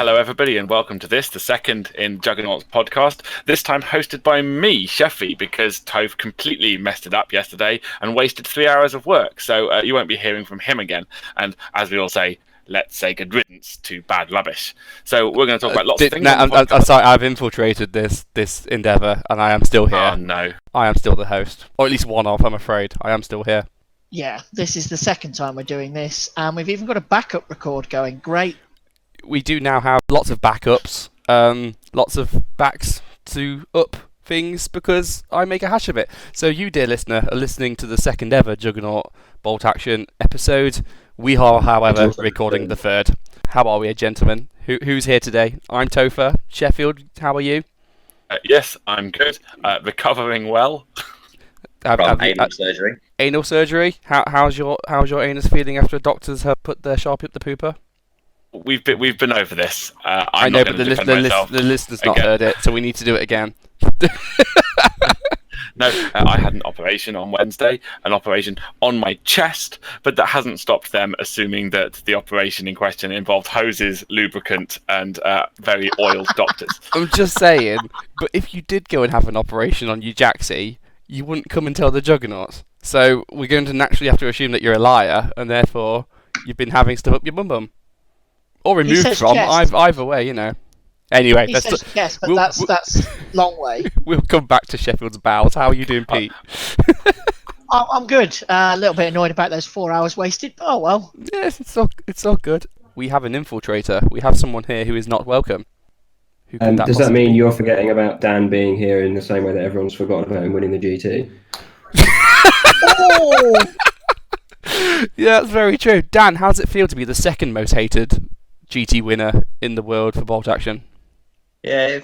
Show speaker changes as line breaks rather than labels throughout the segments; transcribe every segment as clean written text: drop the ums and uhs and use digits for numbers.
Hello, everybody, and welcome to this, the second in Juggernaut's podcast. This time hosted by me, Sheffield, because Topher completely messed it up yesterday and wasted 3 hours of work. So you won't be hearing from him again. And as we all say, let's say good riddance to bad rubbish. So we're going to talk about lots of things.
I'm sorry, I've infiltrated this endeavour, and I am still here.
Oh, no.
I am still the host. Or at least one of, I'm afraid. I am still here.
Yeah, this is the second time we're doing this, and we've even got a backup record going. Great.
We do now have lots of backups, lots of backs to up things, because I make a hash of it. So you, dear listener, are listening to the second ever Juggernaut Bolt Action episode. We are, however, recording the third. How are we, gentlemen? Who's here today? I'm Topher. Sheffield, how are you?
Yes, I'm good. Recovering well.
From anal surgery.
Anal surgery? How's your anus feeling after doctors have put their Sharpie up the pooper?
We've been over this.
I know, but the listener's not heard it, so we need to do it again.
No, I had an operation on Wednesday, an operation on my chest, but that hasn't stopped them assuming that the operation in question involved hoses, lubricant, and very oiled doctors.
I'm just saying, but if you did go and have an operation on your Jaxie, you wouldn't come and tell the Juggernaut. So we're going to naturally have to assume that you're a liar, and therefore you've been having stuff up your bum. Or removed from, either way, you know. Anyway,
yes, but that's long way.
We'll come back to Sheffield's bowels. How are you doing, Pete?
I'm good. A little bit annoyed about those 4 hours wasted, but oh well.
Yes, it's all good. We have an infiltrator. We have someone here who is not welcome.
Does that mean you're forgetting about Dan being here in the same way that everyone's forgotten about him winning the GT?
Oh!
Yeah, that's very true. Dan, how does it feel to be the second most hated GT winner in the world for Bolt Action?
Yeah,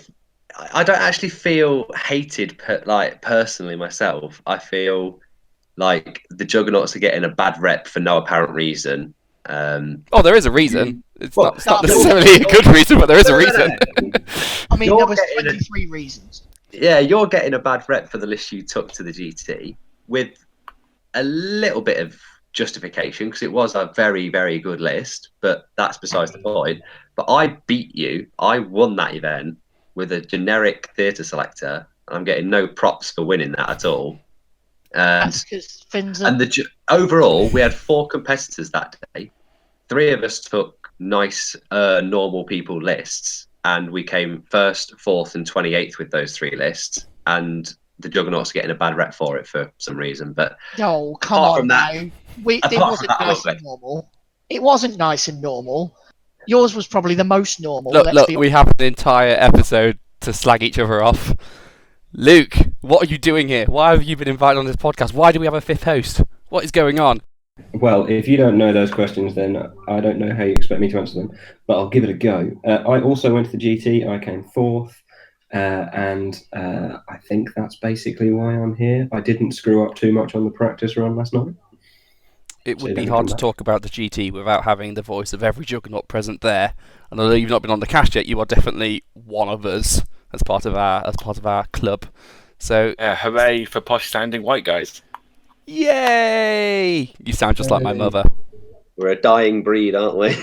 I don't actually feel hated personally myself. I feel like the Juggernauts are getting a bad rep for no apparent reason.
There is a reason. It's not necessarily a good reason, but there is a reason.
I mean, there was 23 reasons.
Yeah, you're getting a bad rep for the list you took to the GT with a little bit of justification, because it was a very, very good list, but that's besides the point. But I beat you. I won that event with a generic theatre selector. I'm getting no props for winning that at all.
That's because Finn's
overall, we had 4 competitors that day. 3 of us took nice, normal people lists, and we came 1st, 4th, and 28th with those 3 lists. And the Juggernauts are getting a bad rep for it for some reason. But
oh, come on now. It wasn't nice and normal. It wasn't nice and normal. Yours was probably the most normal.
Look, we have an entire episode to slag each other off. Luke, what are you doing here? Why have you been invited on this podcast? Why do we have a 5th host? What is going on?
Well, if you don't know those questions, then I don't know how you expect me to answer them, but I'll give it a go. I also went to the GT. I came 4th, and I think that's basically why I'm here. I didn't screw up too much on the practice run last night.
It would be hard to talk about the GT without having the voice of every Juggernaut present there. And although you've not been on the cast yet, you are definitely one of us as part of our club. So
hooray for posh sounding white guys!
Yay! You sound just like my mother.
We're a dying breed, aren't we?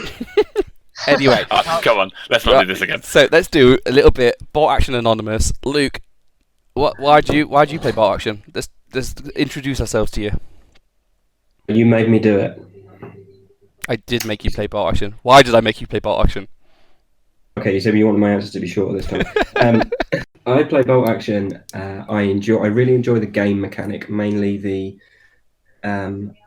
Anyway,
come on, let's not do this again.
So let's do a little bit Bolt Action Anonymous. Luke, why do you play Bolt Action? Let's introduce ourselves to you.
You made me do it.
I did make you play Bolt Action. Why did I make you play Bolt Action?
Okay, you said you wanted my answers to be shorter this time. I play Bolt Action. I really enjoy the game mechanic, mainly the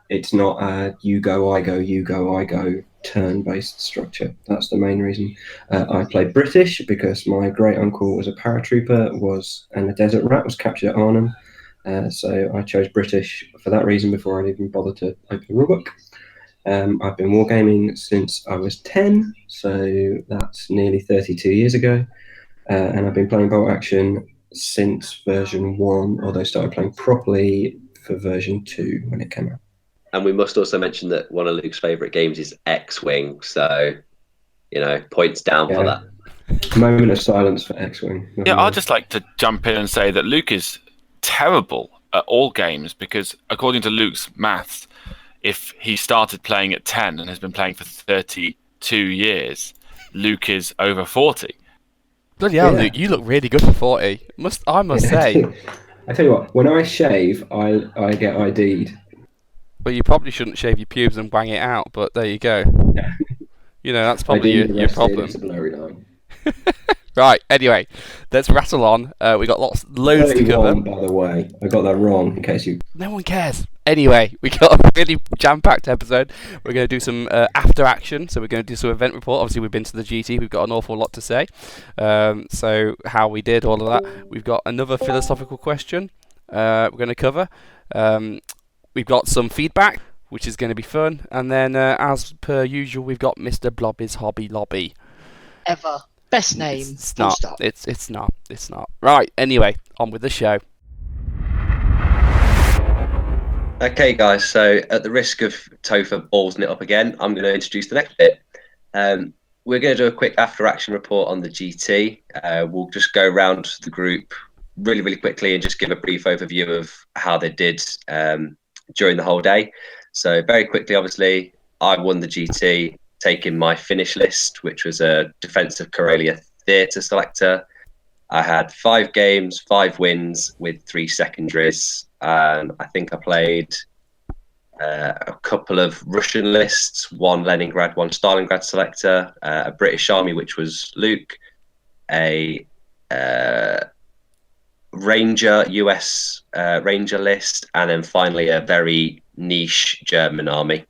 it's not a you go, I go turn-based structure. That's the main reason. I play British because my great uncle was a paratrooper, and a desert rat was captured at Arnhem. So I chose British for that reason before I'd even bothered to open the rulebook. I've been wargaming since I was 10, so that's nearly 32 years ago. And I've been playing Bolt Action since version 1, although I started playing properly for version 2 when it came out.
And we must also mention that one of Luke's favourite games is X-Wing, so, points down for that.
Moment of silence for X-Wing.
Yeah, I'd just like to jump in and say that Luke is terrible at all games, because according to Luke's maths, if he started playing at 10 and has been playing for 32 years, Luke is over 40.
Bloody hell,
Yeah.
Luke, you look really good for 40. I must say.
I tell you what, when I shave, I get ID'd.
Well, you probably shouldn't shave your pubes and wang it out, but there you go. You know, that's probably
ID'd
your
arrested,
problem.
It's a blurry line.
Right, anyway, let's rattle on. We got loads to cover.
31, by the way. I got that wrong, in case you...
No one cares. Anyway, we got a really jam-packed episode. We're going to do some after action, so we're going to do some event report. Obviously, we've been to the GT. We've got an awful lot to say. So how we did, all of that. We've got another philosophical question we're going to cover. We've got some feedback, which is going to be fun. And then, as per usual, we've got Mr. Blobby's Hobby Lobby.
Ever. Best name.
It's
full
not.
stop.
It's not. It's not. Right, anyway, on with the show.
Okay, guys, so at the risk of Topher ballsing it up again, I'm going to introduce the next bit. We're going to do a quick after-action report on the GT. We'll just go around the group really, really quickly and just give a brief overview of how they did during the whole day. So very quickly, obviously, I won the GT, taking my finish list, which was a Defensive Karelia Theatre selector. I had 5 games, 5 wins with 3 secondaries. I think I played a couple of Russian lists, 1 Leningrad, 1 Stalingrad selector, a British Army, which was Luke, a Ranger, US Ranger list, and then finally a very niche German army,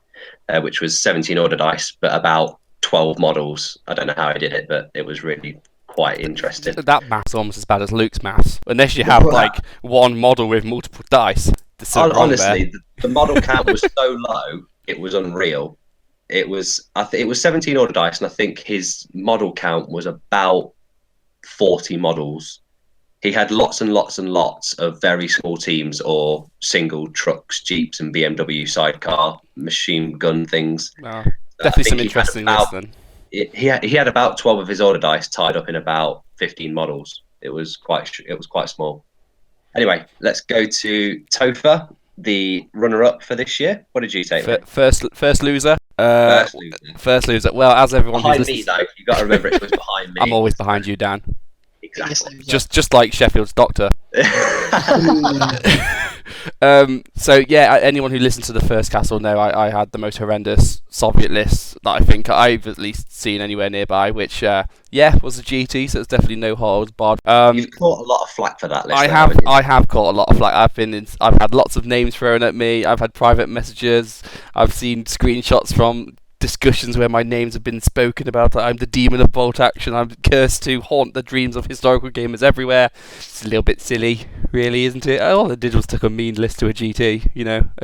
which was 17 order dice, but about 12 models. I don't know how I did it, but it was really quite interesting.
That math's almost as bad as Luke's maths. Unless you have like one model with multiple dice.
Honestly, the model count was so low, it was unreal. It was 17 order dice, and I think his model count was about 40 models. He had lots and lots and lots of very small teams or single trucks, Jeeps, and BMW sidecar machine gun things.
Definitely some interesting lists then.
He had about 12 of his order dice tied up in about 15 models. It was quite small. Anyway, let's go to Topher, the runner-up for this year. What did you take?
First loser. First loser. Well, as everyone
behind me though, you got to remember it was behind me.
I'm always behind you, Dan.
Exactly.
Just like Sheffield's doctor. So yeah, anyone who listened to the first cast will know I had the most horrendous Soviet list that I think I've at least seen anywhere nearby, which was a GT, so it's definitely no holds barred.
You've caught a lot of flack for that list.
I have caught a lot of flack. I've had lots of names thrown at me. I've had private messages. I've seen screenshots from discussions where my names have been spoken about. I'm the demon of bolt action. I'm cursed to haunt the dreams of historical gamers everywhere. It's a little bit silly, really, isn't it? All I did was took a mean list to a GT,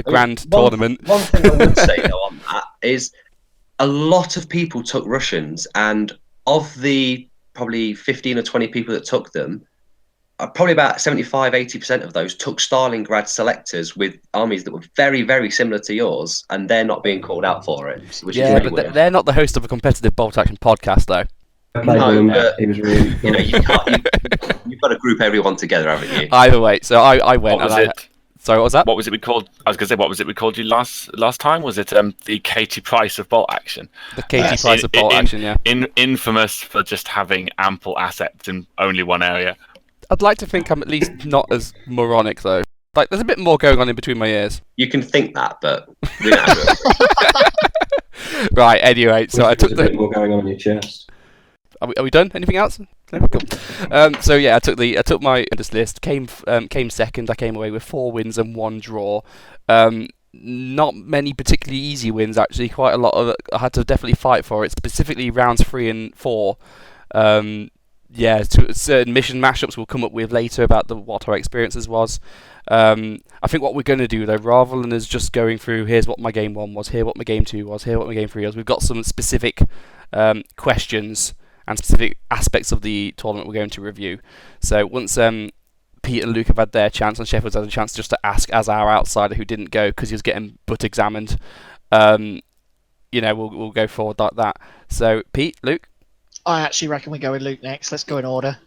grand tournament.
One thing I would say though on that is a lot of people took Russians, and of the probably 15 or 20 people that took them, probably about 75-80% of those took Stalingrad selectors with armies that were very, very similar to yours, and they're not being called out for it, which is really weird.
They're not the host of a competitive bolt action podcast, though.
It was really...
you've got to group everyone together, haven't you?
Either way, so I went. Sorry, what was that?
What was it we called? I was going to say, what was it we called you last time? Was it the Katie Price of bolt action?
The Katie Price of bolt action, yeah.
Infamous for just having ample assets in only one area.
I'd like to think I'm at least not as moronic, though. Like, there's a bit more going on in between my ears.
You can think that, but we don't have it.
Right, anyway, so I took
a bit more going on in your chest.
Are we done? Anything else? No? Cool. So yeah, I took my list. Came second. I came away with 4 wins and 1 draw. Not many particularly easy wins, actually. Quite a lot of I had to definitely fight for it. Specifically rounds 3 and 4. Certain mission mashups we'll come up with later about what our experiences was. I think what we're going to do though, rather than us just going through, here's what my game 1 was, here what my game 2 was, here what my game 3 was, we've got some specific questions and specific aspects of the tournament we're going to review. So once Pete and Luke have had their chance, and Sheffield's had a chance just to ask as our outsider who didn't go because he was getting butt examined, we'll go forward like that. So Pete, Luke?
I actually reckon we go with Luke next. Let's go in order.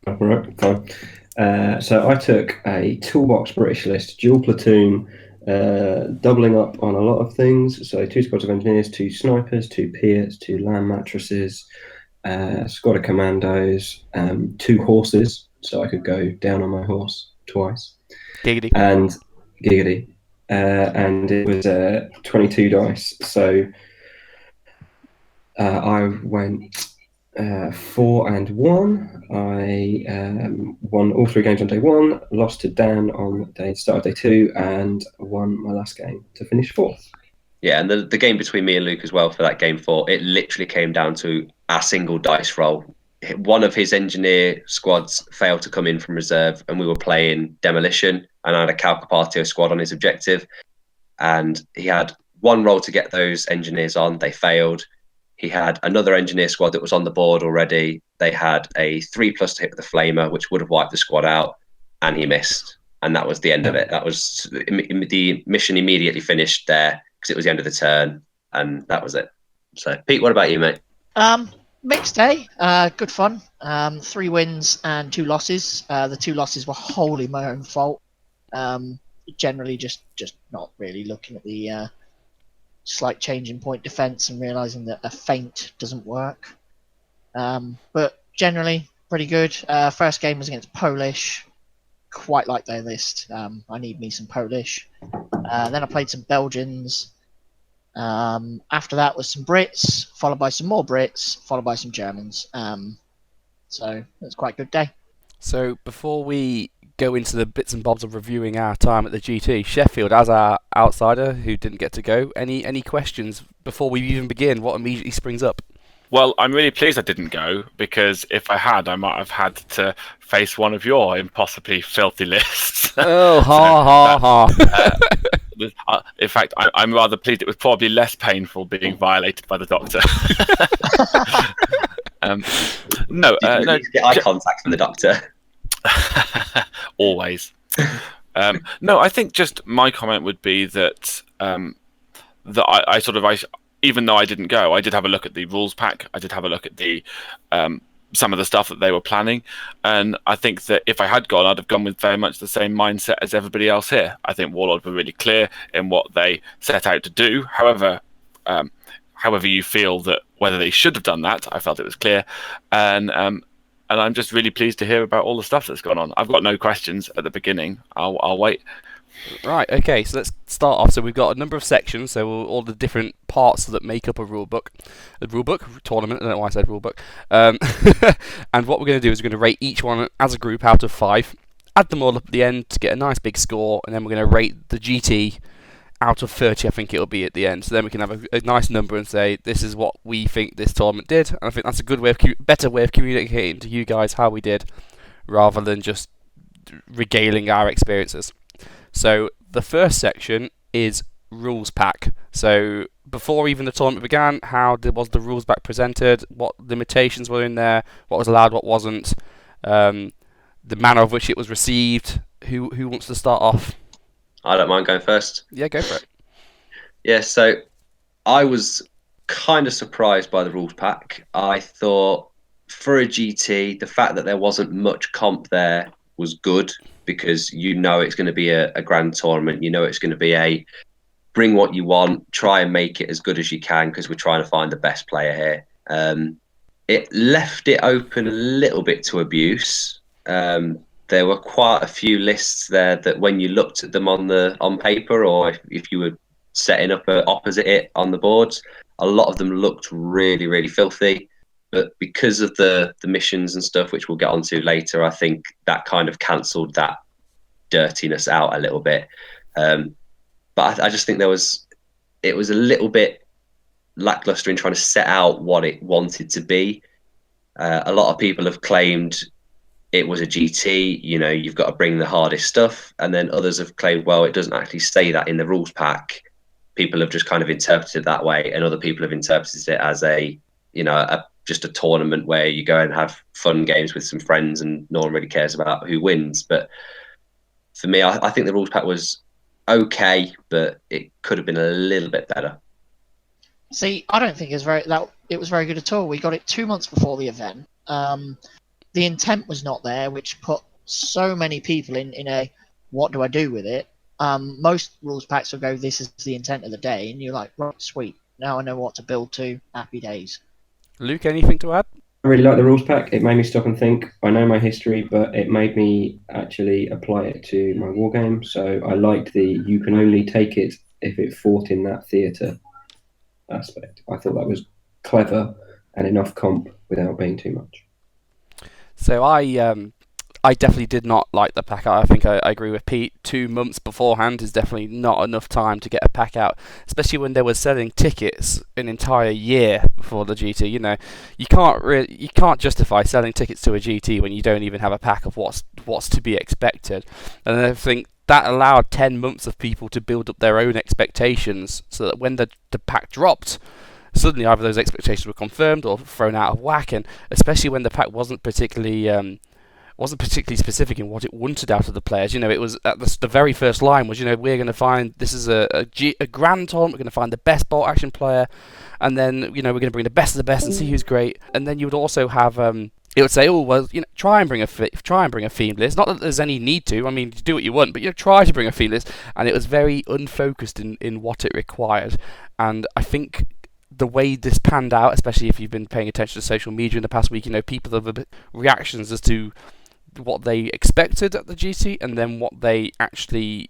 All right, fine. So I took a toolbox British list, dual platoon, doubling up on a lot of things. So 2 squads of engineers, 2 snipers, 2 Piats, 2 land mattresses, squad of commandos, 2 horses, so I could go down on my horse twice.
Giggity.
And giggity. And it was 22 dice. So I went 4-1. I won all 3 games on day 1, lost to Dan on the start of day 2, and won my last game to finish 4th.
Yeah, and the game between me and Luke as well for that game 4, it literally came down to a single dice roll. One of his engineer squads failed to come in from reserve, and we were playing demolition, and I had a Calcapatio squad on his objective, and he had 1 roll to get those engineers on. They failed. He had another engineer squad that was on the board already. They had a 3+ to hit with the flamer, which would have wiped the squad out, and he missed. And that was the end of it. That was the mission immediately finished there because it was the end of the turn, and that was it. So, Pete, what about you, mate?
Mixed day. Good fun. 3 wins and 2 losses. The 2 losses were wholly my own fault. Generally, just not really looking at the slight change in point defense and realizing that a feint doesn't work. But generally, pretty good. First game was against Polish. Quite like their list. I need me some Polish. Then I played some Belgians. After that was some Brits, followed by some more Brits, followed by some Germans. So it was quite a good day.
So before we go into the bits and bobs of reviewing our time at the GT, Sheffield, as our outsider who didn't get to go, any questions before we even begin? What immediately springs up?
Well, I'm really pleased I didn't go, because if I had, I might have had to face one of your impossibly filthy lists.
Oh, ha.
In fact, I'm rather pleased. It was probably less painful being violated by the doctor. No,
Get eye contact from the doctor.
Always. No, I think just my comment would be that I even though I didn't go, I did have a look at the rules pack. I did have a look at the some of the stuff that they were planning, and I think that if I had gone, I'd have gone with very much the same mindset as everybody else here. I think Warlord were really clear in what they set out to do. However you feel that whether they should have done that, I felt it was clear, and I'm just really pleased to hear about all the stuff that's gone on. I've got no questions at the beginning. I'll wait.
Right, okay, so let's start off. So we've got a number of sections, so all the different parts that make up a rulebook. A rulebook, tournament, I don't know why I said rulebook. And what we're going to do is we're going to rate each one as a group out of 5, add them all up at the end to get a nice big score, and then we're going to rate the GT out of 30, I think it'll be at the end. So then we can have a nice number and say, this is what we think this tournament did. And I think that's a good way better way of communicating to you guys how we did, rather than just regaling our experiences. So the first section is rules pack. So before even the tournament began, was the rules pack presented? What limitations were in there? What was allowed? What wasn't? The manner of which it was received. Who wants to start off?
I don't mind going first.
Yeah, go for it.
Yeah, so I was kind of surprised by the rules pack. I thought for a GT, the fact that there wasn't much comp there was good, because it's going to be a grand tournament. It's going to be a bring what you want, try and make it as good as you can, because we're trying to find the best player here. It left it open a little bit to abuse. There were quite a few lists there that when you looked at them on paper, or if you were setting up opposite it on the boards, a lot of them looked really, really filthy. But because of the missions and stuff, which we'll get onto later, I think that kind of cancelled that dirtiness out a little bit. But I just think it was a little bit lackluster in trying to set out what it wanted to be. A lot of people have claimed it was a GT, you've got to bring the hardest stuff. And then others have claimed, well, it doesn't actually say that in the rules pack. People have just kind of interpreted it that way. And other people have interpreted it as just a tournament where you go and have fun games with some friends and no one really cares about who wins. But for me, I think the rules pack was okay, but it could have been a little bit better.
See, I don't think it was very good at all. We got it 2 months before the event. The intent was not there, which put so many people in a what do I do with it? Most rules packs will go, this is the intent of the day, and you're like, right, sweet. Now I know what to build to. Happy days.
Luke, anything to add?
I really like the rules pack. It made me stop and think. I know my history, but it made me actually apply it to my war game. So I liked the you can only take it if it fought in that theatre aspect. I thought that was clever and enough comp without being too much.
So I definitely did not like the pack out. I think I agree with Pete. 2 months beforehand is definitely not enough time to get a pack out, especially when they were selling tickets an entire year before the GT. You know, you can't justify selling tickets to a GT when you don't even have a pack of what's to be expected. And I think that allowed 10 months of people to build up their own expectations, so that when the pack dropped, suddenly either those expectations were confirmed or thrown out of whack. And especially when the pack wasn't particularly specific in what it wanted out of the players. You know, it was at the very first line was, you know, we're going to find, this is a grand tournament, we're going to find the best bolt action player, and then, you know, we're going to bring the best of the best and see who's great. And then you would also have it would say, oh well, you know, try and bring a themed list. Not that there's any need to. I mean, do what you want, but you know, try to bring a themed list. And it was very unfocused in what it required. And I think the way this panned out, especially if you've been paying attention to social media in the past week, you know, people have reactions as to what they expected at the GT and then what actually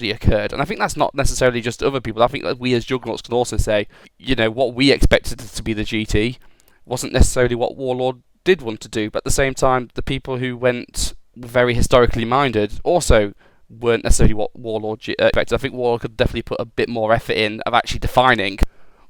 occurred. And I think that's not necessarily just other people. I think that we as Juggernauts can also say, you know, what we expected to be the GT wasn't necessarily what Warlord did want to do, but at the same time, the people who went very historically minded also weren't necessarily what Warlord expected. I think Warlord could definitely put a bit more effort in of actually defining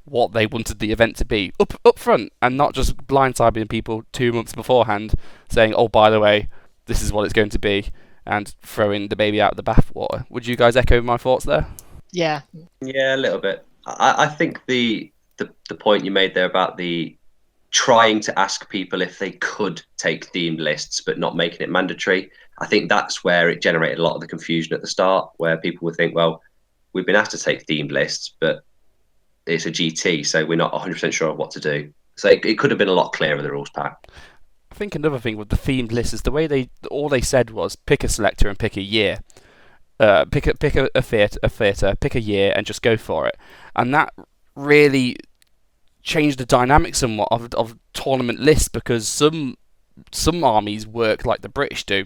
what they wanted the event to be up front, and not just blindsiding people 2 months beforehand, saying, "Oh, by the way, this is what it's going to be," and throwing the baby out of the bathwater. Would you guys echo my thoughts there?
Yeah,
a little bit. I think the point you made there about the trying to ask people if they could take themed lists but not making it mandatory, I think that's where it generated a lot of the confusion at the start, where people would think, well, we've been asked to take themed lists, but it's a GT, so we're not 100% sure what to do. So it could have been a lot clearer, the rules pack.
I think another thing with the themed list is the way all they said was pick a selector and pick a year. Pick a theatre, pick a year, and just go for it. And that really changed the dynamic somewhat of tournament lists, because some armies work like the British do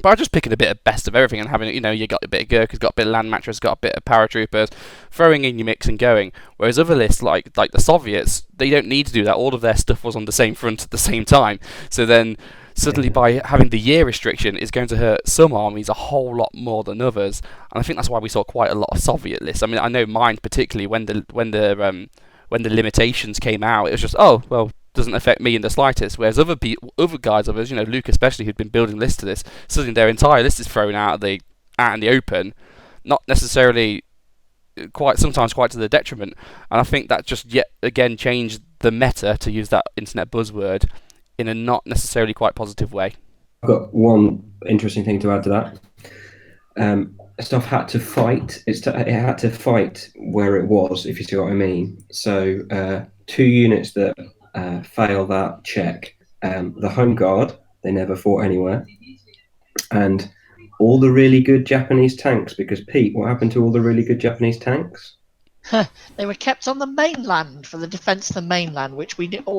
by just picking a bit of best of everything and having, you know, you got a bit of Gurkhas, got a bit of Land Matchers, got a bit of Paratroopers, throwing in your mix and going. Whereas other lists, like the Soviets, they don't need to do that. All of their stuff was on the same front at the same time. So then suddenly by having the year restriction, it's going to hurt some armies a whole lot more than others. And I think that's why we saw quite a lot of Soviet lists. I mean, I know mine particularly when the limitations came out, it was just, oh well, doesn't affect me in the slightest. Whereas other guys of us, you know, Luke especially, who'd been building lists to this, suddenly their entire list is thrown out in the open, not necessarily sometimes quite to the detriment. And I think that just yet again changed the meta, to use that internet buzzword, in a not necessarily quite positive way.
I've got one interesting thing to add to that. Stuff had to fight. It had to fight where it was, if you see what I mean. So 2 units that fail that check. The Home Guard, they never fought anywhere. And all the really good Japanese tanks, because Pete, what happened to all the really good Japanese tanks?
They were kept on the mainland for the defence of the mainland, which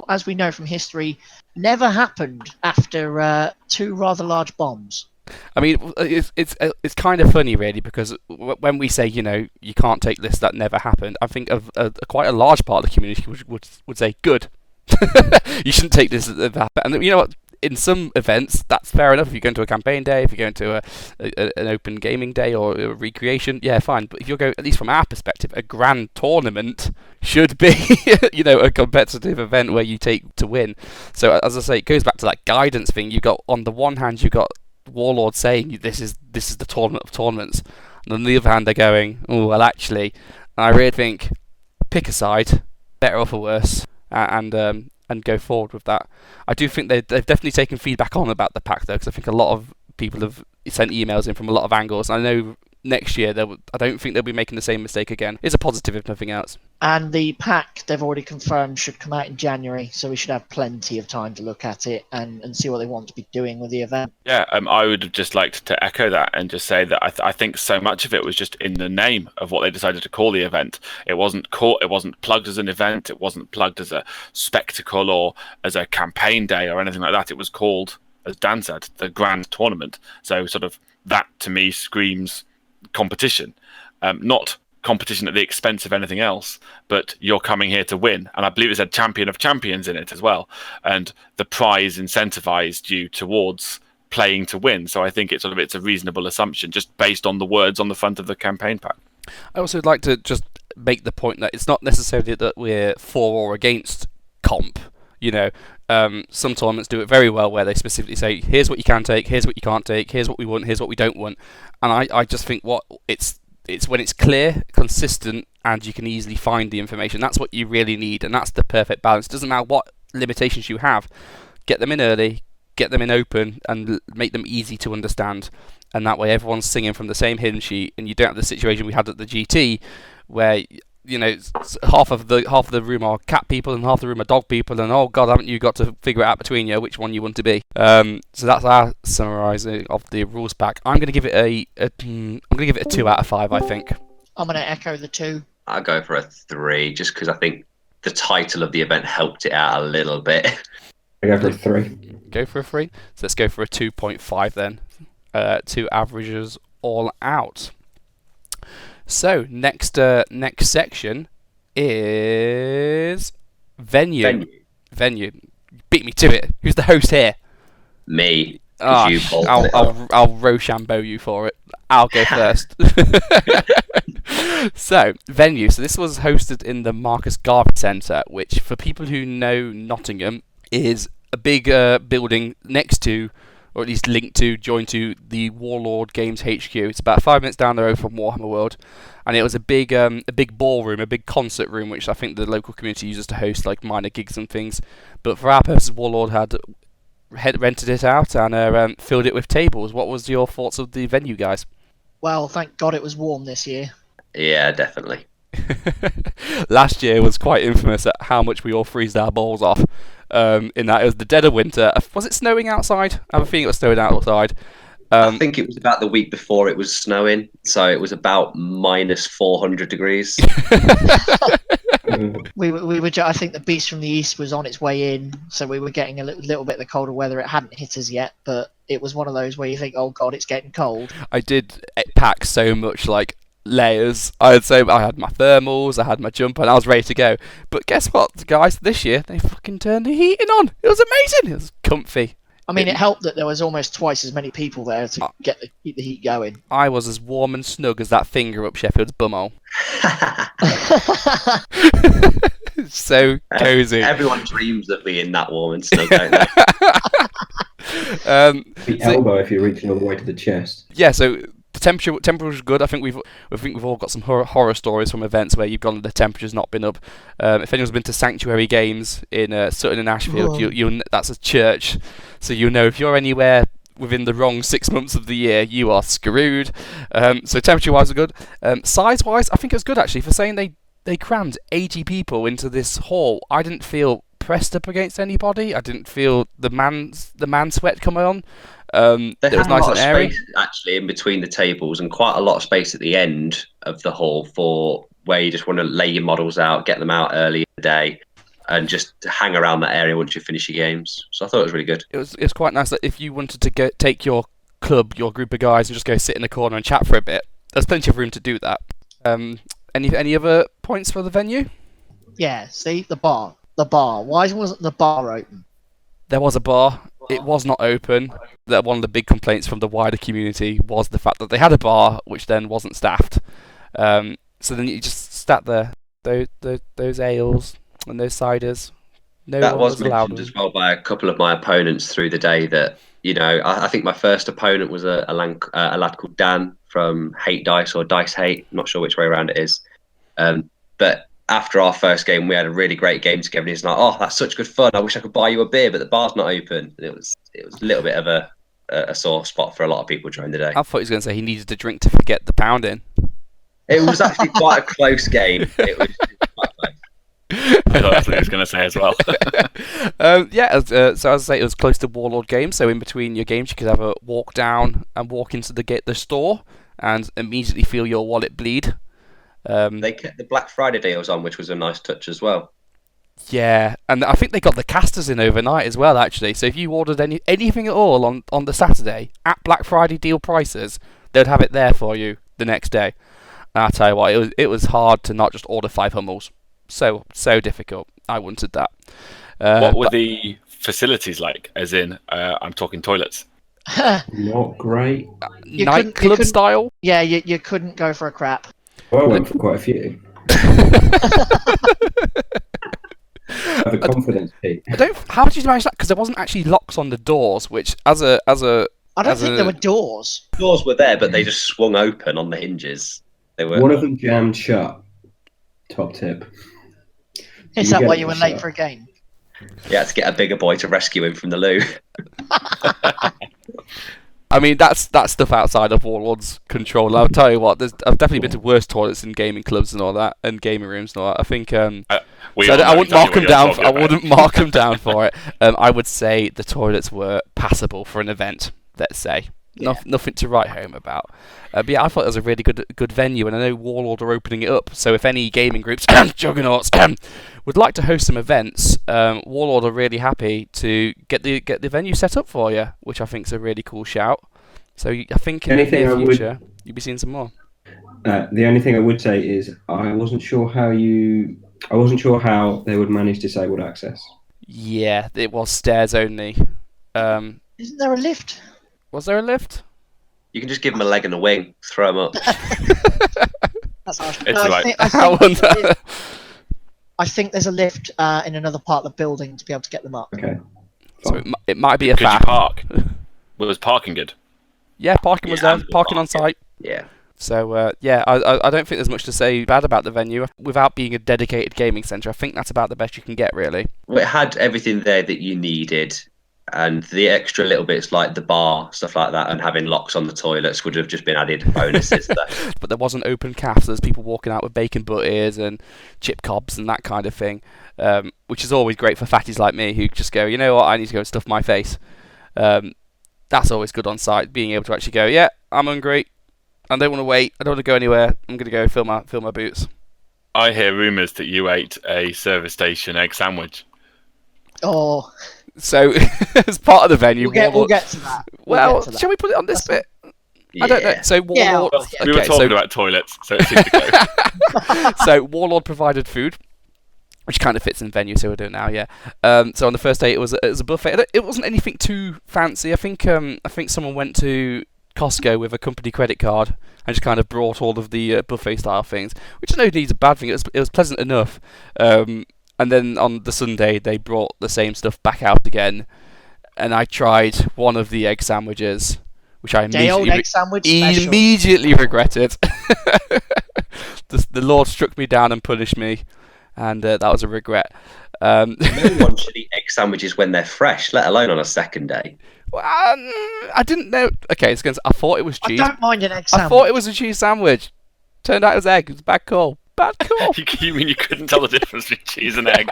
as we know from history, never happened after 2 rather large bombs. I
mean, it's kind of funny, really, because when we say, you know, you can't take lists that never happened, I think of quite a large part of the community would say, good. You shouldn't take this that happened. And you know what? In some events, that's fair enough. If you're going to a campaign day, if you're going to an open gaming day or a recreation, yeah, fine. But if you're going, at least from our perspective, a grand tournament should be, you know, a competitive event where you take to win. So as I say, it goes back to that guidance thing. You got, on the one hand, you got Warlord saying this is the tournament of tournaments, and on the other hand, they're going, oh well, actually, and I really think pick a side, better or for worse, and go forward with that. I do think they've definitely taken feedback on about the pack, though, because I think a lot of people have sent emails in from a lot of angles. I know next year, I don't think they'll be making the same mistake again. It's a positive if nothing else.
And the pack, they've already confirmed, should come out in January, so we should have plenty of time to look at it and see what they want to be doing with the event.
Yeah, I would have just liked to echo that and just say that I think so much of it was just in the name of what they decided to call the event. It wasn't plugged as an event. It wasn't plugged as a spectacle or as a campaign day or anything like that. It was called, as Dan said, the Grand Tournament. So sort of that to me screams competition, not competition at the expense of anything else, but you're coming here to win. And I believe it said Champion of Champions in it as well. And the prize incentivized you towards playing to win. So I think it's a reasonable assumption just based on the words on the front of the campaign pack.
I also would like to just make the point that it's not necessarily that we're for or against comp. Some tournaments do it very well where they specifically say, here's what you can take, here's what you can't take, here's what we want, here's what we don't want. And I just think it's when it's clear, consistent, and you can easily find the information. That's what you really need, and that's the perfect balance. It doesn't matter what limitations you have. Get them in early, get them in open, and make them easy to understand. And that way everyone's singing from the same hymn sheet, and you don't have the situation we had at the GT where half of the room are cat people and half the room are dog people, and oh god, haven't you got to figure it out between you which one you want to be? So that's our summarising of the rules pack. I'm going to give it a 2 out of 5. I think.
I'm going to echo the 2.
I'll go for a 3, just because I think the title of the event helped it out a little bit.
I go for a 3.
Go for a 3. So let's go for a 2.5 then. 2 averages all out. So next section is venue. Beat me to it. Who's the host here?
Me.
I'll Rochambeau you for it. I'll go first. So venue. So this was hosted in the Marcus Garvey Centre, which for people who know Nottingham is a big building next to, or at least linked to, joined to the Warlord Games HQ. It's about 5 minutes down the road from Warhammer World, and it was a big ballroom, a big concert room, which I think the local community uses to host like minor gigs and things. But for our purposes, Warlord had rented it out and filled it with tables. What was your thoughts of the venue, guys?
Well, thank God it was warm this year.
Yeah, definitely.
Last year was quite infamous at how much we all freezed our balls off. In that it was the dead of winter. Was it snowing outside? I have a feeling it was snowing outside.
I think it was about the week before it was snowing, so it was about minus 400 degrees.
we were. I think the beast from the east was on its way in, so we were getting a little bit of the colder weather. It hadn't hit us yet, but it was one of those where you think, "Oh God, it's getting cold."
I did pack so much like layers. I'd say I had my thermals, I had my jumper, and I was ready to go. But guess what, guys? This year they fucking turned the heating on. It was amazing. It was comfy.
I mean, it helped that there was almost twice as many people there to keep the heat going.
I was as warm and snug as that finger up Sheffield's bumhole. So cozy.
Everyone
dreams of being that warm and snug, don't they?
The elbow if you're reaching all the way to the chest.
Yeah, so the temperature was good. I think we've all got some horror stories from events where you've gone and the temperature's not been up. If anyone's been to Sanctuary Games in Sutton and Ashfield, that's a church, so you know if you're anywhere within the wrong 6 months of the year, you are screwed. So temperature-wise, was good. Size-wise, I think it was good actually for saying they crammed 80 people into this hall. I didn't feel pressed up against anybody. I didn't feel the man sweat coming on. It was nice and airy.
Space, actually, in between the tables, and quite a lot of space at the end of the hall for where you just want to lay your models out, get them out early in the day, and just hang around that area once you finish your games. So I thought it was really good.
It was quite nice that if you wanted to take your club, your group of guys, and just go sit in the corner and chat for a bit, there's plenty of room to do that. Any other points for the venue?
Yeah, see, the bar. Why wasn't the bar open?
There was a bar. It was not open. That one of the big complaints from the wider community was the fact that they had a bar which then wasn't staffed. So then you just sat there, those ales and those ciders.
That was mentioned as well by a couple of my opponents through the day. That I think my first opponent was a lad called Dan from Hate Dice or Dice Hate. I'm not sure which way around it is. But after our first game, we had a really great game together. And he's like, "Oh, that's such good fun! I wish I could buy you a beer, but the bar's not open." And it was a little bit of a a sore spot for a lot of people during the day.
I thought he was going to say he needed a drink to forget the pounding.
It was actually quite a close game. It was quite close.
I thought that's what he was going to say as well.
So as I say, it was close to Warlord Games. So in between your games, you could have a walk down and walk into the store and immediately feel your wallet bleed.
They kept the Black Friday deals on, which was a nice touch as well.
Yeah, and I think they got the casters in overnight as well, actually. So if you ordered anything at all on the Saturday at Black Friday deal prices, they'd have it there for you the next day. And I'll tell you what, it was hard to not just order 5 Hummels. So difficult. I wanted that.
What were the facilities like? As in, I'm talking toilets.
Not great.
Nightclub style?
Yeah, you couldn't go for a crap.
Well, I went for quite a few. Have the confidence, Pete.
How did you manage that? Because there wasn't actually locks on the doors, which
I don't think there were doors.
Doors were there, but they just swung open on the hinges. They were.
One of them jammed shut. Top tip.
Is that why you were late for a game?
You had to get a bigger boy to rescue him from the loo.
I mean, that's stuff outside of Warlord's control. I'll tell you what, I've definitely been to worse toilets in gaming clubs and all that, and gaming rooms and all that. I think I wouldn't mark them down. I wouldn't mark them down for it. I would say the toilets were passable for an event. Let's say. Yeah. Nothing to write home about. But yeah, I thought it was a really good venue, and I know Warlord are opening it up. So if any gaming groups, Juggernauts, would like to host some events, Warlord are really happy to get the venue set up for you, which I think is a really cool shout. So I think in the near future you'll be seeing some more.
The only thing I would say is I wasn't sure how they would manage disabled access.
Yeah, it was stairs only.
Isn't there a lift?
Was there a lift?
You can just give them a leg and a wing, throw them up.
That's harsh.
It's
No,
right.
I think there's a lift in another part of the building to be able to get them up.
Okay.
So it might be a
Could you
fact.
park? Was parking good?
Yeah, parking was there. Parking on site.
Yeah.
So I don't think there's much to say bad about the venue without being a dedicated gaming centre. I think that's about the best you can get, really.
Well, it had everything there that you needed, and the extra little bits like the bar, stuff like that, and having locks on the toilets would have just been added bonuses there.
But there wasn't open cafes. There's people walking out with bacon butties and chip cobs and that kind of thing, which is always great for fatties like me who just go, you know what, I need to go and stuff my face. That's always good on site, being able to actually go, yeah, I'm hungry. I don't want to wait. I don't want to go anywhere. I'm going to go fill my boots.
I hear rumours that you ate a service station egg sandwich.
Oh.
So, as part of the venue,
we'll get to that.
Shall we put it on this bit? I don't know. So Warlord.
Yeah.
We were talking about toilets, so it seems to go.
So Warlord provided food, which kind of fits in venue, so we're doing it now. Yeah. So on the first day, it was a buffet. It wasn't anything too fancy. I think someone went to Costco with a company credit card and just kind of brought all of the buffet style things, which I know needs a bad thing. It was pleasant enough. And then on the Sunday, they brought the same stuff back out again, and I tried one of the egg sandwiches, which I immediately regretted. The Lord struck me down and punished me, and that was a regret.
No one should eat egg sandwiches when they're fresh, let alone on a second day.
Well, I didn't know. Okay, I thought it was cheese.
I don't mind an egg sandwich.
I thought it was a cheese sandwich. Turned out it was egg. It was a bad call. Bad call.
You mean you couldn't tell the difference between cheese and egg?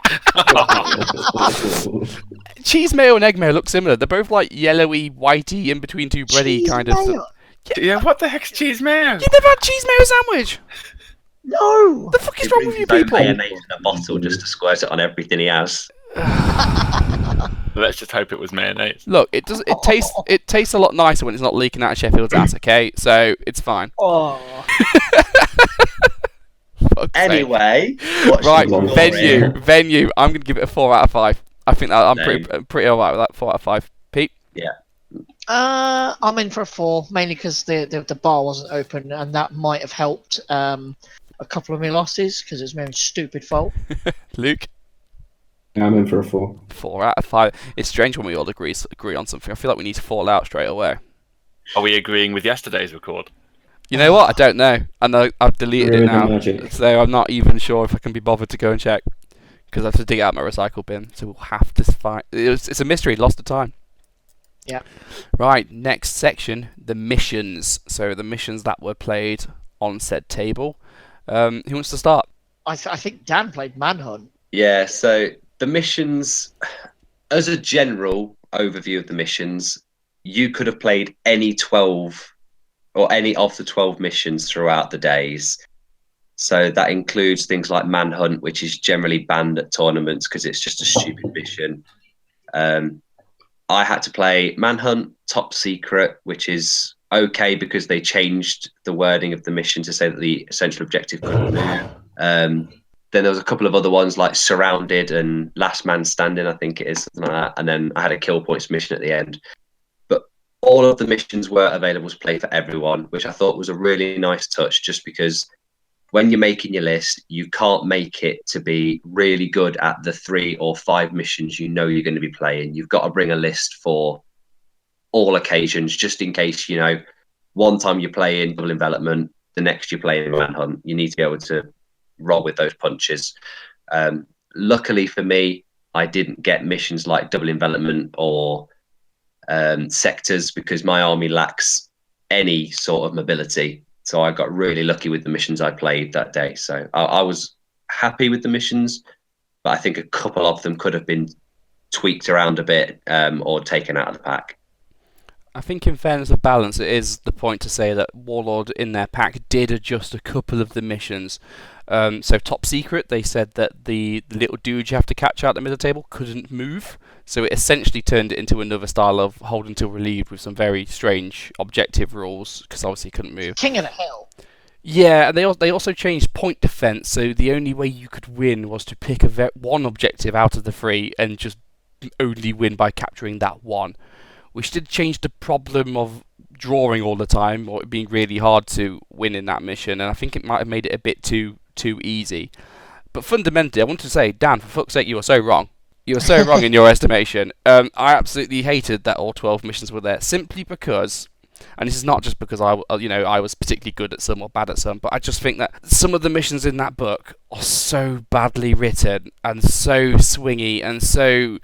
Cheese mayo and egg mayo look similar. They're both like yellowy, whitey, in between two bready
cheese
kind
mayo.
of.
Yeah, what the heck's cheese mayo?
You never had cheese mayo sandwich?
No.
The fuck is wrong with you people?
Mayonnaise in a bottle just to squirt it on everything he has.
Let's just hope it was mayonnaise.
Look, it tastes a lot nicer when it's not leaking out of Sheffield's ass. Okay, so it's fine.
Oh.
Anyway,
right, venue. I'm gonna give it a 4 out of 5. I think that I'm pretty alright with that. 4 out of 5. Pete?
Yeah.
I'm in for a 4, mainly because the bar wasn't open, and that might have helped a couple of my losses because it was my own stupid fault.
Luke?
I'm in for a 4.
4 out of 5. It's strange when we all agree on something. I feel like we need to fall out straight away.
Are we agreeing with yesterday's record?
You know what? I don't know. And I've deleted it now. So I'm not even sure if I can be bothered to go and check. Because I have to dig out my recycle bin. So we'll have to find... It's a mystery. Lost to time.
Yeah.
Right, next section, the missions. So the missions that were played on said table. Who wants to start?
I think Dan played Manhunt.
Yeah, so the missions, as a general overview of the missions, you could have played any 12 or any of the 12 missions throughout the days. So that includes things like Manhunt, which is generally banned at tournaments because it's just a stupid mission. I had to play Manhunt, Top Secret, which is okay because they changed the wording of the mission to say that the essential objective couldn't move. Then there was a couple of other ones like Surrounded and Last Man Standing, I think it is, something like that. And then I had a Kill Points mission at the end. But all of the missions were available to play for everyone, which I thought was a really nice touch, just because when you're making your list, you can't make it to be really good at the 3 or 5 missions you know you're going to be playing. You've got to bring a list for all occasions, just in case, one time you're playing Double Envelopment, the next you're playing Manhunt. You need to be able to roll with those punches. Luckily for me, I didn't get missions like Double Envelopment or Sectors because my army lacks any sort of mobility. So I got really lucky with the missions I played that day. So I was happy with the missions, but I think a couple of them could have been tweaked around a bit or taken out of the pack.
I think in fairness of balance, it is the point to say that Warlord in their pack did adjust a couple of the missions. So Top Secret, they said that the little dude you have to catch out the middle table couldn't move. So it essentially turned it into another style of hold until relieved with some very strange objective rules, because obviously he couldn't move.
King of the Hill.
Yeah, and they also changed point defense, so the only way you could win was to pick one objective out of the 3 and just only win by capturing that one, which did change the problem of drawing all the time, or it being really hard to win in that mission, and I think it might have made it a bit too easy. But fundamentally, I want to say, Dan, for fuck's sake, you were so wrong. You were so wrong in your estimation. I absolutely hated that all 12 missions were there, simply because, and this is not just because I was particularly good at some or bad at some, but I just think that some of the missions in that book are so badly written and so swingy and so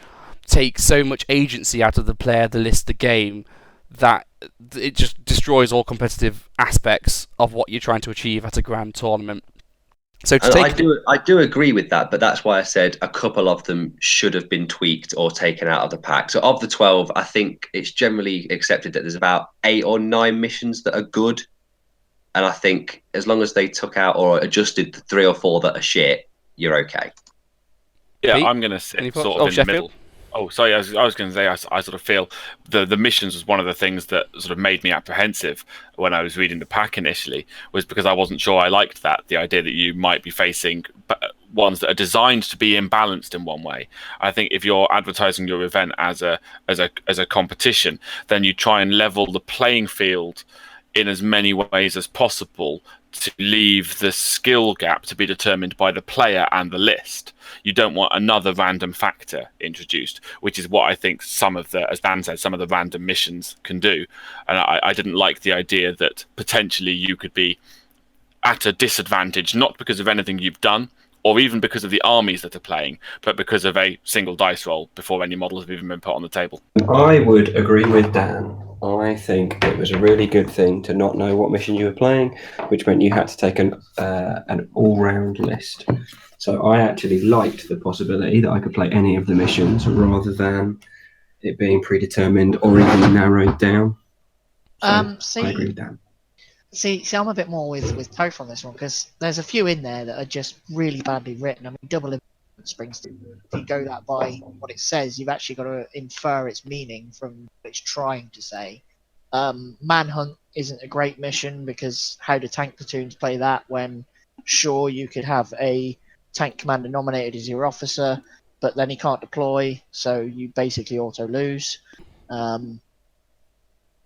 take so much agency out of the player, the list, the game, that it just destroys all competitive aspects of what you're trying to achieve at a grand tournament. So
I do agree with that, but that's why I said a couple of them should have been tweaked or taken out of the pack. So of the 12, I think it's generally accepted that there's about 8 or 9 missions that are good. And I think as long as they took out or adjusted the 3 or 4 that are shit, you're okay.
Yeah,
Pete?
I'm going to sit sort of in
Sheffield?
the middle. Oh, sorry, I was going to say, I sort of feel the missions was one of the things that sort of made me apprehensive when I was reading the pack initially, was because I wasn't sure I liked that, the idea that you might be facing ones that are designed to be imbalanced in one way. I think if you're advertising your event as a competition, then you try and level the playing field in as many ways as possible to leave the skill gap to be determined by the player and the list. You don't want another random factor introduced, which is what I think some of the, as Dan said, some of the random missions can do. And I didn't like the idea that potentially you could be at a disadvantage, not because of anything you've done, or even because of the armies that are playing, but because of a single dice roll before any models have even been put on the table.
I would agree with Dan. I think it was a really good thing to not know what mission you were playing, which meant you had to take an all-round list. So I actually liked the possibility that I could play any of the missions rather than it being predetermined or even narrowed down. So I agree with Dan.
See, I'm a bit more with Topher on this one, because there's a few in there that are just really badly written. I mean, Double Envelopment springs to, if you go that by what it says, you've actually got to infer its meaning from what it's trying to say. Manhunt isn't a great mission, because how do tank platoons play that when, sure, you could have a tank commander nominated as your officer, but then he can't deploy, so you basically auto lose.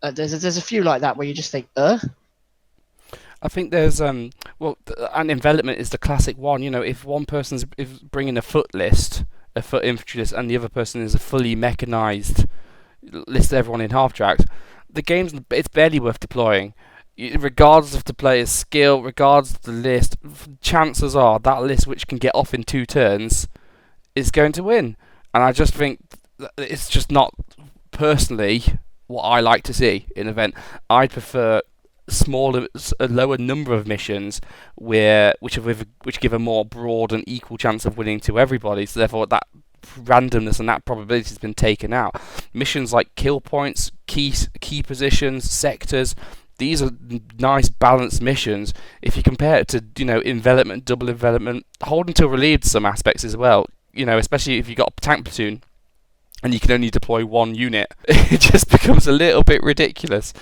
There's a few like that where you just think,
I think there's an envelopment is the classic one. You know, if one person's bringing a foot infantry list, and the other person is a fully mechanized list, everyone in half tracks, it's barely worth deploying. Regardless of the player's skill, regardless of the list, chances are that list, which can get off in 2 turns, is going to win. And I just think it's just not, personally, what I like to see in an event. I'd prefer a lower number of missions which give a more broad and equal chance of winning to everybody. So therefore, that randomness and that probability has been taken out. Missions like kill points, key positions, sectors. These are nice balanced missions. If you compare it to envelopment, double envelopment, hold until relieved some aspects as well. Especially if you've got a tank platoon and you can only deploy one unit, it just becomes a little bit ridiculous.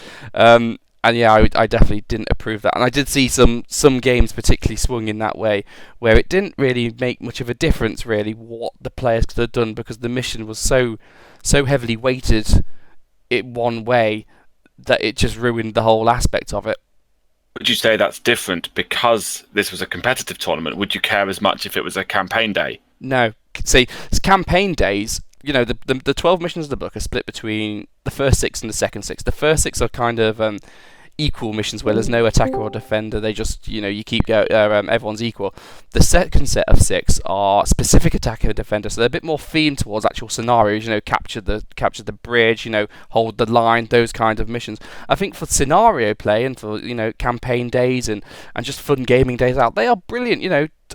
And yeah, I definitely didn't approve that. And I did see some games particularly swung in that way, where it didn't really make much of a difference, really, what the players could have done, because the mission was so heavily weighted in one way that it just ruined the whole aspect of it.
Would you say that's different because this was a competitive tournament? Would you care as much if it was a campaign day?
No. See, it's campaign days. The 12 missions of the book are split between the first 6 and the second 6. The first 6 are kind of equal missions where there's no attacker or defender. They just, you keep going. Everyone's equal. The second set of 6 are specific attacker and defender, so they're a bit more themed towards actual scenarios. Capture the bridge. Hold the line. Those kind of missions. I think for scenario play and for campaign days and just fun gaming days out, they are brilliant.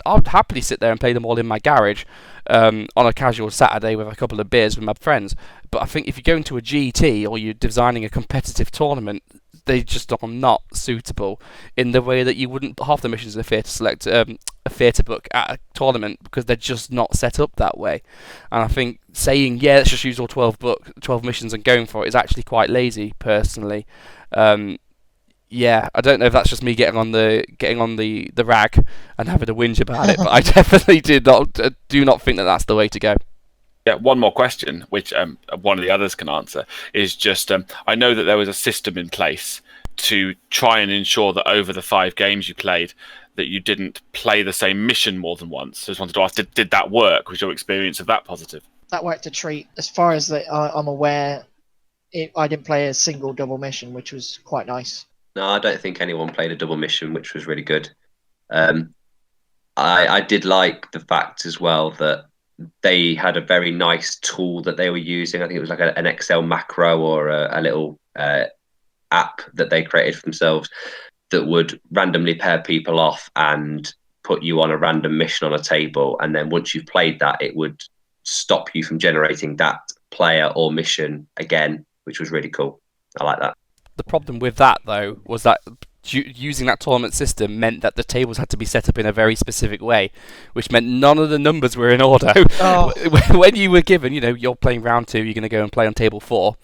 I would happily sit there and play them all in my garage on a casual Saturday with a couple of beers with my friends. But I think if you're going to a GT or you're designing a competitive tournament, they just are not suitable in the way that you wouldn't half the missions in a theatre book at a tournament, because they're just not set up that way. And I think saying let's just use all 12 missions and going for it is actually quite lazy, personally. Yeah, I don't know if that's just me getting on the rag and having a whinge about it, but I definitely do not think that that's the way to go.
Yeah, one more question, which one of the others can answer, is just I know that there was a system in place to try and ensure that over the 5 games you played, that you didn't play the same mission more than once. So I just wanted to ask, did that work? Was your experience of that positive?
That worked a treat. As far as I'm aware, I didn't play a single double mission, which was quite nice.
No, I don't think anyone played a double mission, which was really good. I did like the fact as well that they had a very nice tool that they were using. I think it was like an Excel macro or a little app that they created for themselves that would randomly pair people off and put you on a random mission on a table. And then once you've played that, it would stop you from generating that player or mission again, which was really cool. I like that.
The problem with that, though, was that using that tournament system meant that the tables had to be set up in a very specific way, which meant none of the numbers were in order. Oh. When you were given, you're playing round 2, you're going to go and play on table 4.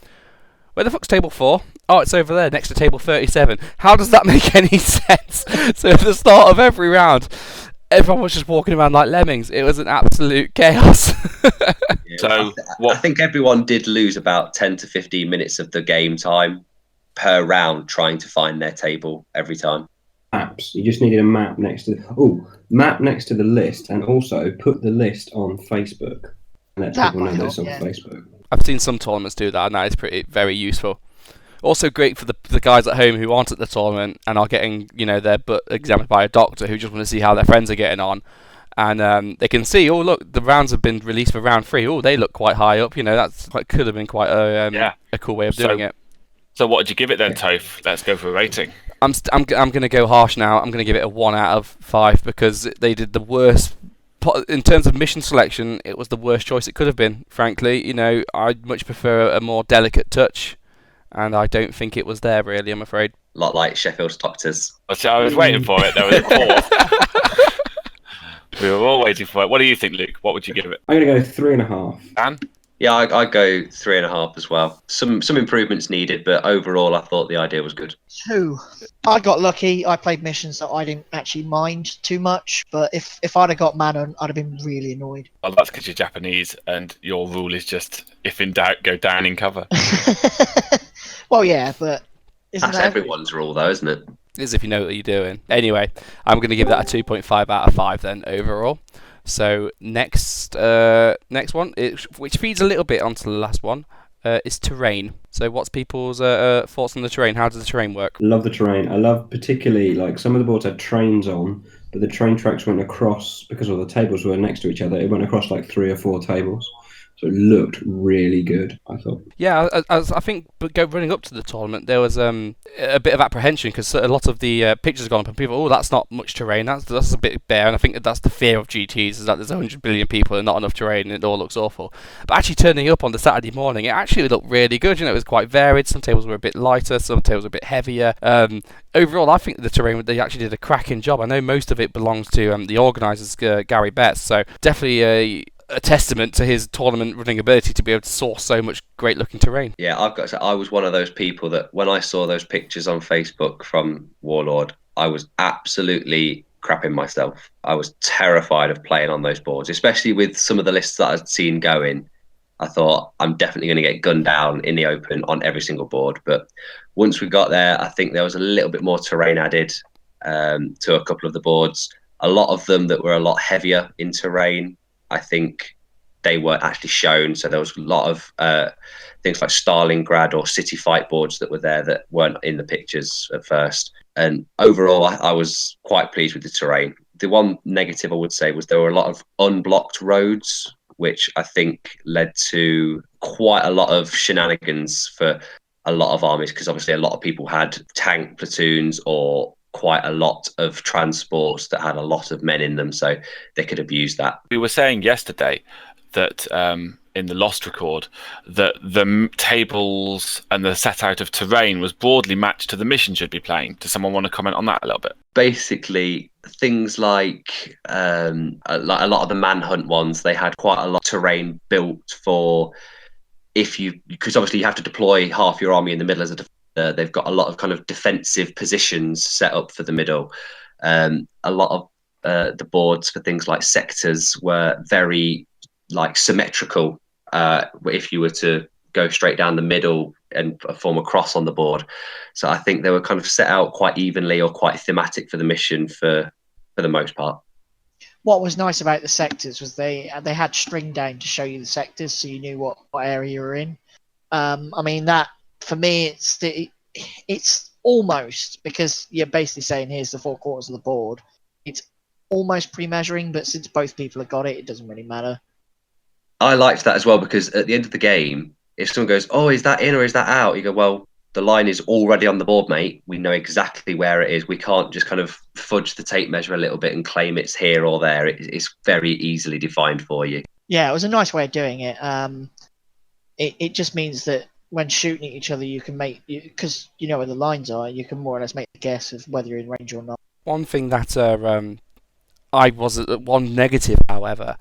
Where the fuck's table 4? Oh, it's over there, next to table 37. How does that make any sense? So at the start of every round, everyone was just walking around like lemmings. It was an absolute chaos.
So I think everyone did lose about 10 to 15 minutes of the game time per round trying to find their table every time.
Maps. You just needed a map next to the list, and also put the list on Facebook and let people know this on Facebook.
I've seen some tournaments do that, and that is very useful. Also great for the guys at home who aren't at the tournament and are getting their butt examined by a doctor, who just want to see how their friends are getting on. And they can see, oh look, the rounds have been released for round 3. Oh, they look quite high up. That could have been quite a cool way of doing it.
So what did you give it then, Toph? Let's go for a rating.
I'm going to go harsh now. I'm going to give it a 1 out of 5 because they did the worst. In terms of mission selection, it was the worst choice it could have been, frankly. I'd much prefer a more delicate touch, and I don't think it was there, really, I'm afraid.
A lot like Sheffield's doctors.
I was waiting for it. There was a pause. We were all waiting for it. What do you think, Luke? What would you give it?
I'm going to go 3.5.
Dan?
Yeah, I go 3.5 as well. Some improvements needed, but overall, I thought the idea was good.
2. I got lucky. I played missions that I didn't actually mind too much, but if I'd have got Manon, I'd have been really annoyed.
Well, that's because you're Japanese, and your rule is just, if in doubt, go down in cover.
Well, yeah, but
that's everyone's rule, though, isn't it?
It is if you know what you're doing. Anyway, I'm going to give that a 2.5 out of 5 then, overall. So next one, which feeds a little bit onto the last one, is terrain. So what's people's thoughts on the terrain? How does the terrain work?
Love the terrain. I love particularly, some of the boards had trains on, but the train tracks went across, because all the tables were next to each other, it went across 3 or 4 tables. So it looked really good, I thought.
Yeah, I think running up to the tournament, there was a bit of apprehension because a lot of the pictures have gone up and people, oh, that's not much terrain, that's a bit bare, and I think that's the fear of GTs, is that there's 100 billion people and not enough terrain and it all looks awful. But actually turning up on the Saturday morning, it actually looked really good. It was quite varied. Some tables were a bit lighter, some tables were a bit heavier. Overall, I think the terrain, they actually did a cracking job. I know most of it belongs to the organisers, Gary Betts, so definitely a testament to his tournament running ability to be able to source so much great looking terrain.
Yeah, I've got to say, I was one of those people that when I saw those pictures on Facebook from Warlord, I was absolutely crapping myself. I was terrified of playing on those boards, especially with some of the lists that I'd seen going. I thought I'm definitely going to get gunned down in the open on every single board. But once we got there, I think there was a little bit more terrain added to a couple of the boards. A lot of them that were a lot heavier in terrain, I think they weren't actually shown. So there was a lot of things like Stalingrad or City Fight boards that were there that weren't in the pictures at first. And overall, I was quite pleased with the terrain. The one negative I would say was there were a lot of unblocked roads, which I think led to quite a lot of shenanigans for a lot of armies, because obviously a lot of people had tank platoons or quite a lot of transports that had a lot of men in them, so they could abuse that.
We were saying yesterday that in the Lost record that the tables and the set out of terrain was broadly matched to the mission should be playing. Does someone want to comment on that a little bit?
Basically, things like a lot of the manhunt ones, they had quite a lot of terrain built for because obviously you have to deploy half your army in the middle as a they've got a lot of kind of defensive positions set up for the middle. A lot of the boards for things like sectors were very symmetrical. If you were to go straight down the middle and form a cross on the board, so I think they were kind of set out quite evenly or quite thematic for the mission for the most part.
What was nice about the sectors was they had string down to show you the sectors, so you knew what area you were in. I mean, that for me, it's almost, because you're basically saying here's the 4 quarters of the board. It's almost pre-measuring, but since both people have got it, it doesn't really matter.
I liked that as well, because at the end of the game, if someone goes, "Oh, is that in or is that out?" you go, "Well, the line is already on the board, mate. We know exactly where it is. We can't just kind of fudge the tape measure a little bit and claim it's here or there. It's very easily defined for you."
Yeah, it was a nice way of doing it. It just means that when shooting at each other, you can because you know where the lines are, you can more or less make a guess of whether you're in range or not.
One thing that one negative, however,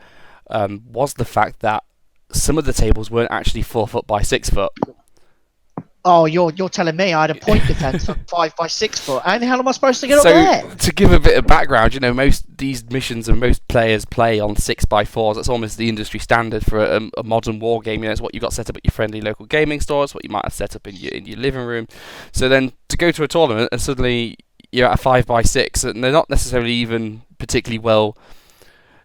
was the fact that some of the tables weren't actually 4 foot by 6 foot.
Oh, you're telling me I had a point defense of 5 by 6 foot? How the hell am I supposed to get up there?
To give a bit of background, most these missions and most players play on 6x4s. That's almost the industry standard for a modern war game. It's what you've got set up at your friendly local gaming store. It's what you might have set up in your living room. So then to go to a tournament and suddenly you're at a 5x6, and they're not necessarily even particularly well.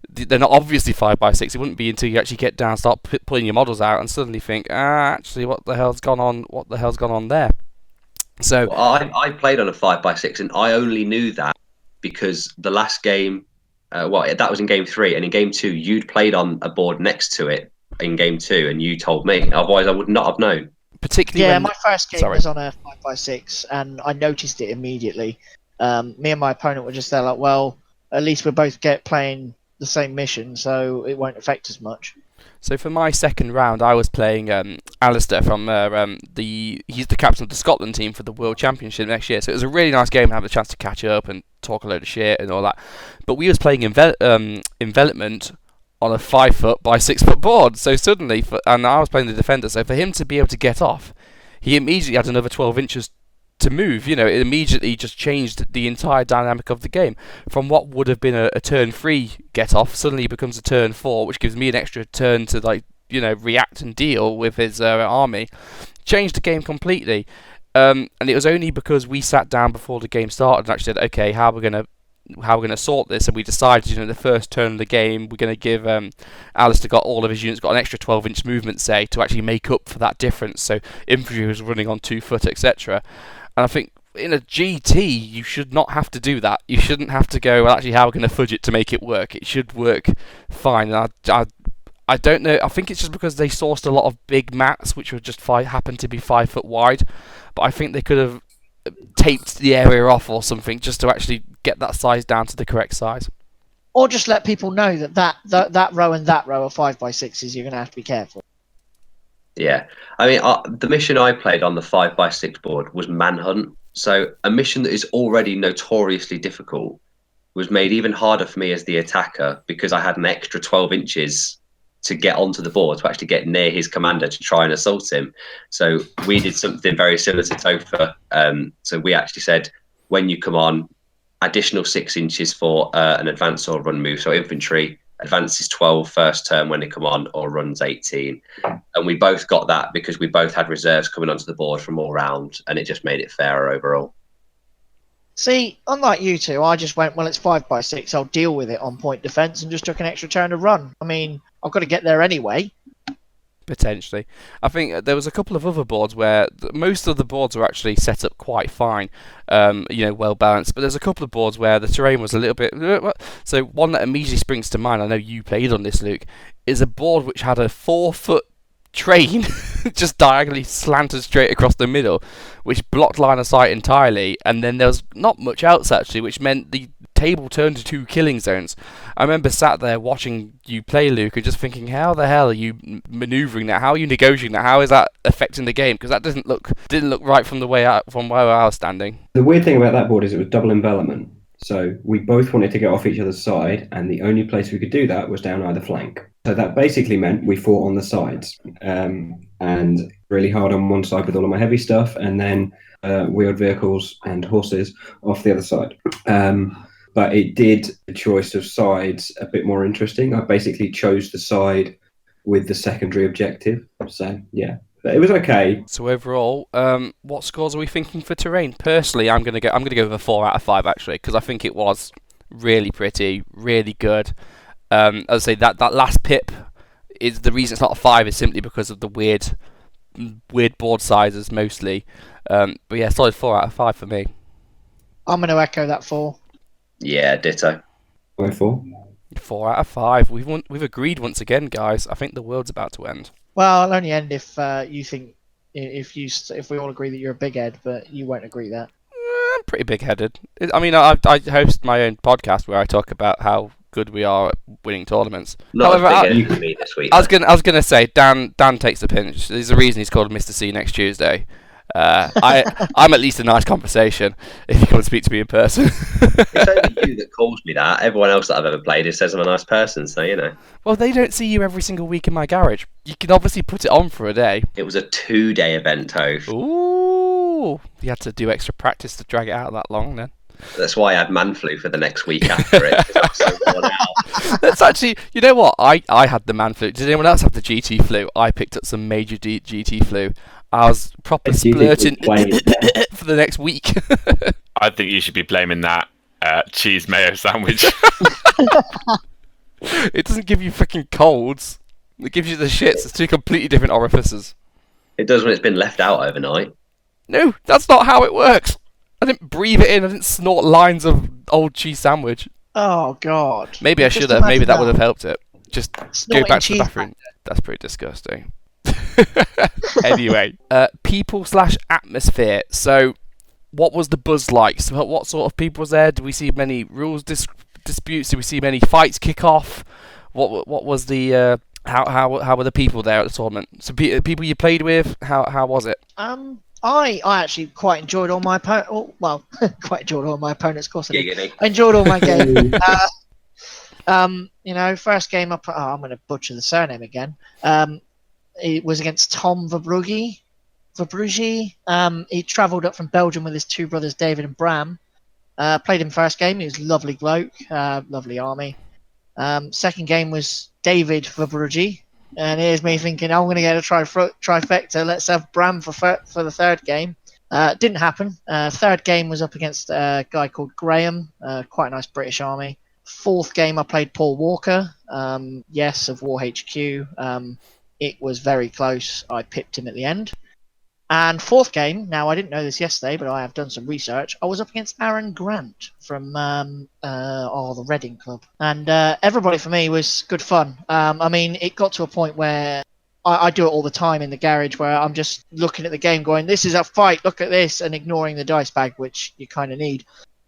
They're not obviously 5x6. It wouldn't be until you actually get down, start pulling your models out, and suddenly think, actually, what the hell's gone on? What the hell's gone on there? So
I played on a 5x6, and I only knew that because the last game, that was in game 3, and in game 2, you'd played on a board next to it in game 2, and you told me. Otherwise, I would not have known.
Particularly,
my first game was on a 5x6, and I noticed it immediately. Me and my opponent were just there, like, well, at least we're both playing the same mission, so it won't affect us much.
So for my second round, I was playing Alistair from he's the captain of the Scotland team for the World Championship next year. So it was a really nice game to have a chance to catch up and talk a load of shit and all that. But we was playing envelopment on a 5 foot by 6 foot board. So suddenly, and I was playing the defender. So for him to be able to get off, he immediately had another 12 inches to move. It immediately just changed the entire dynamic of the game. From what would have been a turn 3 get off, suddenly becomes a turn 4, which gives me an extra turn to react and deal with his army. Changed the game completely. And it was only because we sat down before the game started and actually said, okay, how are we going to sort this? And we decided, the first turn of the game, we're going to give Alistair got all of his units got an extra 12-inch movement, say, to actually make up for that difference. So infantry was running on 2 foot, etc. And I think in a GT, you should not have to do that. You shouldn't have to go, well, actually, how are we going to fudge it to make it work? It should work fine. And I don't know. I think it's just because they sourced a lot of big mats, which were just happened to be 5 foot wide. But I think they could have taped the area off or something just to actually get that size down to the correct size.
Or just let people know that row and that row are 5x6s. You're going to have to be careful.
Yeah, I mean, the mission I played on the 5x6 board was Manhunt. So a mission that is already notoriously difficult was made even harder for me as the attacker because I had an extra 12 inches to get onto the board to actually get near his commander to try and assault him. So we did something very similar to Topher. So we actually said, when you come on, additional 6 inches for an advance or run move. So infantry advances 12 first turn when they come on, or runs 18. And we both got that because we both had reserves coming onto the board from all round, and it just made it fairer overall.
See, unlike you two, I just went, well, it's 5x6. I'll deal with it on point defence, and just took an extra turn to run. I mean, I've got to get there anyway.
Potentially. I think there was a couple of other boards where most of the boards were actually set up quite fine, well balanced. But there's a couple of boards where the terrain was a little bit. So one that immediately springs to mind, I know you played on this, Luke, is a board which had a 4-foot train just diagonally slanted straight across the middle, which blocked line of sight entirely, and then there was not much else actually, which meant the table turned to 2 killing zones. I remember sat there watching you play, Luke, and just thinking, how the hell are you manoeuvring that? How are you negotiating that? How is that affecting the game? Because that didn't look right from where I was standing.
The weird thing about that board is it was double envelopment. So we both wanted to get off each other's side, and the only place we could do that was down either flank. So that basically meant we fought on the sides, and really hard on one side with all of my heavy stuff, and then wheeled vehicles and horses off the other side. But it did the choice of sides a bit more interesting. I basically chose the side with the secondary objective. So yeah, but it was okay.
So overall, what scores are we thinking for terrain? Personally, I'm gonna go with a 4 out of 5 actually, because I think it was really pretty, really good. As I say, that last pip is the reason it's not a 5 is simply because of the weird board sizes mostly. But yeah, solid 4 out of 5 for me.
I'm going to echo that 4.
Yeah, ditto.
4.
4 out of 5. We've agreed once again, guys. I think the world's about to end.
Well, it'll only end if you think if we all agree that you're a big head, but you won't agree that.
I'm pretty big-headed. I mean, I host my own podcast where I talk about how good we are at winning tournaments.
Not as big as you can be this week.
I was gonna say Dan takes the pinch. There's a reason he's called Mr. C next Tuesday. I'm at least a nice conversation if you come and speak to me in person.
It's only you that calls me that. Everyone else that I've ever played it says I'm a nice person, so you know.
Well, they don't see you every single week in my garage. You can obviously put it on for a day.
It was a 2-day event, Toph.
Ooh, you had to do extra practice to drag it out that long then.
That's why I had man flu for the next week after it, because I was so worn out.
That's actually, you know what? I had the man flu. Did anyone else have the GT flu? I picked up some major GT flu. I was proper splurting for the next week.
I think you should be blaming that cheese mayo sandwich.
It doesn't give you freaking colds. It gives you the shits. It's 2 completely different orifices.
It does when it's been left out overnight.
No, that's not how it works. I didn't breathe it in. I didn't snort lines of old cheese sandwich.
Oh God.
Maybe I should have. Maybe that would have helped it. Just
Snorting
go back to the
cheese
bathroom. That's pretty disgusting. Anyway, people/atmosphere. So, what was the buzz like? So what sort of people was there? Did we see many rules disputes? Did we see many fights kick off? What was the how were the people there at the tournament? So people you played with, how was it?
I actually quite enjoyed all my quite enjoyed all my opponents. Of course, I enjoyed all my games. First game I'm going to butcher the surname again. It was against Tom Verbrugi. He travelled up from Belgium with his 2 brothers, David and Bram. Played him first game. He was a lovely bloke, lovely army. Second game was David Verbrugi. And here's me thinking, I'm going to get a trifecta. Let's have Bram for the third game. Didn't happen. Third game was up against a guy called Graham, quite a nice British army. Fourth game, I played Paul Walker, of War HQ. It was very close. I pipped him at the end. And fourth game, now I didn't know this yesterday, but I have done some research. I was up against Aaron Grant from the Reading Club, and everybody for me was good fun. I mean, it got to a point where I do it all the time in the garage, where I'm just looking at the game, going, "This is a fight. Look at this," and ignoring the dice bag, which you kind of need.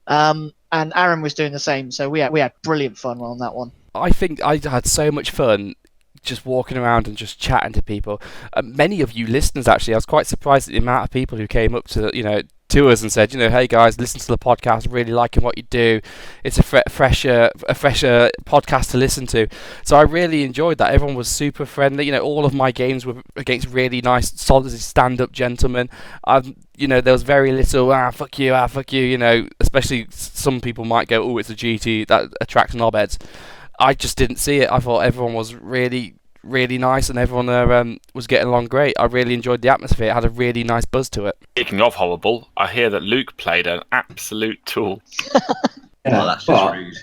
And Aaron was doing the same, so we had brilliant fun on that one.
I think I had so much fun just walking around and just chatting to people. Many of you listeners, actually, I was quite surprised at the amount of people who came up to us and said, "Hey guys, listen to the podcast. Really liking what you do. It's a fresher podcast to listen to." So I really enjoyed that. Everyone was super friendly. All of my games were against really nice, solid, stand-up gentlemen. There was very little fuck you, especially some people might go, "Oh, it's a GT that attracts knobheads." I just didn't see it. I thought everyone was really, really nice, and everyone was getting along great. I really enjoyed the atmosphere. It had a really nice buzz to it.
Speaking of horrible, I hear that Luke played an absolute tool.
Yeah,
Oh, that's just rude.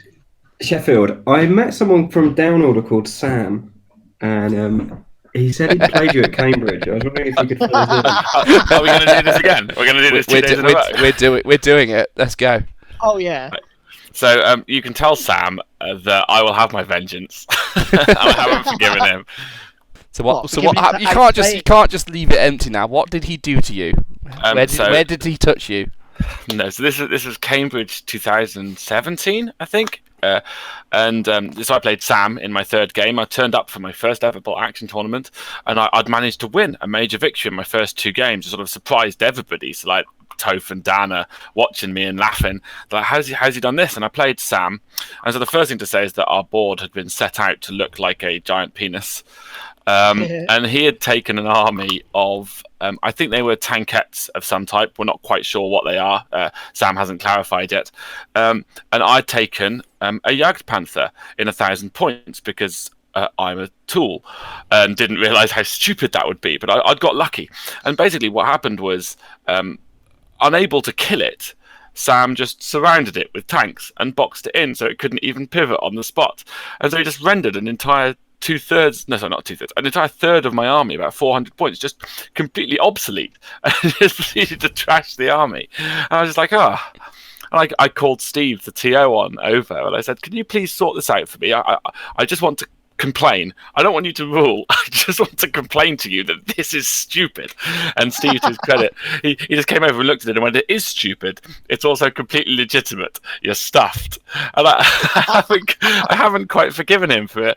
Sheffield, I met someone from Down Order called Sam, and he said he played you at Cambridge. I was wondering if you could fill us in.
Are we going to do this again? We're going to do this 2 days in a row?
We're doing it. Let's go.
Oh yeah.
So you can tell Sam that I will have my vengeance. I haven't forgiven him.
So what? You can't just leave it empty now. What did he do to you? Where did he touch you?
No, so this was Cambridge 2017, I think. So I played Sam in my third game. I turned up for my first ever bolt action tournament, and I'd managed to win a major victory in my first 2 games. It sort of surprised everybody. So like Topher and Dan are watching me and laughing. They're like, how's he done this? And I played Sam. And so the first thing to say is that our board had been set out to look like a giant penis. And he had taken an army of, I think they were tankettes of some type. We're not quite sure what they are. Sam hasn't clarified yet. And I'd taken a Jagdpanther in 1,000 points because I'm a tool and didn't realise how stupid that would be. But I'd got lucky. And basically what happened was, unable to kill it, Sam just surrounded it with tanks and boxed it in so it couldn't even pivot on the spot. And so he just rendered an entire an entire third of my army, about 400 points, just completely obsolete, and just proceeded to trash the army. And I was just like, And I called Steve, the TO, on over, and I said, "Can you please sort this out for me? I just want to complain. I don't want you to rule. I just want to complain to you that this is stupid." And Steve, to his credit, he just came over and looked at it and went, "It is stupid. It's also completely legitimate. You're stuffed." And I haven't quite forgiven him for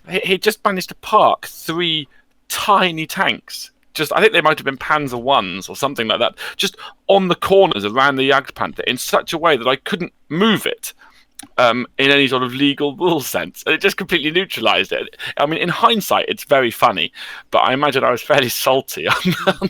he just managed to park 3 tiny tanks. I think they might have been Panzer Ones or something like that, just on the corners around the Jagdpanther in such a way that I couldn't move it in any sort of legal rule sense. And it just completely neutralised it. I mean, in hindsight, it's very funny, but I imagine I was fairly salty on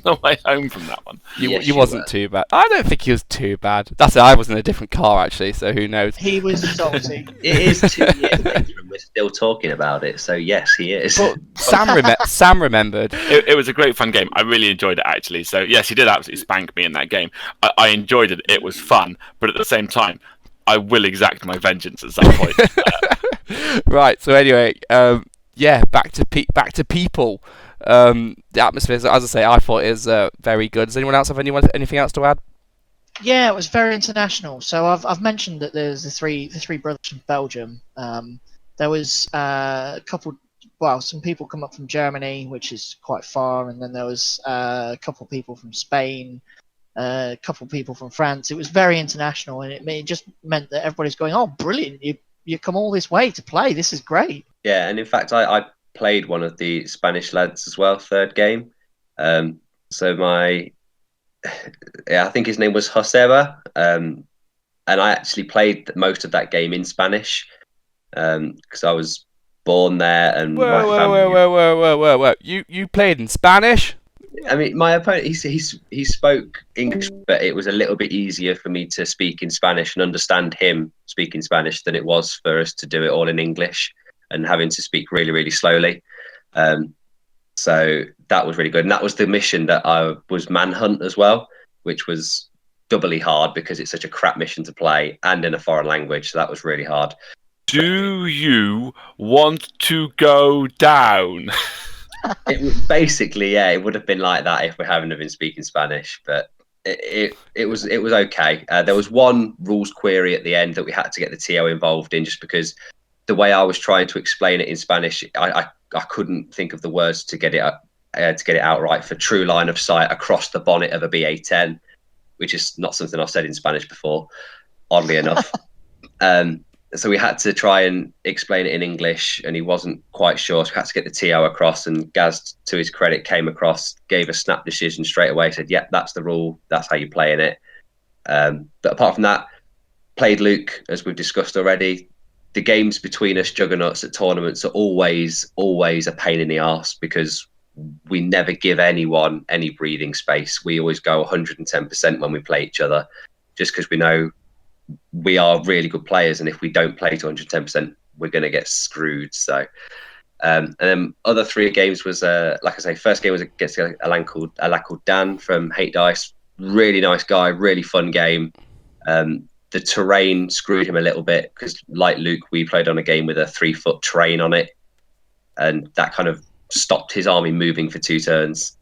the way home from that one.
You wasn't too bad. I don't think he was too bad. That's it. I was in a different car, actually, so who knows?
He was salty.
It is 2 years later and we're still talking about it, so yes, he is.
But Sam remembered.
It was a great fun game. I really enjoyed it, actually. So yes, he did absolutely spank me in that game. I enjoyed it. It was fun, but at the same time, I will exact my vengeance at some point.
Right. So anyway, back to people. The atmosphere, as I say, I thought is very good. Does anyone else have anything else to add?
Yeah, it was very international. So I've mentioned that there's the three brothers from Belgium. There was a couple. Well, some people come up from Germany, which is quite far, and then there was a couple people from Spain. A couple of people from France. It was very international, and it just meant that everybody's going, "Oh, brilliant! You come all this way to play. This is great."
Yeah, and in fact, I played one of the Spanish lads as well, third game. I think his name was Joseba, and I actually played most of that game in Spanish because I was born there, and
Whoa! You played in Spanish?
I mean, my opponent, he spoke English, but it was a little bit easier for me to speak in Spanish and understand him speaking Spanish than it was for us to do it all in English and having to speak really, really slowly. So that was really good. And that was the mission that I was Manhunt as well, which was doubly hard because it's such a crap mission to play and in a foreign language. So that was really hard.
Do you want to go down?
Basically, yeah, it would have been like that if we hadn't have been speaking Spanish, but it was okay. There was one rules query at the end that we had to get the TO involved in, just because the way I was trying to explain it in Spanish, I couldn't think of the words to get it out right for true line of sight across the bonnet of a BA-10, which is not something I've said in Spanish before, oddly enough. So we had to try and explain it in English, and he wasn't quite sure. So we had to get the TO across, and Gaz, to his credit, came across, gave a snap decision straight away, said, yeah, that's the rule. That's how you play in it. But apart from that, played Luke, as we've discussed already. The games between us juggernauts at tournaments are always a pain in the arse, because we never give anyone any breathing space. We always go 110% when we play each other, just because we know we are really good players, and if we don't play to 110%, we're going to get screwed. So, and then other three games was, like I say, first game was against a lad called Dan from Hate Dice. Really nice guy, really fun game. The terrain screwed him a little bit, because, like Luke, we played on a game with a 3-foot terrain on it, and that kind of stopped his army moving for 2 turns.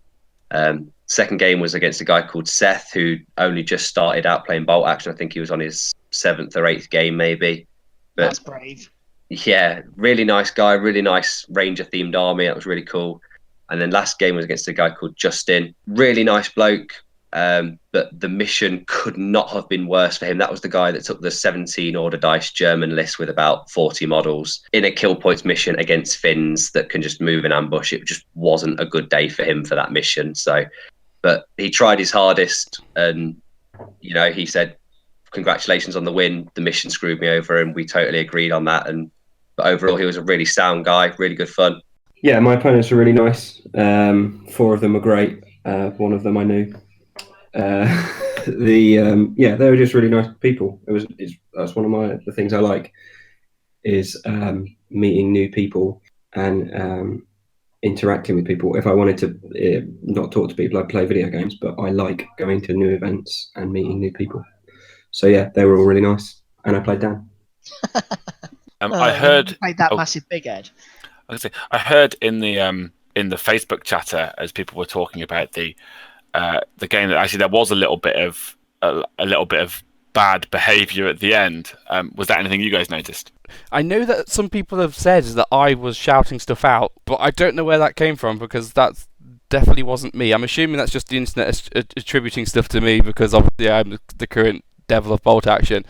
Second game was against a guy called Seth, who only just started out playing bolt action. I think he was on his 7th or 8th game, maybe. But
That's brave.
yeah, really nice guy, really nice Ranger themed army. That was really cool. And then last game was against a guy called Justin. Really nice bloke. But the mission could not have been worse for him. That was the guy that took the 17 order dice German list with about 40 models in a kill points mission against Finns that can just move and ambush. It just wasn't a good day for him for that mission. So, but he tried his hardest, and he said, congratulations on the win. The mission screwed me over, and we totally agreed on that. But overall, he was a really sound guy, really good fun.
Yeah, my opponents were really nice. 4 of them were great. One of them I knew. They were just really nice people. That's one of the things I like, is meeting new people and interacting with people. If I wanted to not talk to people, I'd play video games, but I like going to new events and meeting new people. So yeah, they were all really nice, and I played Dan.
I heard
played that massive big head.
I heard in the Facebook chatter, as people were talking about the game, that actually there was a little bit of bad behaviour at the end. Was that anything you guys noticed?
I know that some people have said that I was shouting stuff out, but I don't know where that came from, because that definitely wasn't me. I'm assuming that's just the internet attributing stuff to me, because obviously I'm the current devil of bolt action.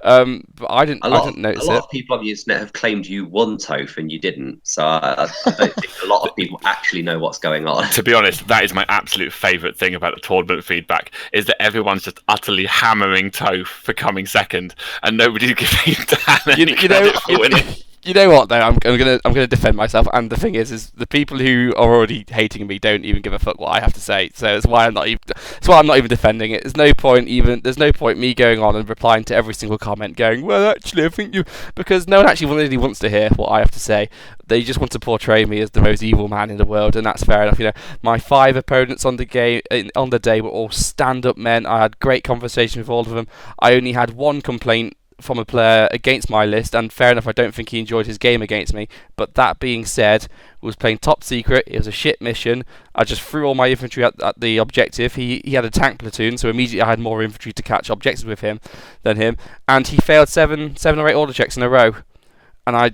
But I didn't notice it.
A lot of people on the internet have claimed you won, Topher, and you didn't. So I don't think a lot of people actually know what's going on.
To be honest, that is my absolute favourite thing about the tournament feedback, is that everyone's just utterly hammering Toph for coming second, and nobody's giving Dan any credit for winning.
You know what though? I'm gonna defend myself, and the thing is the people who are already hating me don't even give a fuck what I have to say. So that's why I'm not even defending it. There's no point me going on and replying to every single comment, going, well, actually, I think you, because no one actually really wants to hear what I have to say. They just want to portray me as the most evil man in the world, and that's fair enough. My 5 opponents on the day were all stand-up men. I had great conversation with all of them. I only had one complaint from a player against my list, and fair enough, I don't think he enjoyed his game against me. But that being said, we was playing top secret. It was a shit mission. I just threw all my infantry at the objective. He had a tank platoon, so immediately I had more infantry to catch objectives with him than him, and he failed seven or 8 order checks in a row. And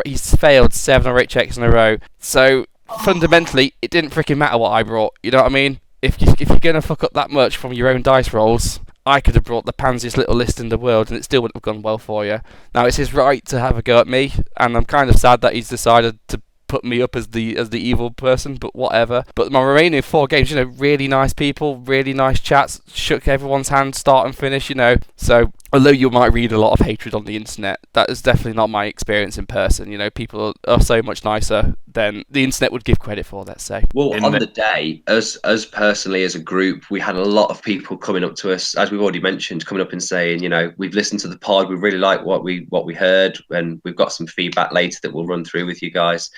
he's failed 7 or 8 checks in a row. So fundamentally, it didn't freaking matter what I brought. You know what I mean? If you're gonna fuck up that much from your own dice rolls, I could have brought the pansiest little list in the world, and it still wouldn't have gone well for you. Now, it's his right to have a go at me, and I'm kind of sad that he's decided to put me up as the evil person, but whatever. But my remaining 4 games, really nice people, really nice chats, shook everyone's hand, start and finish, So, although you might read a lot of hatred on the internet, that is definitely not my experience in person. People are so much nicer than the internet would give credit for, let's say.
Well, on the day, us personally as a group, we had a lot of people coming up to us, as we've already mentioned, coming up and saying, we've listened to the pod, we really like what we heard, and we've got some feedback later that we'll run through with you guys.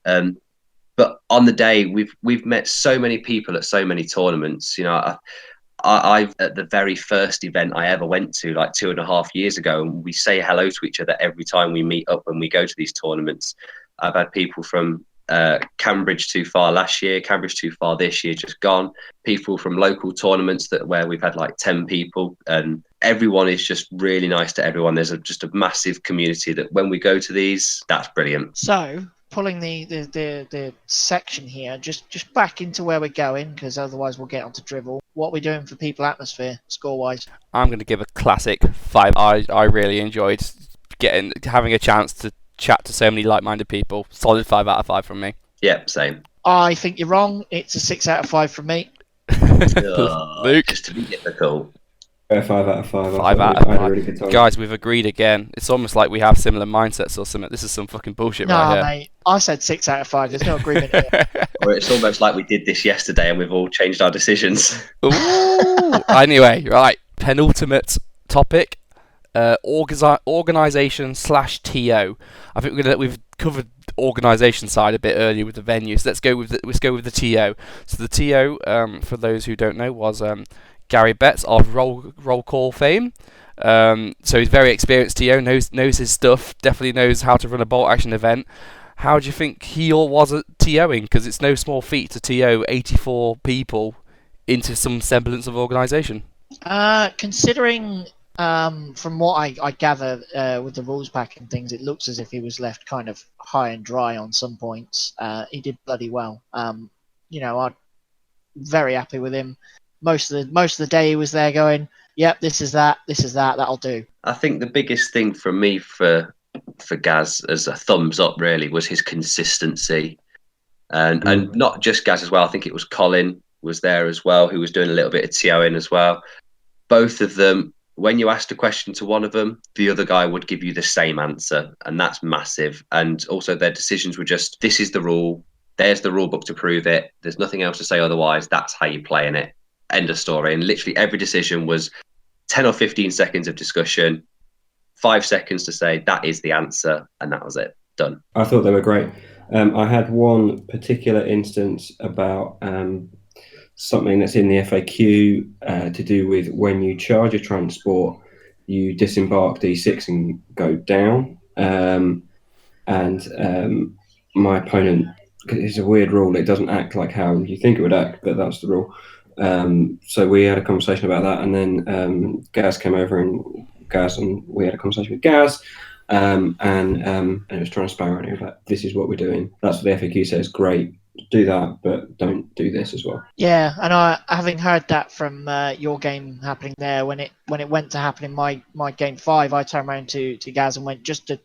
But on the day, we've met so many people at so many tournaments. I've at the very first event I ever went to, like 2.5 years ago, and we say hello to each other every time we meet up when we go to these tournaments. I've had people from Cambridge Too Far last year, Cambridge Too Far this year, just gone. People from local tournaments where we've had like 10 people, and everyone is just really nice to everyone. There's just a massive community that when we go to these, that's brilliant.
So, pulling the section here, just back into where we're going, because otherwise we'll get onto drivel. What we're doing for people atmosphere, score-wise?
I'm going to give a classic 5. I really enjoyed having a chance to chat to so many like-minded people. Solid 5 out of 5 from me.
Yep, same.
I think you're wrong. It's a 6 out of 5 from me.
Luke?
Just to be difficult.
5 out of 5.
5 out of 5.
I had a really good time.
Guys, we've agreed again. It's almost like we have similar mindsets or something. This is some fucking bullshit
No,
right here.
mate. I said 6 out of 5. There's no agreement here.
Or it's almost like we did this yesterday and we've all changed our decisions.
Ooh. Anyway, right. Penultimate topic. Organisation/TO. I think we've covered the organisation side a bit earlier with the venue, so let's go with the TO. So the TO, for those who don't know, was Gary Betts of Roll Call fame. So he's very experienced TO, knows his stuff, definitely knows how to run a bolt action event. How do you think he all was at TOing? Because it's no small feat to TO 84 people into some semblance of organisation.
Considering from what I gather with the rules pack and things, it looks as if he was left kind of high and dry on some points. He did bloody well. I'm very happy with him. Most of the day he was there going, yep, this is that, that'll do.
I think the biggest thing for me for Gaz as a thumbs up really was his consistency, and not just Gaz as well. I think it was Colin was there as well, who was doing a little bit of TOing as well. Both of them, when you asked a question to one of them, the other guy would give you the same answer, and that's massive. And also their decisions were just, this is the rule, there's the rule book to prove it, there's nothing else to say otherwise, that's how you play in it. End of story. And literally every decision was 10 or 15 seconds of discussion, 5 seconds to say that is the answer, and that was it. Done.
I thought they were great. I had one particular instance about something that's in the FAQ to do with when you charge a transport, you disembark D6 and go down. My opponent, it's a weird rule, it doesn't act like how you think it would act, but that's the rule. So we had a conversation about that, and then Gaz came over and we had a conversation with Gaz, and it was transparent. It was like, this is what we're doing. That's what the FAQ says. Great, do that, but don't do this as well.
Yeah, and having heard that from your game happening there, when it went to happen in my game 5, I turned around to Gaz and went, just to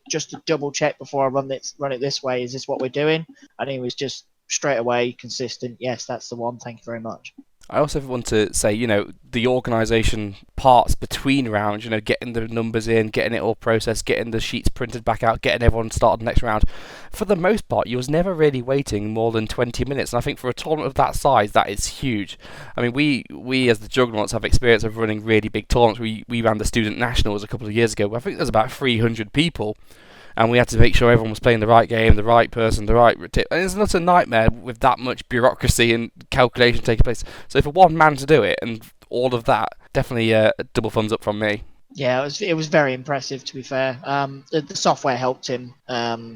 double check before I run it this way. Is this what we're doing? And he was just straight away consistent. Yes, that's the one. Thank you very much.
I also want to say, the organisation parts between rounds, getting the numbers in, getting it all processed, getting the sheets printed back out, getting everyone started next round. For the most part, you was never really waiting more than 20 minutes. And I think for a tournament of that size, that is huge. I mean, we as the Juggernauts have experience of running really big tournaments. We ran the Student Nationals a couple of years ago. I think there's about 300 people. And we had to make sure everyone was playing the right game, the right person, the right tip. And it's not a nightmare with that much bureaucracy and calculation taking place. So for one man to do it and all of that, definitely a double thumbs up from me.
Yeah, it was very impressive, to be fair. The software helped him,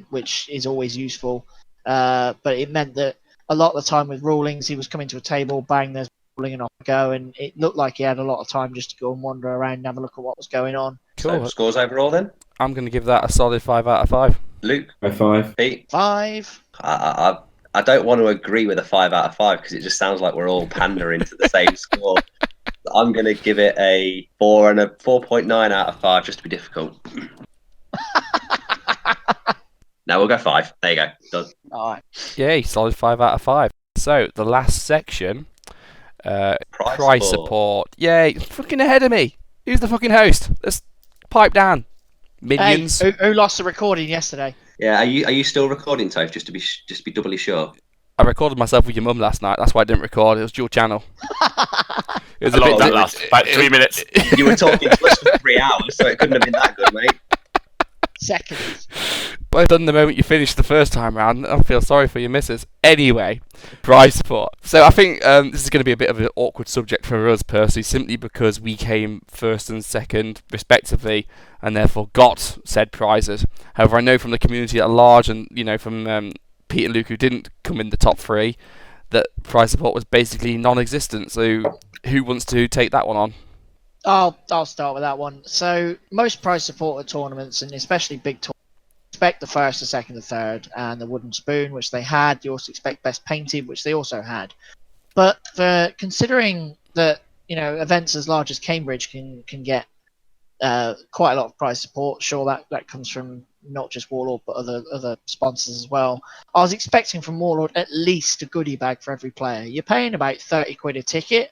which is always useful. But it meant that a lot of the time with rulings, he was coming to a table, bang, there's ruling, and off we go. And it looked like he had a lot of time just to go and wander around and have a look at what was going on.
Cool.
So scores overall then?
I'm going to give that a solid 5 out of 5.
Luke?
5.
Pete?
5.
I don't want to agree with a 5 out of 5 because it just sounds like we're all pandering to the same score. I'm going to give it a 4 and a 4.9 out of 5 just to be difficult. No, we'll go 5. There you go. Done.
All right.
Yay, solid 5 out of 5. So, the last section, price support. Yay, fucking ahead of me. Who's the fucking host? Let's pipe down. Minions.
Hey, who lost the recording yesterday?
Yeah, are you still recording, Toph? Just to be doubly sure.
I recorded myself with your mum last night. That's why I didn't record. It was dual channel. It was
How long did that last? About 3 minutes.
You were talking to us for 3 hours, so it couldn't have been that good, mate.
Seconds.
Well done the moment you finished the first time round. I feel sorry for your missus. Anyway, prize support. So I think this is going to be a bit of an awkward subject for us personally, simply because we came first and second respectively, and therefore got said prizes. However, I know from the community at large, and from Pete and Luke, who didn't come in the top 3, that prize support was basically non-existent. So who wants to take that one on?
I'll start with that one. So most prize supported tournaments, and especially big tournaments, expect the first, the second, the third, and the wooden spoon, which they had. You also expect best painted, which they also had. But for considering that, you know, events as large as Cambridge can get quite a lot of prize support, sure, that comes from not just Warlord but other sponsors as well. I was expecting from Warlord at least a goodie bag for every player. You're paying about 30 quid a ticket.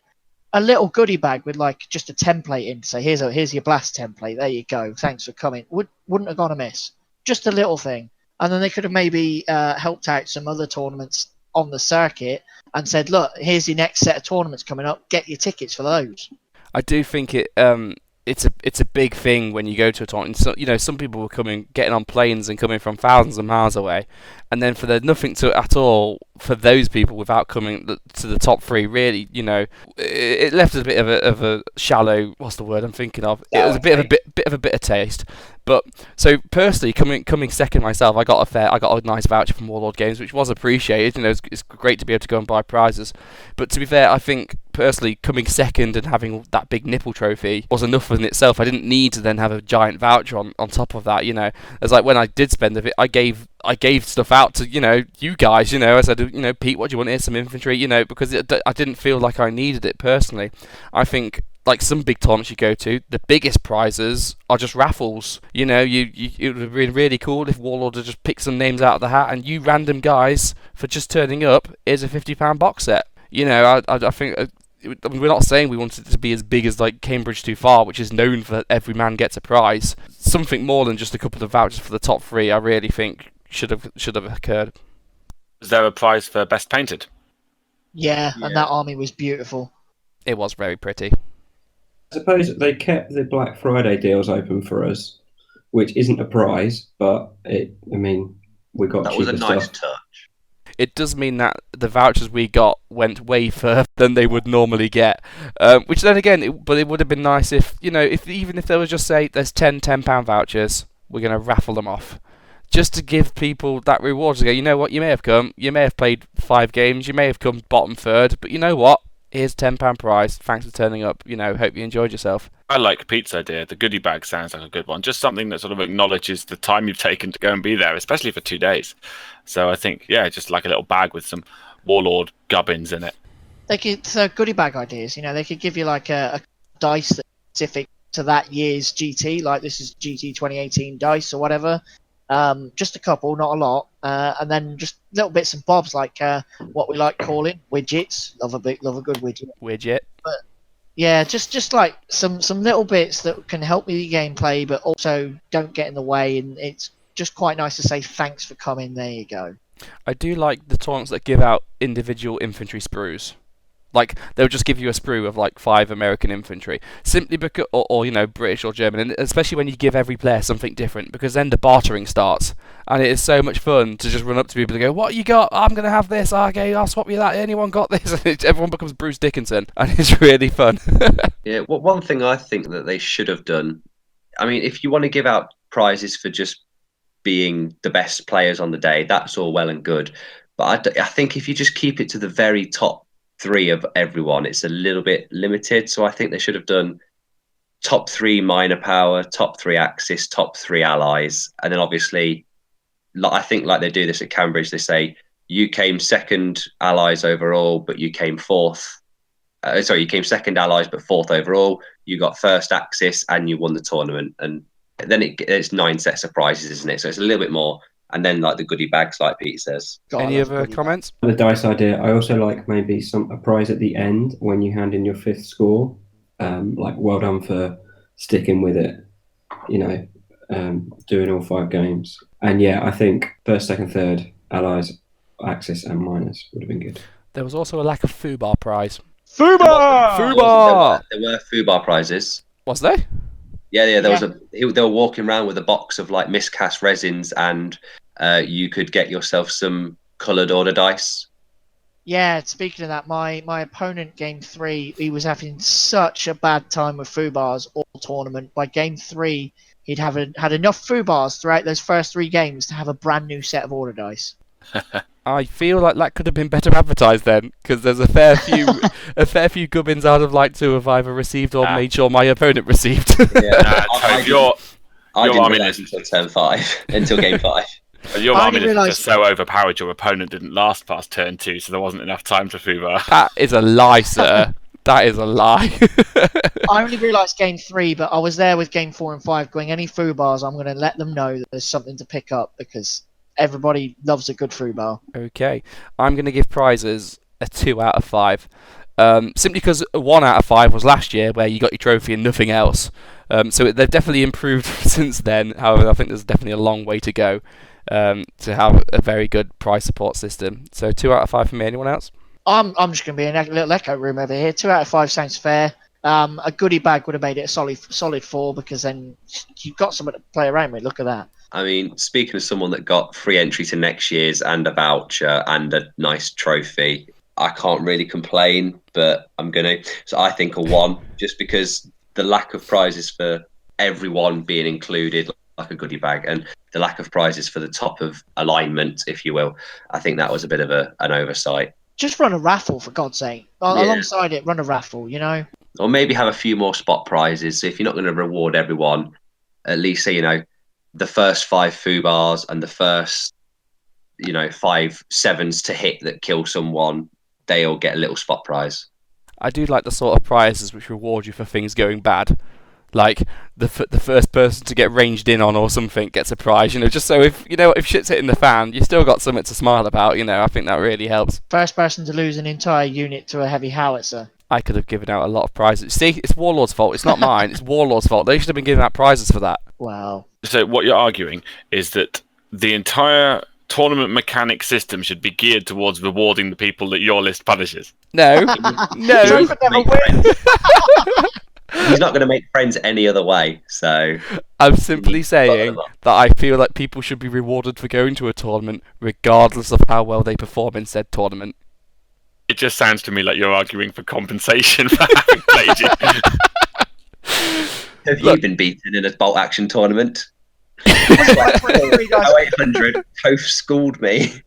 A little goodie bag with like just a template in to say here's your blast template. There you go. Thanks for coming. Wouldn't have gone amiss. Just a little thing, and then they could have maybe helped out some other tournaments on the circuit and said, look, here's your next set of tournaments coming up. Get your tickets for those.
I do think it's a big thing when you go to a tournament. So, you know, some people were getting on planes and coming from thousands of miles away, and then for there nothing to at all for those people without coming to the top 3, really, you know, it left a bit of a shallow. What's the word I'm thinking of? It was a bit of a bitter taste. But so personally, coming second myself, I got a nice voucher from Warlord Games, which was appreciated. You know, it's great to be able to go and buy prizes. But to be fair, I think personally coming second and having that big nipple trophy was enough in itself. I didn't need to then have a giant voucher on top of that. You know, it's like when I did spend a bit, I gave stuff out to, you know, you guys. You know, I said, you know, Pete, what do you want? Here's some infantry. You know, because I didn't feel like I needed it personally. I think, like some big tournaments you go to, the biggest prizes are just raffles. You know, it would have been really cool if Warlord had just picked some names out of the hat and you random guys, for just turning up, here's a £50 box set. You know, I think we're not saying we want it to be as big as like Cambridge Too Far, which is known for every man gets a prize. Something more than just a couple of vouchers for the top 3, I really think should have occurred.
Is there a prize for best painted?
Yeah, and that army was beautiful.
It was very pretty.
I suppose they kept the Black Friday deals open for us, which isn't a prize, but we got
that was a nice
stuff.
touch.
It does mean that the vouchers we got went way further than they would normally get. Which then again, but it would have been nice if, you know, even if there was just say there's 10 £10 vouchers, we're going to raffle them off. Just to give people that reward to go, you know what, you may have come, you may have played 5 games, you may have come bottom third, but you know what? Here's £10 prize. Thanks for turning up. You know, hope you enjoyed yourself.
I like Pete's idea. The goodie bag sounds like a good one. Just something that sort of acknowledges the time you've taken to go and be there, especially for 2 days. So I think, yeah, just like a little bag with some Warlord gubbins in it.
So goodie bag ideas. You know, they could give you like a dice that's specific to that year's GT. Like this is GT 2018 dice or whatever. Just a couple, not a lot, and then just little bits and bobs like what we like calling widgets. Love a good widget. But yeah, just like some little bits that can help with your gameplay, but also don't get in the way. And it's just quite nice to say thanks for coming. There you go.
I do like the tournaments that give out individual infantry sprues. Like, they'll just give you a sprue of, like, 5 American infantry. Simply because, or, you know, British or German. And especially when you give every player something different. Because then the bartering starts. And it is so much fun to just run up to people and go, what you got? I'm going to have this. Okay, I'll swap you that. Anyone got this? And everyone becomes Bruce Dickinson. And it's really fun.
Yeah, well, one thing I think that they should have done, I mean, if you want to give out prizes for just being the best players on the day, that's all well and good. But I think if you just keep it to the very top 3 of everyone, it's a little bit limited. So I think they should have done top 3 minor power, top 3 axis, top 3 allies, and then obviously, I think like they do this at Cambridge, they say you came second allies overall, but you came fourth. You came second allies, but fourth overall. You got first axis, and you won the tournament. And then it's 9 sets of prizes, isn't it? So it's a little bit more. And then like the goodie bags, like Pete says.
Any other comments?
The dice idea. I also like maybe a prize at the end when you hand in your 5th score. Like well done for sticking with it. You know, doing all 5 games. And yeah, I think first, second, third, allies, axis, and minors would have been good.
There was also a lack of FUBAR prize.
FUBAR! There were FUBAR prizes.
Was there?
Yeah. They were walking around with a box of like miscast resins, and you could get yourself some coloured order dice.
Yeah, speaking of that, my opponent game 3, he was having such a bad time with FUBARs all tournament. By game 3, he'd had enough FUBARs throughout those first 3 games to have a brand new set of order dice.
I feel like that could have been better advertised then, because there's a fair few gubbins I'd have liked to have either received or made sure my opponent received.
Yeah.
Toph,
I
your
didn't
army
realise
list,
until turn 5, until game 5.
your
I
army
didn't
list was
realise-
just so overpowered. Your opponent didn't last past turn 2, so there wasn't enough time to Fubar.
That is a lie, sir. That is a lie.
I only realised game 3, but I was there with game 4 and 5 going, any Fubars, I'm going to let them know that there's something to pick up because everybody loves a good Fubar.
Okay, I'm going to give prizes a 2 out of 5. Simply because a 1 out of 5 was last year where you got your trophy and nothing else. So they've definitely improved since then. However, I think there's definitely a long way to go to have a very good prize support system. So 2 out of 5 for me. Anyone else?
I'm just going to be in a little echo room over here. 2 out of 5 sounds fair. A goodie bag would have made it a solid 4 because then you've got something to play around with. Look at that.
I mean, speaking of someone that got free entry to next year's and a voucher and a nice trophy, I can't really complain, but I'm going to. So I think a 1, just because the lack of prizes for everyone being included, like a goodie bag, and the lack of prizes for the top of alignment, if you will, I think that was a bit of an oversight.
Just run a raffle, for God's sake.
Yeah.
Alongside it, run a raffle, you know?
Or maybe have a few more spot prizes. So if you're not going to reward everyone, at least say, the first 5 Fubars and the first, 5 sevens to hit that kill someone, they all get a little spot prize.
I do like the sort of prizes which reward you for things going bad. Like the first person to get ranged in on or something gets a prize, just so if shit's hitting the fan, you still got something to smile about, I think that really helps.
First person to lose an entire unit to a heavy howitzer.
I could have given out a lot of prizes. See, it's Warlord's fault, it's not mine, it's Warlord's fault. They should have been giving out prizes for that.
Wow.
So what you're arguing is that the entire tournament mechanic system should be geared towards rewarding the people that your list punishes.
No, no.
Topher never
Make
wins.
He's not going to make friends any other way, so...
I'm simply saying that I feel like people should be rewarded for going to a tournament regardless of how well they perform in said tournament.
It just sounds to me like you're arguing for compensation for having played you.
Have you been beaten in a bolt action tournament?
Was it like 23 guys?
0800, Toph schooled me.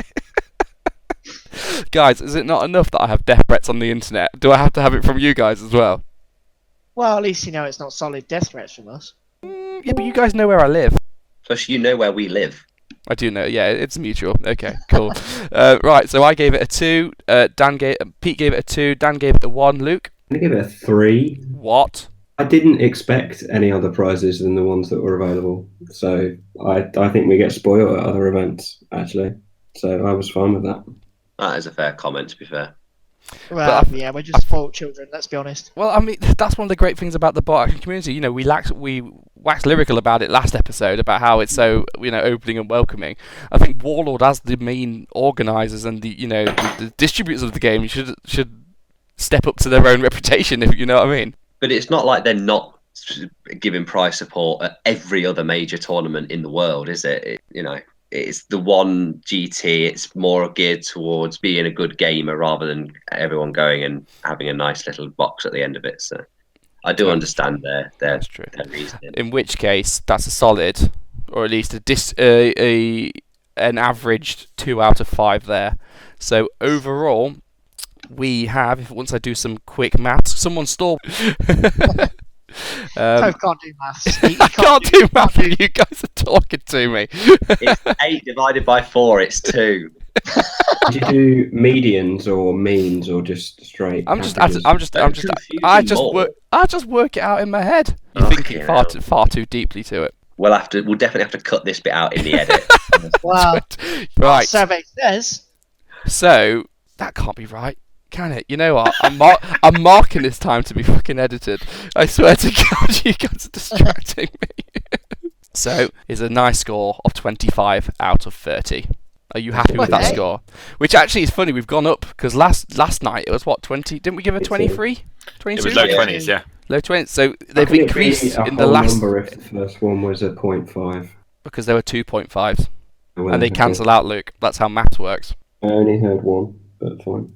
Guys, is it not enough that I have death threats on the internet? Do I have to have it from you guys as well?
Well, at least it's not solid death threats from us.
Yeah, but you guys know where I live.
Plus, you know where we live.
I do know, yeah, it's mutual. Okay, cool. Right, so I gave it a 2. Pete gave it a 2. Dan gave it a 1. Luke?
I'm going to give it a 3.
What?
I didn't expect any other prizes than the ones that were available. So I think we get spoiled at other events, actually. So I was fine with that.
That is a fair comment, to be fair.
Well, yeah, we're just spoiled children, let's be honest.
Well, I mean, that's one of the great things about the bot action community. We waxed lyrical about it last episode, about how it's so, opening and welcoming. I think Warlord, as the main organisers and the distributors of the game, should step up to their own reputation, if you know what I mean.
But it's not like they're not giving prize support at every other major tournament in the world, is it? It's the one GT. It's more geared towards being a good gamer rather than everyone going and having a nice little box at the end of it. So I do understand their reasoning.
In which case, that's a solid, or at least an averaged 2 out of 5 there. So overall, we have, once I do some quick maths, someone stole.
Toph can't do maths.
I can't do maths when you guys are talking to me.
It's 8 divided by 4. It's 2.
Did you do medians or means or just straight?
I just work it out in my head. You're thinking far too deeply to it.
We'll definitely have to cut this bit out in the edit.
Well,
right.
Survey says.
So that can't be right, can it? You know what? I'm marking this time to be fucking edited. I swear to God, you guys are distracting me. So it's a nice score of 25 out of 30. Are you happy with that score? Which actually is funny. We've gone up because last night it was what, 20? Didn't we give a 23? 22?
It was low 20s, yeah.
Low 20s. So they've increased in the last.
Number if the first one was a 0.5.
Because there were 2.5s, and they cancel out, Luke. That's how maths works.
I only heard one. but fine.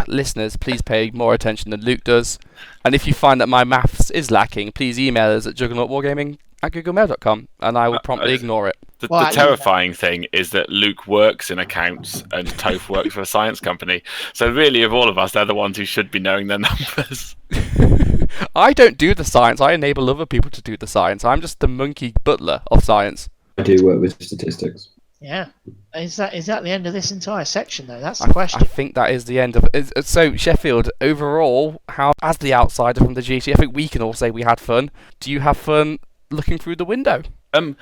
Listeners, please pay more attention than Luke does. And if you find that my maths is lacking, please email us at juggernautwargaming@googlemail.com and I will promptly ignore it.
The
Well,
terrifying thing is that Luke works in accounts and Toph works for a science company. So really, of all of us, they're the ones who should be knowing their numbers.
I don't do the science. I enable other people to do the science. I'm just the monkey butler of science.
I do work with statistics.
Yeah. Is that the end of this entire section, though? That's the question.
I think that is the end of it. So, Sheffield, overall, how, as the outsider from the GT, I think we can all say we had fun. Do you have fun looking through the window?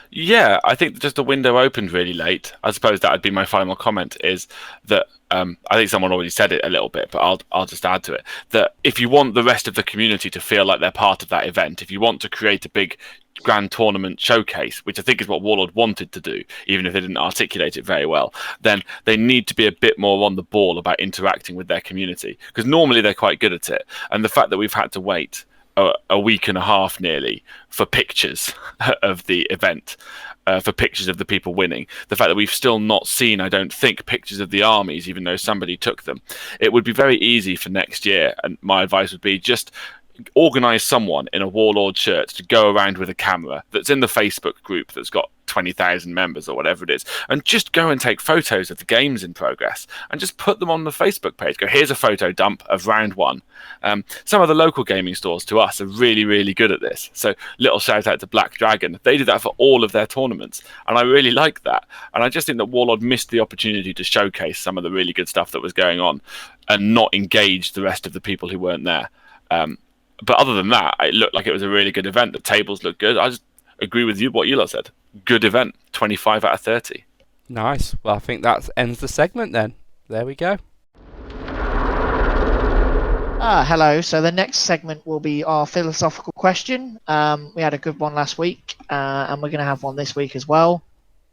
Yeah, I think just the window opened really late. I suppose that would be my final comment, is that I think someone already said it a little bit, but I'll just add to it, that if you want the rest of the community to feel like they're part of that event, if you want to create a big grand tournament showcase, which I think is what Warlord wanted to do, even if they didn't articulate it very well, then they need to be a bit more on the ball about interacting with their community, because normally they're quite good at it. And the fact that we've had to wait a week and a half nearly for pictures of the event, for pictures of the people winning, the fact that we've still not seen, I don't think, pictures of the armies, even though somebody took them, it would be very easy for next year. And my advice would be just organise someone in a Warlord shirt to go around with a camera that's in the Facebook group that's got 20,000 members or whatever it is, and just go and take photos of the games in progress and just put them on the Facebook page. Go, here's a photo dump of round one. Some of the local gaming stores to us are really, really good at this. So little shout out to Black Dragon. They do that for all of their tournaments, and I really like that. And I just think that Warlord missed the opportunity to showcase some of the really good stuff that was going on and not engage the rest of the people who weren't there. But other than that, it looked like it was a really good event. The tables looked good. I just agree with you, what you lot said. Good event. 25 out of 30.
Nice. Well, I think that ends the segment then. There we go.
Hello. So the next segment will be our philosophical question. We had a good one last week, and we're going to have one this week as well.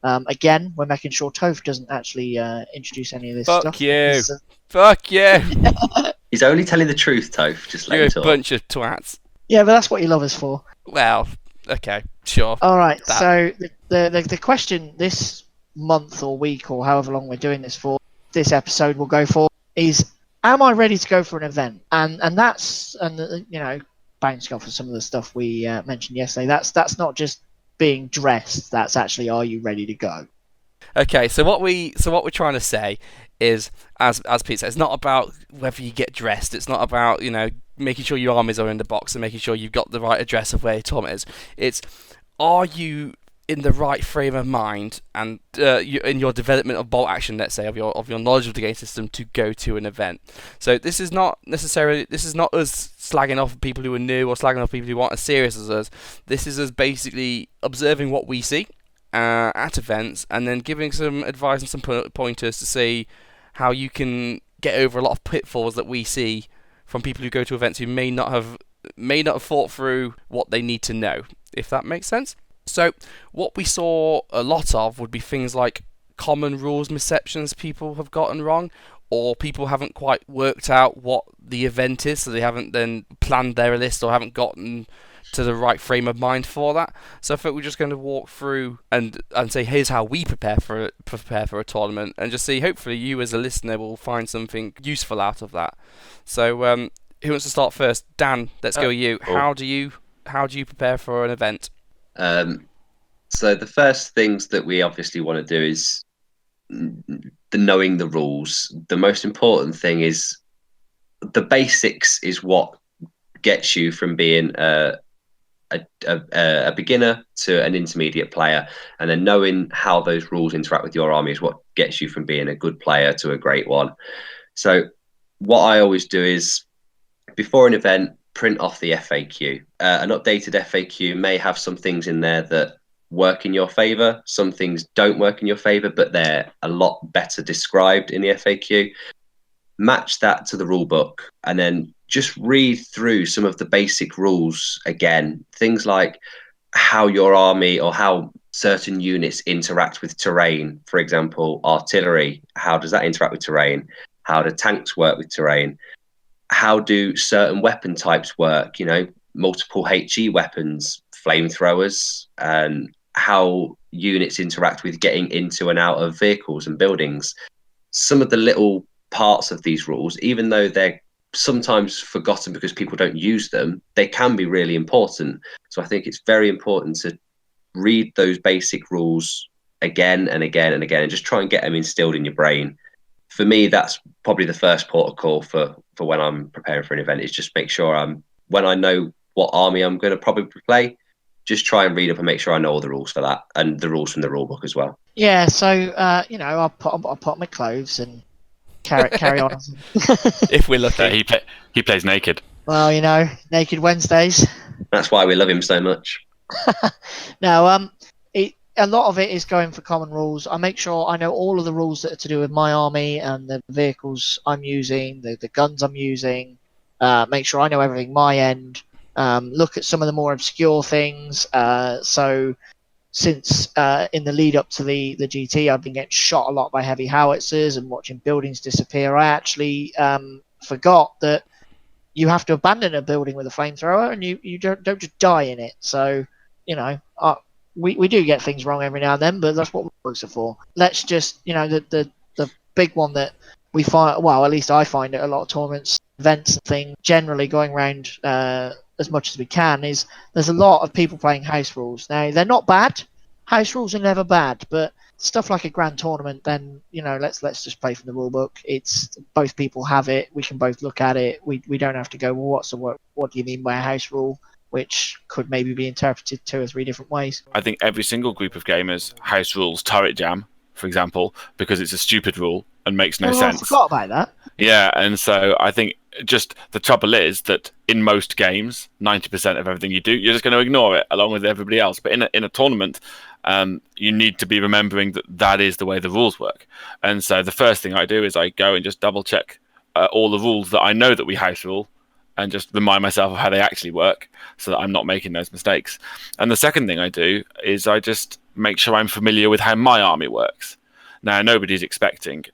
Again, we're making sure Topher doesn't actually introduce any of this stuff.
Fuck you. Fuck you.
He's only telling the truth, Toph. Just let
You're
him
a
talk.
bunch of twats.
Yeah, but that's what you love us for.
Well, okay, sure.
All right.
That-
So the question this month or week or however long we're doing this for, this episode will go for, is, am I ready to go for an event? And that's, and you know, bouncing off of some of the stuff we mentioned yesterday, that's not just being dressed. That's actually, are you ready to go?
Okay, so what we're trying to say is, as Pete said, it's not about whether you get dressed. It's not about, you know, making sure your armies are in the box and making sure you've got the right address of where your tournament is. It's, are you in the right frame of mind and in your development of bolt action, let's say, of your knowledge of the game system to go to an event. So this is not us slagging off people who are new or slagging off people who aren't as serious as us. This is us basically observing what we see at events, and then giving some advice and some pointers to see how you can get over a lot of pitfalls that we see from people who go to events who may not have thought through what they need to know, if that makes sense. So what we saw a lot of would be things like common rules misceptions people have gotten wrong, or people haven't quite worked out what the event is, so they haven't then planned their list or haven't gotten to the right frame of mind for that. So I think we're just going to walk through and say, here's how we prepare for a tournament, and just see, hopefully you as a listener will find something useful out of that. So who wants to start first? Dan, let's go you.
Cool.
How do you prepare for an event?
So the first things that we obviously want to do is knowing the rules. The most important thing is the basics is what gets you from being a beginner to an intermediate player, and then knowing how those rules interact with your army is what gets you from being a good player to a great one. So what I always do is, before an event, print off the FAQ. An updated FAQ may have some things in there that work in your favor, some things don't work in your favor, but they're a lot better described in the FAQ. Match that to the rule book, and then just read through some of the basic rules again. Things like how your army or how certain units interact with terrain. For example, artillery, how does that interact with terrain? How do tanks work with terrain? How do certain weapon types work? You know, multiple HE weapons, flamethrowers, and how units interact with getting into and out of vehicles and buildings. Some of the little parts of these rules, even though they're sometimes forgotten because people don't use them, they can be really important. So I think it's very important to read those basic rules again and again and again, and just try and get them instilled in your brain. For me, that's probably the first port of call for when I'm preparing for an event, is just make sure when I know what army I'm going to probably play, just try and read up and make sure I know all the rules for that, and the rules from the rule book as well.
Yeah, so I'll put on my clothes and carry on.
If we're lucky.
He plays naked.
Well, Naked Wednesdays.
That's why we love him so much.
No, a lot of it is going for common rules. I make sure I know all of the rules that are to do with my army and the vehicles I'm using, the guns I'm using. Make sure I know everything my end. Look at some of the more obscure things. So since in the lead up to the GT, I've been getting shot a lot by heavy howitzers and watching buildings disappear. I actually forgot that you have to abandon a building with a flamethrower, and you don't just die in it. So, we do get things wrong every now and then, but that's what rules are for. Let's just, the big one that we find, well, at least I find at a lot of tournaments, events and things, generally going around as much as we can, is there's a lot of people playing house rules. Now, they're not bad. House rules are never bad, but stuff like a grand tournament, then let's just play from the rule book. It's both people have it. We can both look at it. We don't have to go, well, what do you mean by a house rule, which could maybe be interpreted 2 or 3 different ways.
I think every single group of gamers house rules turret jam, for example, because it's a stupid rule and makes no sense.
I forgot about that.
Yeah, and so I think just the trouble is that in most games, 90% of everything you do, you're just going to ignore it along with everybody else. But in a tournament, you need to be remembering that is the way the rules work. And so the first thing I do is I go and just double check all the rules that I know that we house rule, and just remind myself of how they actually work so that I'm not making those mistakes. And the second thing I do is I just make sure I'm familiar with how my army works. Now, nobody's expecting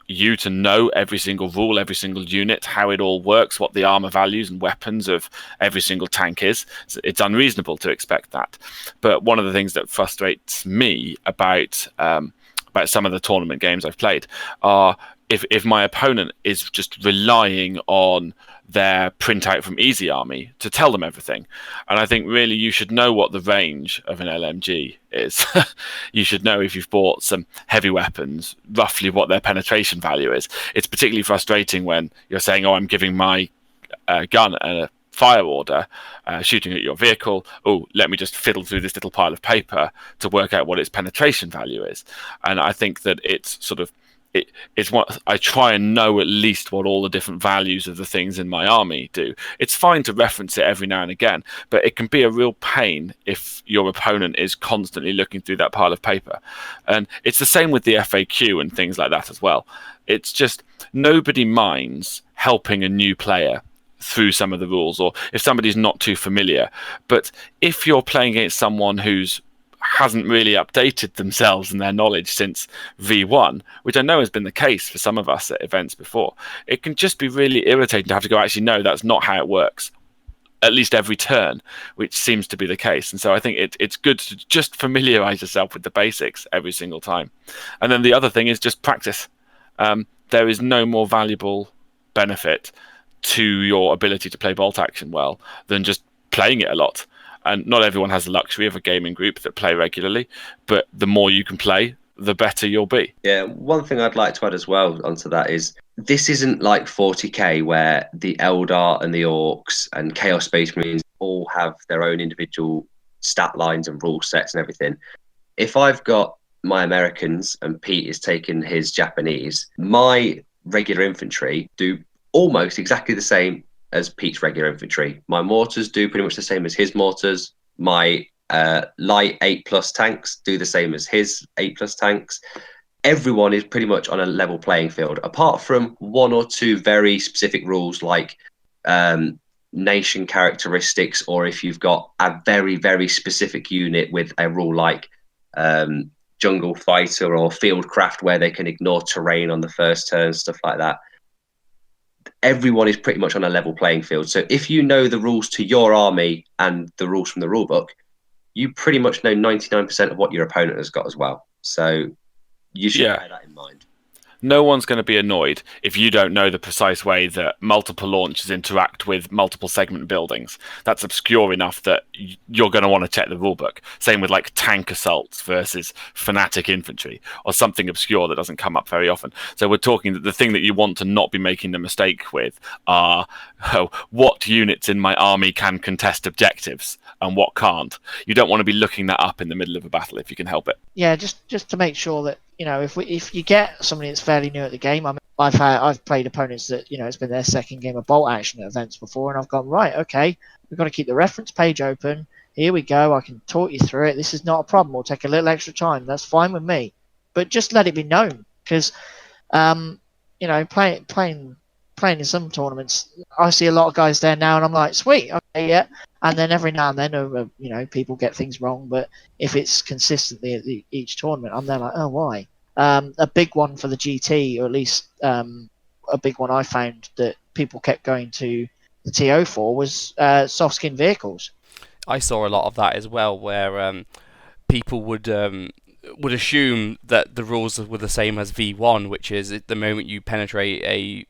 you to know every single rule, every single unit, how it all works, what the armor values and weapons of every single tank is. It's unreasonable to expect that. But one of the things that frustrates me about some of the tournament games I've played are if my opponent is just relying on their printout from Easy Army to tell them everything. And I think really you should know what the range of an LMG is. You should know, if you've bought some heavy weapons, roughly what their penetration value is. It's particularly frustrating when you're saying, I'm giving my gun a fire order, shooting at your vehicle. Let me just fiddle through this little pile of paper to work out what its penetration value is. And I think that it's sort of it's what I try and know, at least what all the different values of the things in my army do. It's fine to reference it every now and again, but it can be a real pain if your opponent is constantly looking through that pile of paper. And it's the same with the FAQ and things like that as well. It's just nobody minds helping a new player through some of the rules, or if somebody's not too familiar. But if you're playing against someone who's hasn't really updated themselves and their knowledge since V1, which I know has been the case for some of us at events before, it can just be really irritating to have to go, actually, no, that's not how it works, at least every turn, which seems to be the case. And so I think it's good to just familiarize yourself with the basics every single time. And then the other thing is just practice. There is no more valuable benefit to your ability to play bolt action well than just playing it a lot. And not everyone has the luxury of a gaming group that play regularly, but the more you can play, the better you'll be.
Yeah, one thing I'd like to add as well onto that is this isn't like 40k where the Eldar and the Orcs and Chaos Space Marines all have their own individual stat lines and rule sets and everything. If I've got my Americans and Pete is taking his Japanese, my regular infantry do almost exactly the same as Pete's regular infantry. My mortars do pretty much the same as his mortars. My light 8+ tanks do the same as his 8+ tanks. Everyone is pretty much on a level playing field, apart from 1 or 2 very specific rules like nation characteristics, or if you've got a very, very specific unit with a rule like jungle fighter or fieldcraft where they can ignore terrain on the first turn, stuff like that. Everyone is pretty much on a level playing field. So if you know the rules to your army and the rules from the rule book, you pretty much know 99% of what your opponent has got as well. So you should bear that in mind.
no one's going to be annoyed if you don't know the precise way that multiple launchers interact with multiple segment buildings. That's obscure enough that you're going to want to check the rulebook. Same with like tank assaults versus fanatic infantry, or something obscure that doesn't come up very often. So we're talking that the thing that you want to not be making the mistake with are what units in my army can contest objectives and what can't. You don't want to be looking that up in the middle of a battle if you can help it.
Yeah, just to make sure that, you know, if you get somebody that's fairly new at the game, I mean, I've played opponents that, you know, it's been their second game of bolt action at events before, and I've gone, right, okay, we've got to keep the reference page open. Here we go. I can talk you through it. This is not a problem. We'll take a little extra time. That's fine with me, but just let it be known, because, you know, playing in some tournaments, I see a lot of guys there now, and I'm like, sweet, okay, yeah. And then every now and then, you know, people get things wrong. But if it's consistently at each tournament, I'm there like, oh, why? A big one for the GT, or at least a big one I found that people kept going to the TO for, was soft skin vehicles.
I saw a lot of that as well, where people would assume that the rules were the same as V1, which is the moment you penetrate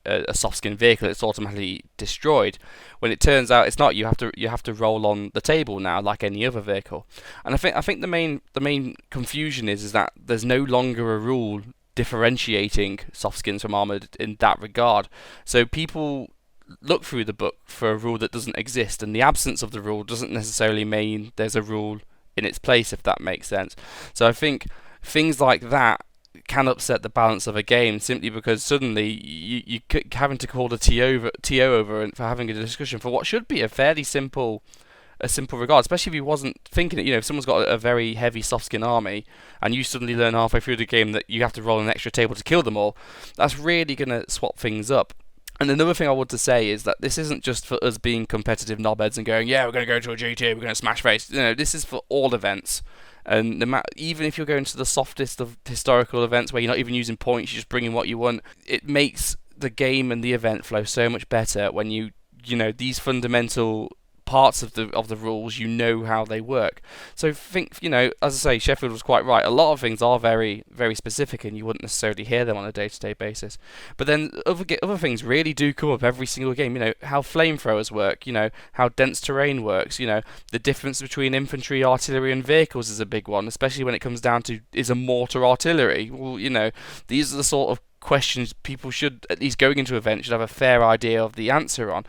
a soft skin vehicle, it's automatically destroyed. When it turns out it's not, you have to roll on the table now like any other vehicle. And I think the main confusion is that there's no longer a rule differentiating soft skins from armored in that regard. So people look through the book for a rule that doesn't exist, and the absence of the rule doesn't necessarily mean there's a rule in its place, if that makes sense. So I think things like that can upset the balance of a game, simply because suddenly you having to call the TO over and for having a discussion for what should be a fairly simple regard, especially if you wasn't thinking it. You know, if someone's got a very heavy soft skin army and you suddenly learn halfway through the game that you have to roll an extra table to kill them all, that's really going to swap things up. And another thing I want to say is that this isn't just for us being competitive knobheads and going, yeah, we're going to go to a GT, we're going to smash face. You know, this is for all events. And even if you're going to the softest of historical events where you're not even using points, you're just bringing what you want, it makes the game and the event flow so much better when you know these fundamental parts of the rules, you know how they work. So think, you know, as I say, Sheffield was quite right. A lot of things are very, very specific, and you wouldn't necessarily hear them on a day-to-day basis. But then other things really do come up every single game. You know, how flamethrowers work. You know, how dense terrain works. You know, the difference between infantry, artillery, and vehicles is a big one, especially when it comes down to, is a mortar artillery? Well, you know, these are the sort of questions people should, at least going into events, should have a fair idea of the answer on.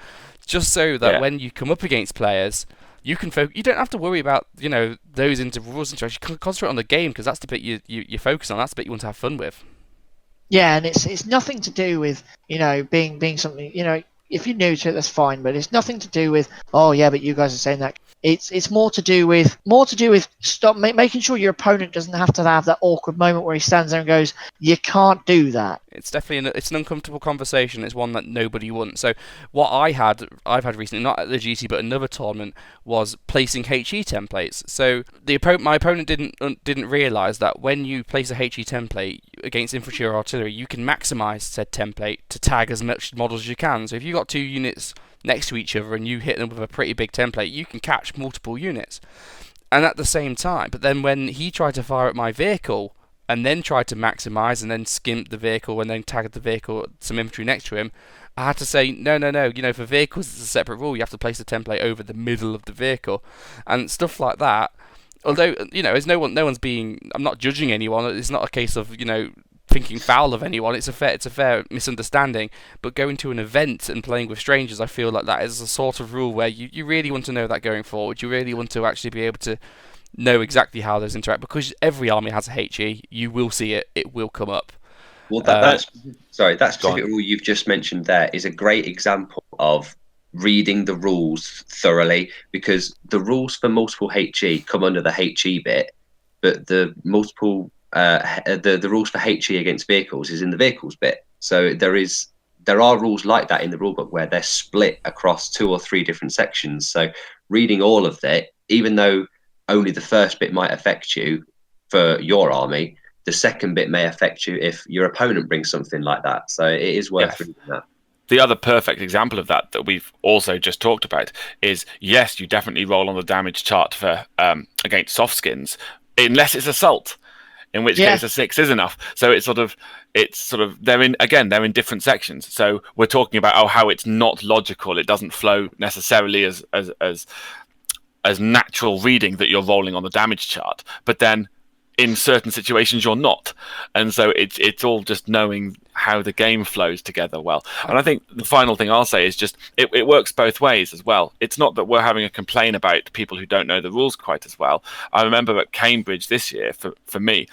Just so that when you come up against players, you can you don't have to worry about, you know, those rules and you can concentrate on the game, because that's the bit you focus on. That's the bit you want to have fun with.
Yeah, and it's nothing to do with, you know, being something, you know, if you're new to it, that's fine, but it's nothing to do with, oh yeah, but you guys are saying that. It's more to do with making sure your opponent doesn't have to have that awkward moment where he stands there and goes, you can't do that. It's
definitely it's an uncomfortable conversation. It's one that nobody wants. So what I've had recently, not at the GT but another tournament, was placing HE templates. So my opponent didn't realise that when you place a HE template against infantry or artillery, you can maximise said template to tag as much models as you can. So if you've got two units next to each other and you hit them with a pretty big template, you can catch multiple units. And at the same time, but then when he tried to fire at my vehicle and then tried to maximise and then skimp the vehicle and then tagged the vehicle, some infantry next to him, I had to say, no, you know, for vehicles it's a separate rule, you have to place the template over the middle of the vehicle and stuff like that. Although, you know, no one's being, I'm not judging anyone, it's not a case of, you know, thinking foul of anyone. It's a fair misunderstanding. But going to an event and playing with strangers, I feel like that is a sort of rule where you really want to know that going forward. You really want to actually be able to know exactly how those interact, because every army has a HE. You will see it. It will come up.
Well, that specific rule you've just mentioned there is a great example of reading the rules thoroughly, because the rules for multiple HE come under the HE bit, but the multiple the rules for HE against vehicles is in the vehicles bit. So there are rules like that in the rulebook where they're split across 2 or 3 different sections. So reading all of that, even though only the first bit might affect you for your army, the second bit may affect you if your opponent brings something like that. So it is worth reading that.
The other perfect example of that we've also just talked about is, yes, you definitely roll on the damage chart for against soft skins, unless it's assault. in which case a 6 is enough. So it's sort of they're in different sections. So we're talking about how it's not logical, it doesn't flow necessarily as natural reading that you're rolling on the damage chart, but then in certain situations you're not, and so it's all just knowing how the game flows together well. And I think the final thing I'll say is just it works both ways as well. It's not that we're having a complaint about people who don't know the rules quite as well. I remember at Cambridge this year, for me,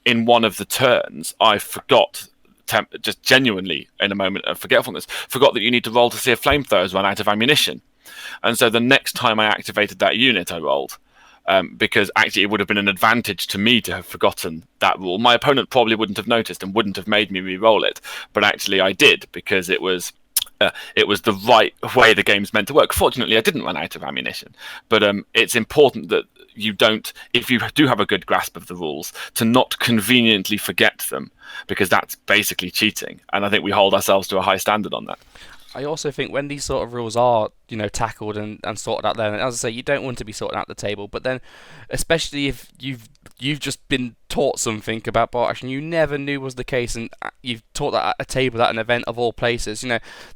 in one of the turns I forgot, just genuinely in a moment of forgetfulness, forgot that you need to roll to see if flamethrowers run out of ammunition. And so the next time I activated that unit, I rolled. Because actually it would have been an advantage to me to have forgotten that rule. My opponent probably wouldn't have noticed and wouldn't have made me re-roll it, but actually I did, because it was the right way the game's meant to work. Fortunately, I didn't run out of ammunition, but it's important that you don't, if you do have a good grasp of the rules, to not conveniently forget them, because that's basically cheating, and I think we hold ourselves to a high standard on that.
I also think when these sort of rules are, tackled and sorted out there, and as I say, you don't want to be sorting out the table, but then, especially if you've just been taught something about bolt action you never knew was the case, and you've taught that at a table at an event of all places,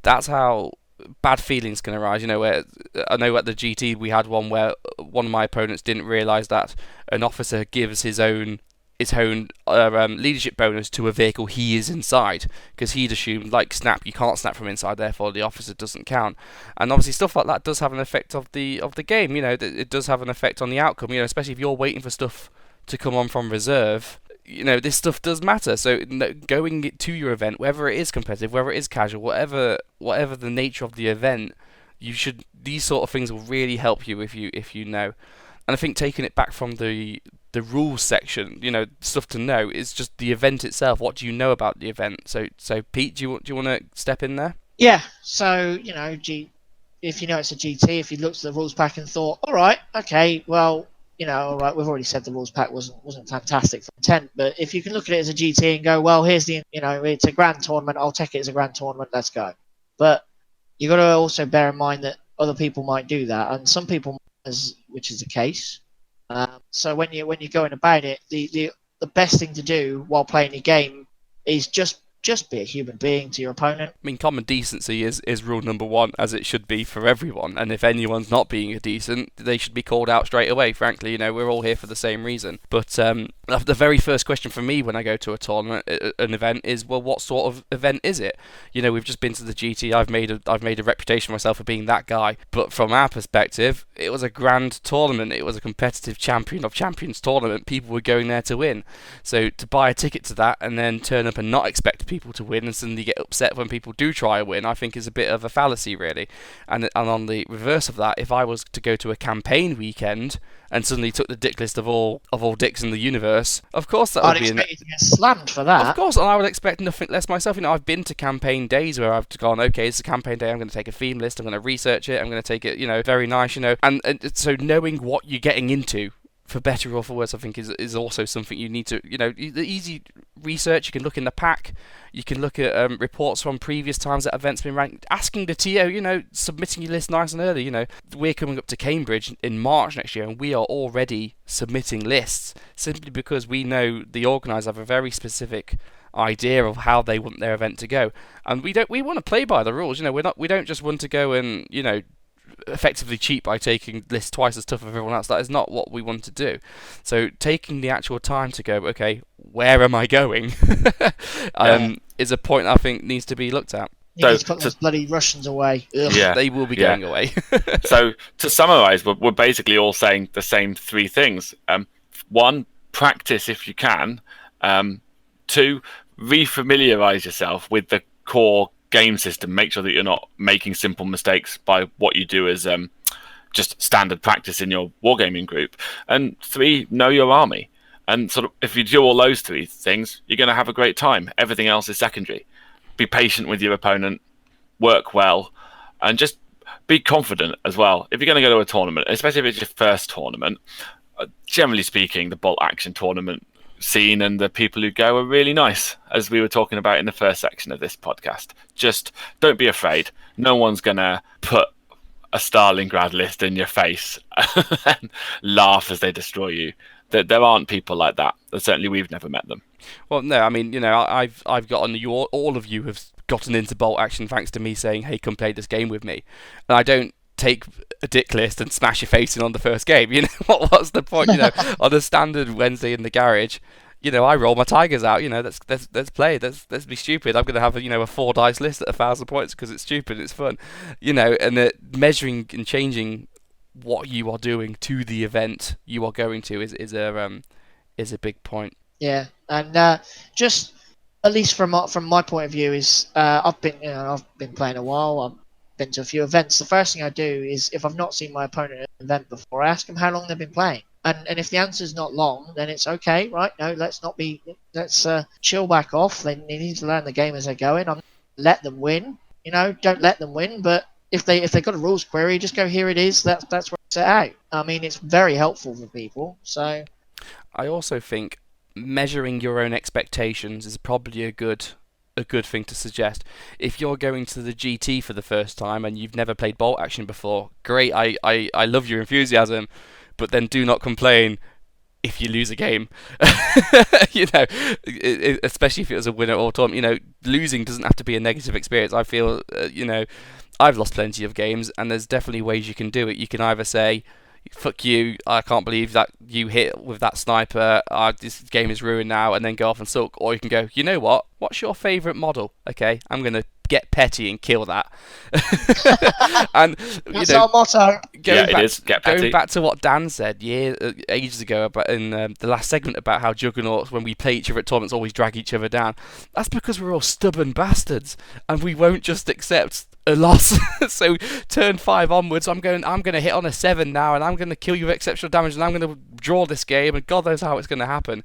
that's how bad feelings can arise. Where I know at the GT we had one where one of my opponents didn't realise that an officer gives his own leadership bonus to a vehicle he is inside, because he'd assumed, like snap, you can't snap from inside, therefore the officer doesn't count. And obviously stuff like that does have an effect of the game. It does have an effect on the outcome. Especially if you're waiting for stuff to come on from reserve. This stuff does matter. So going to your event, whether it is competitive, whether it is casual, whatever the nature of the event, these sort of things will really help you if you know. And I think taking it back from the rules section, stuff to know is just the event itself. What do you know about the event? So Pete, do you want to step in there?
Yeah. So if you know it's a GT, if you looked at the rules pack and thought, all right, okay, well, all right, we've already said the rules pack wasn't fantastic for intent, but if you can look at it as a GT and go, well, here's it's a grand tournament, I'll take it as a grand tournament, let's go. But you got to also bear in mind that other people might do that, and some people, which is the case. So when you're going about it, the best thing to do while playing your game is just be a human being to your opponent.
I mean, common decency is rule number one, as it should be for everyone. And if anyone's not being decent, they should be called out straight away. Frankly, we're all here for the same reason. But the very first question for me when I go to a tournament, an event, is, well, what sort of event is it? We've just been to the GT. I've made a reputation for myself for being that guy. But from our perspective, it was a grand tournament. It was a competitive champion of champions tournament. People were going there to win. So to buy a ticket to that and then turn up and not expect people to win and suddenly get upset when people do try and win, I think is a bit of a fallacy, really. And on the reverse of that, if I was to go to a campaign weekend and suddenly took the dick list of all dicks in the universe, of course that would be... I'd
expect you to get slammed for that.
Of course, and I would expect nothing less myself. I've been to campaign days where I've gone, okay, it's a campaign day, I'm going to take a theme list, I'm going to research it, I'm going to take it, very nice, and so knowing what you're getting into, for better or for worse, I think is also something you need to, the easy research. You can look in the pack, you can look at reports from previous times that events been ranked, asking the TO, submitting your list nice and early. We're coming up to Cambridge in March next year, and we are already submitting lists simply because we know the organisers have a very specific idea of how they want their event to go, and we want to play by the rules. We don't just want to go and effectively cheat by taking lists twice as tough as everyone else. That is not what we want to do. So taking the actual time to go, okay, where am I going, is a point I think needs to be looked at.
You need to put those bloody Russians away. Ugh.
Yeah, they will be going away.
So to summarise, we're basically all saying the same three things. One, practice if you can. Two, refamiliarise yourself with the core game system. Make sure that you're not making simple mistakes by what you do as just standard practice in your wargaming group. And three, know your army. And sort of if you do all those three things, you're going to have a great time. Everything else is secondary. Be patient with your opponent, work well, and just be confident as well. If you're going to go to a tournament, especially if it's your first tournament, generally speaking, the bolt action tournament scene and the people who go are really nice, as we were talking about in the first section of this podcast. Just don't be afraid. No one's gonna put a Stalingrad list in your face and laugh as they destroy you. There aren't people like that. Certainly, we've never met them.
Well, no, I mean, I've gotten all of you have gotten into bolt action thanks to me saying, "Hey, come play this game with me," and I don't take a dick list and smash your face in on the first game. What's the point? On a standard Wednesday in the garage, I roll my tigers out. Let's play. Let's be stupid. I'm gonna have a 4 dice list at 1,000 points because it's stupid. It's fun. And measuring and changing what you are doing to the event you are going to is a big point.
Yeah, and just at least from my point of view is I've been playing a while. I've been to a few events. The first thing I do is if I've not seen my opponent at an event before, I ask them how long they've been playing. And if the answer's not long, then it's okay, right? No, let's chill back off. They need to learn the game as they're going. Let them win. Don't let them win, but if they've got a rules query, just go, here it is. That's where it's set out. I mean, it's very helpful for people. So
I also think measuring your own expectations is probably a good thing to suggest. If you're going to the GT for the first time and you've never played bolt action before, great, I love your enthusiasm, but then do not complain if you lose a game. Especially if it was a winner or tournament. Losing doesn't have to be a negative experience. I feel, I've lost plenty of games, and there's definitely ways you can do it. You can either say, fuck you, I can't believe that you hit with that sniper, this game is ruined now, and then go off and sulk. Or you can go, you know what's your favourite model? Okay, I'm going to get petty and kill that. And
that's our motto.
It is, get petty.
Going back to what Dan said ages ago about in the last segment about how Juggernauts, when we play each other at tournaments, always drag each other down. That's because we're all stubborn bastards, and we won't just accept a loss. So turn 5 onwards, I'm going to hit on a 7 now, and I'm going to kill you with exceptional damage, and I'm going to draw this game, and God knows how it's going to happen.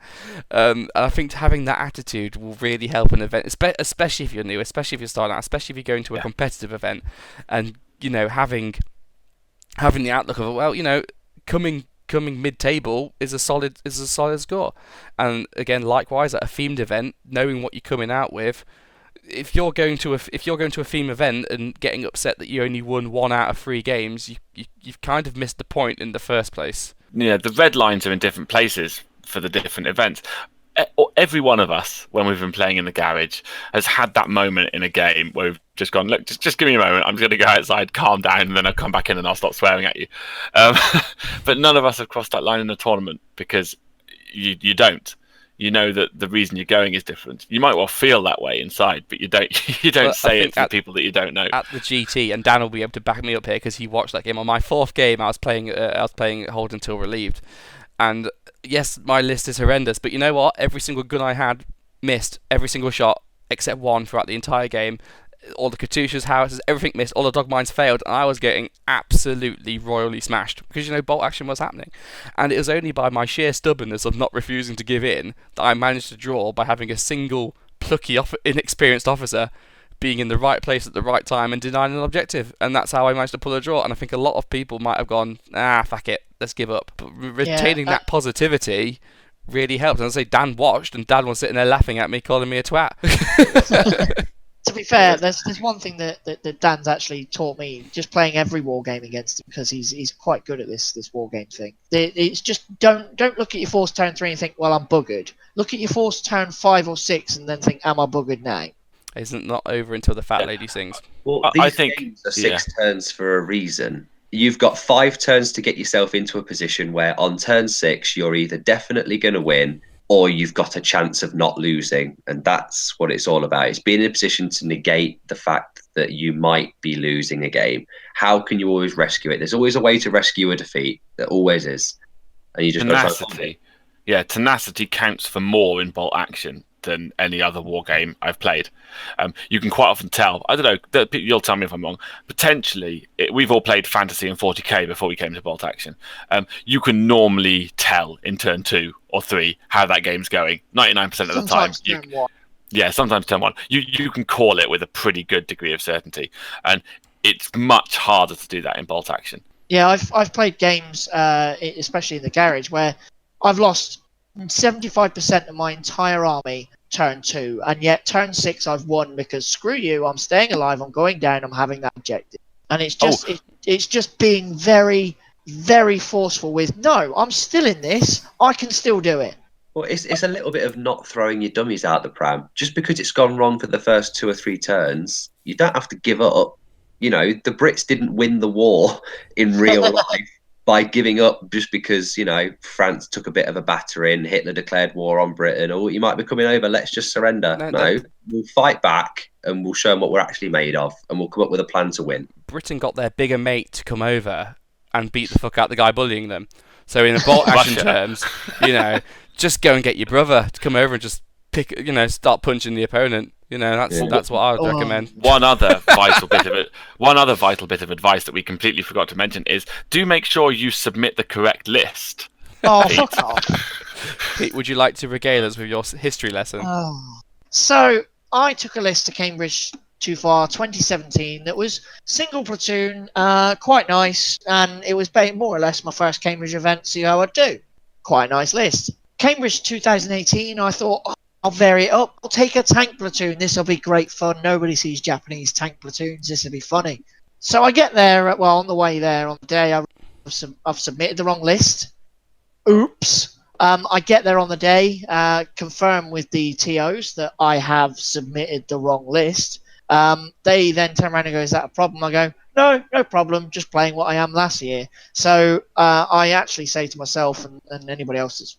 And I think having that attitude will really help an event, especially if you're new, especially if you're starting out, especially if you're going to a competitive event, and having the outlook of coming mid-table is a solid score. And again, likewise at a themed event, knowing what you're coming out with. If you're going to a theme event and getting upset that you only won 1 out of 3 games, you've kind of missed the point in the first place.
Yeah, the red lines are in different places for the different events. Every one of us, when we've been playing in the garage, has had that moment in a game where we've just gone, look, just give me a moment. I'm just going to go outside, calm down, and then I'll come back in and I'll stop swearing at you. But none of us have crossed that line in a tournament because you don't. You know that the reason you're going is different. You might well feel that way inside, but you don't. You don't say it to people that you don't know.
At the GT, and Dan will be able to back me up here because he watched that game. On my 4th game, I was playing Hold Until Relieved, and yes, my list is horrendous. But you know what? Every single gun I had missed every single shot except 1 throughout the entire game. All the Katyushas, howitzers, everything missed. All the dog mines failed, and I was getting absolutely royally smashed because bolt action was happening. And it was only by my sheer stubbornness of not refusing to give in that I managed to draw by having a single plucky, inexperienced officer being in the right place at the right time and denying an objective. And that's how I managed to pull a draw. And I think a lot of people might have gone, fuck it, let's give up. But retaining that positivity really helps. And I say Dan watched, and Dan was sitting there laughing at me, calling me a twat.
To be fair, there's one thing that Dan's actually taught me, just playing every war game against him, because he's quite good at this war game thing. It's just don't look at your force turn 3 and think, well, I'm buggered. Look at your force turn 5 or 6 and then think, am I buggered now?
Isn't not over until the fat lady sings.
Well, I think games are 6 turns for a reason. You've got 5 turns to get yourself into a position where on turn 6 you're either definitely going to win or you've got a chance of not losing. And that's what it's all about. It's being in a position to negate the fact that you might be losing a game. How can you always rescue it? There's always a way to rescue a defeat. There always is. And you just
tenacity. Tenacity counts for more in bolt action than any other war game I've played. You can quite often tell, I don't know, you'll tell me if I'm wrong, potentially, we've all played Fantasy and 40k before we came to bolt action. You can normally tell in turn 2 or 3 how that game's going, 99% of the time. Sometimes turn 1. You can call it with a pretty good degree of certainty, and it's much harder to do that in bolt action.
Yeah, I've played games, especially in the garage, where I've lost 75% of my entire army turn 2, and yet turn 6 I've won because screw you, I'm staying alive, I'm going down, I'm having that objective. and it's just it's just being very, very forceful with, no, I'm still in this, I can still do it.
Well, it's a little bit of not throwing your dummies out the pram. Just because it's gone wrong for the first 2 or 3 turns, you don't have to give up. You know, the Brits didn't win the war in real life by giving up just because, you know, France took a bit of a battering, Hitler declared war on Britain, or you might be coming over, let's just surrender. No, we'll fight back and we'll show them what we're actually made of, and we'll come up with a plan to win.
Britain got their bigger mate to come over and beat the fuck out the guy bullying them. So in bolt action terms, you know, just go and get your brother to come over and just start punching the opponent. You know, that's what I would recommend.
One other vital bit of advice that we completely forgot to mention is do make sure you submit the correct list.
Oh, fuck off.
Pete, would you like to regale us with your history lesson?
So I took a list to Cambridge 2017 that was single platoon, quite nice, and it was more or less my first Cambridge event, see how I'd do. Quite a nice list. Cambridge 2018, I thought, I'll vary it up. I'll take a tank platoon. This will be great fun. Nobody sees Japanese tank platoons. This will be funny. So I get there, on the way there, on the day, I've submitted the wrong list. Oops. I get there on the day, confirm with the TOs that I have submitted the wrong list. They then turn around and go, is that a problem? I go, no problem, just playing what I am last year. So I actually say to myself and anybody else that's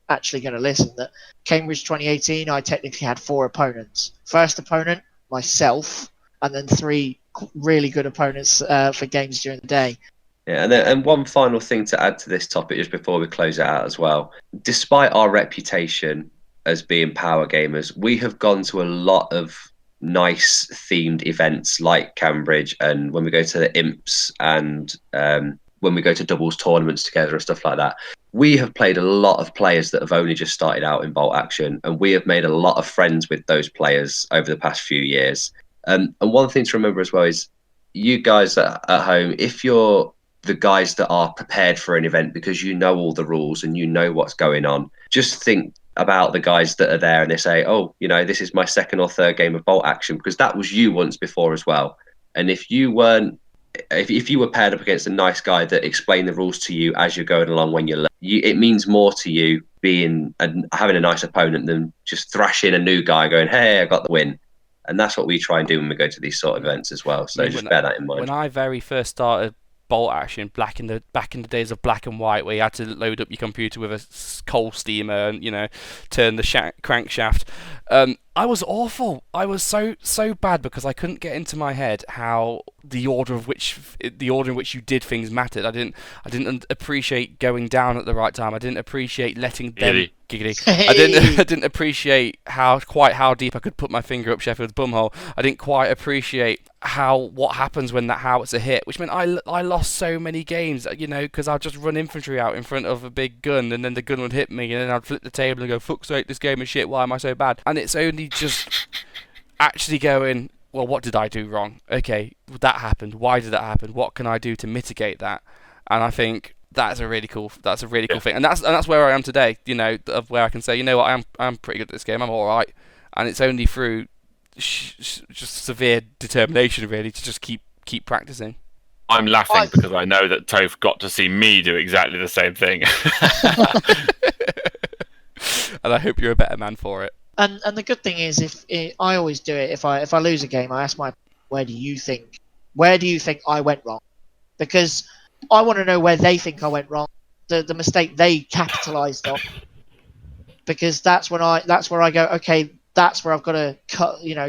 actually going to listen that Cambridge 2018, I technically had 4 opponents. First opponent, myself, and then 3 really good opponents for games during the day.
Yeah, and one final thing to add to this topic just before we close it out as well. Despite our reputation as being power gamers, we have gone to a lot of nice themed events like Cambridge, and when we go to the Imps and when we go to doubles tournaments together and stuff like that, we have played a lot of players that have only just started out in bolt action, and we have made a lot of friends with those players over the past few years. And one thing to remember as well is you guys at home, if you're the guys that are prepared for an event because you know all the rules and you know what's going on, just think about the guys that are there and they say, oh, you know, this is my 2nd or 3rd game of bolt action, because that was you once before as well. And if you weren't, if you were paired up against a nice guy that explained the rules to you as you're going along when it means more to you having a nice opponent than just thrashing a new guy going, hey, I got the win. And that's what we try and do when we go to these sort of events as well. So just bear that in mind.
When I very first started bolt action back in the days of black and white, where you had to load up your computer with a coal steamer and turn the crankshaft, I was awful. I was so bad because I couldn't get into my head how the order in which you did things mattered. I didn't appreciate going down at the right time. I didn't appreciate letting them giggity. I didn't appreciate how deep I could put my finger up Sheffield's bumhole. I didn't quite appreciate what happens when that howitzer hit, which meant I lost so many games, because I'd just run infantry out in front of a big gun, and then the gun would hit me, and then I'd flip the table and go, fuck's sake, this game is shit, why am I so bad? And it's only just actually going, well, what did I do wrong? Okay, that happened. Why did that happen? What can I do to mitigate that? And I think that's a really cool thing, and that's where I am today. Of where I can say, what, I'm pretty good at this game. I'm all right, and it's only through just severe determination, really, to just keep practicing.
I'm laughing because I know that Toph got to see me do exactly the same thing,
and I hope you're a better man for it.
And the good thing is, I always do it. If I lose a game, I ask where do you think I went wrong? Because I want to know where they think I went wrong, the mistake they capitalised on. Because that's where I go, okay, that's where I've got to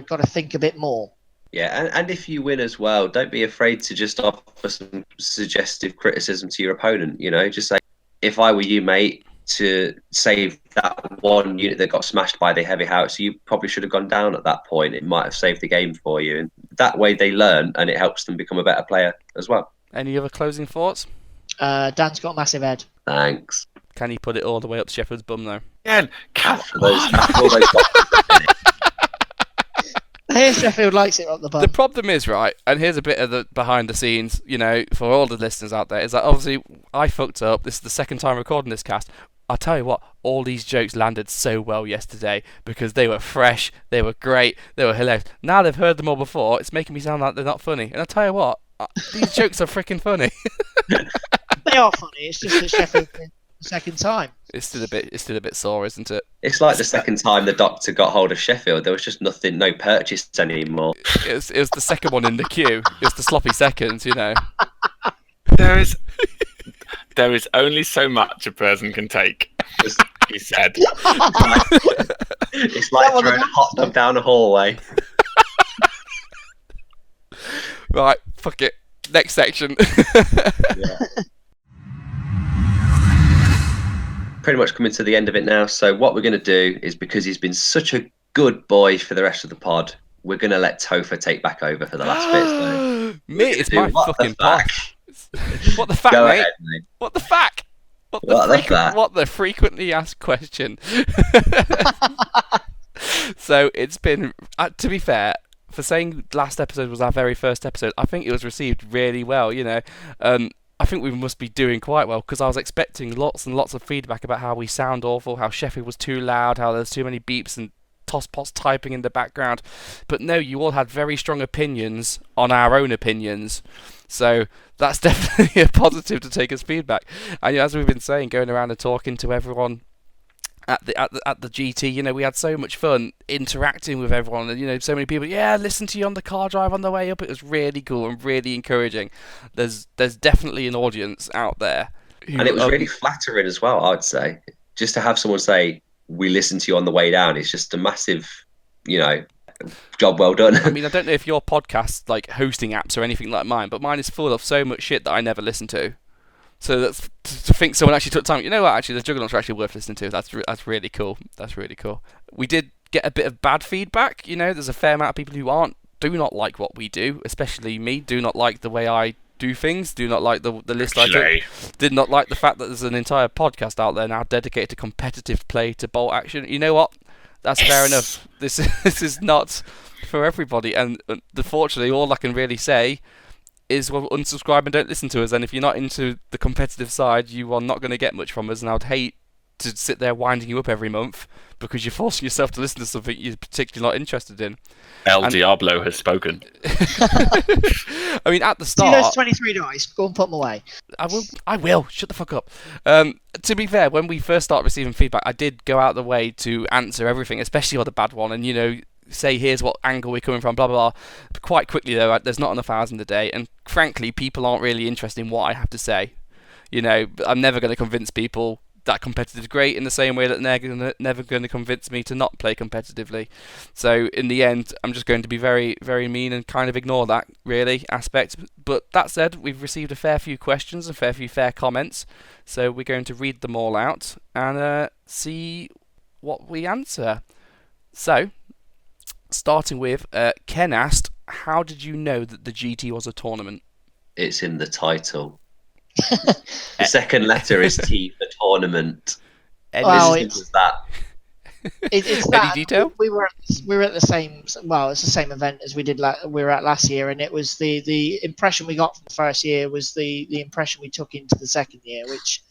got to think a bit more.
Yeah, and if you win as well, don't be afraid to just offer some suggestive criticism to your opponent. Just say, if I were you, mate, to save that one unit that got smashed by the heavy howitzer, you probably should have gone down at that point. It might have saved the game for you. And that way they learn, and it helps them become a better player as well. Any
other closing thoughts?
Dan's got a massive head.
Thanks.
Can he put it all the way up Sheffield's bum, though?
Again,
after all those
Here, Sheffield likes it up the bum.
The problem is, right, and here's a bit of the behind the scenes, for all the listeners out there, is that obviously I fucked up. This is the second time recording this cast. I'll tell you what, all these jokes landed so well yesterday because they were fresh, they were great, they were hilarious. Now they've heard them all before, it's making me sound like they're not funny. And I'll tell you what, These jokes are freaking funny.
They are funny. It's just that Sheffield win the second time.
It's still a bit sore, isn't it?
It's like the second time the doctor got hold of Sheffield. There was just nothing, no purchase anymore.
It was the second one in the queue. It was the sloppy seconds, you know.
There is only so much a person can take, he said.
It's like throwing a hot dog down a hallway.
Right, fuck it. Next section.
Yeah. Pretty much coming to the end of it now. So what we're going to do is, because he's been such a good boy for the rest of the pod, we're going to let Topher take back over for the last bit. So
Mate, it's my fucking pod. What the fuck,
Go
mate?
ahead, mate.
What the fuck? What the frequently asked question? So it's been, to be fair, for saying last episode was our very first episode, I think it was received really well, you know. I think we must be doing quite well, because I was expecting lots and lots of feedback about how we sound awful, how Sheffield was too loud, how there's too many beeps and tosspots typing in the background. But no, you all had very strong opinions on our own opinions. So that's definitely a positive to take as feedback. And you know, as we've been saying, going around and talking to everyone at the GT, you know, we had so much fun interacting with everyone, and you know, so many people, yeah, listen to you on the car drive on the way up. It was really cool and really encouraging. There's definitely an audience out there,
And it was really flattering as well, I would say. Just to have someone say, we listened to you on the way down, it's just a massive, you know, job well done.
I mean, I don't know if your podcast's like hosting apps or anything like mine, but mine is full of so much shit that I never listen to. So that's to think someone actually took time. You know what? Actually, the Juggernauts are actually worth listening to. That's really cool. That's really cool. We did get a bit of bad feedback. You know, there's a fair amount of people who do not like what we do, especially me. Do not like the way I do things. Do not like the list I took. Did not like the fact that there's an entire podcast out there now dedicated to competitive play, to bolt action. You know what? That's fair enough. This is not for everybody, and unfortunately, all I can really say is, well, unsubscribe and don't listen to us. And if you're not into the competitive side, you are not going to get much from us. And I would hate to sit there winding you up every month because you're forcing yourself to listen to something you're particularly not interested in.
Diablo has spoken.
I mean, at the
See
start,
those 23 dice? Go and put them away.
I will. Shut the fuck up. To be fair, when we first started receiving feedback, I did go out of the way to answer everything, especially on the bad one, and you know, say here's what angle we're coming from, blah blah blah. But quite quickly though, there's not enough hours in the day, and frankly, people aren't really interested in what I have to say. You know, I'm never going to convince people that competitive is great in the same way that they're never going to convince me to not play competitively. So in the end, I'm just going to be very, very mean and kind of ignore that really aspect. But that said, we've received a fair few questions, a fair few fair comments, so we're going to read them all out and see what we answer. So, starting with, Ken asked, how did you know that the GT was a tournament?
It's in the title. The second letter is T for tournament.
Well,
It's that.
It's
Any
that.
detail?
We were at the same. Well, it's the same event as we were at last year, and it was the impression we got from the first year was the impression we took into the second year, which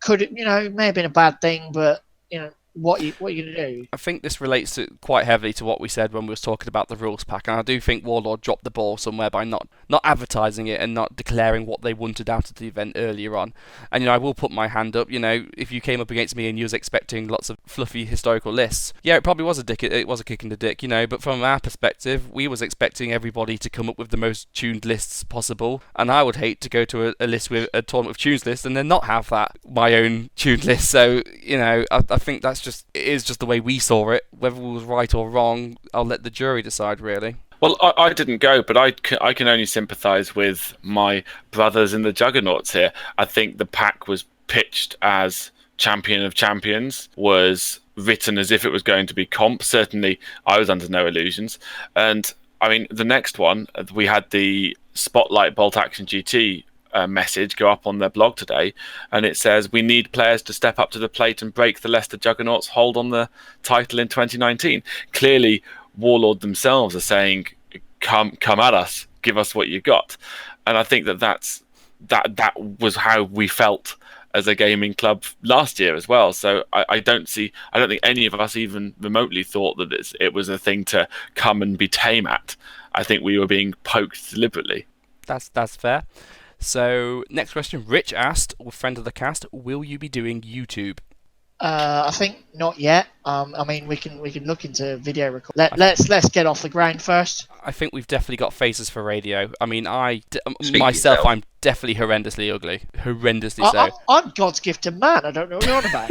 could, you know, may have been a bad thing, but you know, what are you going to do?
I think this relates quite heavily to what we said when we was talking about the rules pack, and I do think Warlord dropped the ball somewhere by not advertising it and not declaring what they wanted out of the event earlier on. And you know, I will put my hand up. You know, if you came up against me and you was expecting lots of fluffy historical lists, yeah, it probably was a dick. It was a kick in the dick, you know. But from our perspective, we was expecting everybody to come up with the most tuned lists possible, and I would hate to go to a list with a tournament of tunes list and then not have my own tuned list. So you know, I think it is just the way we saw it. Whether it was right or wrong, I'll let the jury decide, really.
Well, I didn't go, but I can only sympathise with my brothers in the Juggernauts here. I think the pack was pitched as Champion of Champions, was written as if it was going to be comp. Certainly, I was under no illusions. And, I mean, the next one, we had the Spotlight Bolt Action GT message go up on their blog today, and it says, we need players to step up to the plate and break the Leicester Juggernauts hold on the title in 2019. Clearly, Warlord themselves are saying, come at us, give us what you got. And I think that was how we felt as a gaming club last year as well. So I don't think any of us even remotely thought that it was a thing to come and be tame at. I think we were being poked deliberately.
That's fair. So next question, Rich asked, or friend of the cast, will you be doing YouTube?
I think not yet. I mean, we can look into video record. Let's get off the ground first.
I think we've definitely got faces for radio. I mean,
Speak
myself,
yourself.
I'm definitely horrendously ugly. Horrendously so.
I'm God's gift to man. I don't know what you're on about.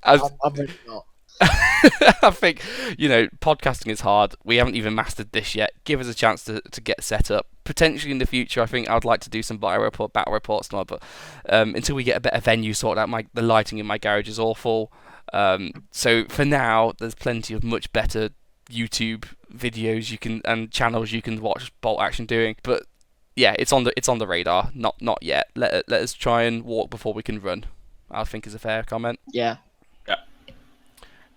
I'm really not.
I think, podcasting is hard. We haven't even mastered this yet. Give us a chance to get set up. Potentially in the future, I think I'd like to do some battle reports and all, but until we get a better venue sorted out, the lighting in my garage is awful. So for now, there's plenty of much better YouTube videos and channels you can watch Bolt Action doing. But yeah, it's on the radar. Not yet. Let us try and walk before we can run, I think is a fair comment.
Yeah.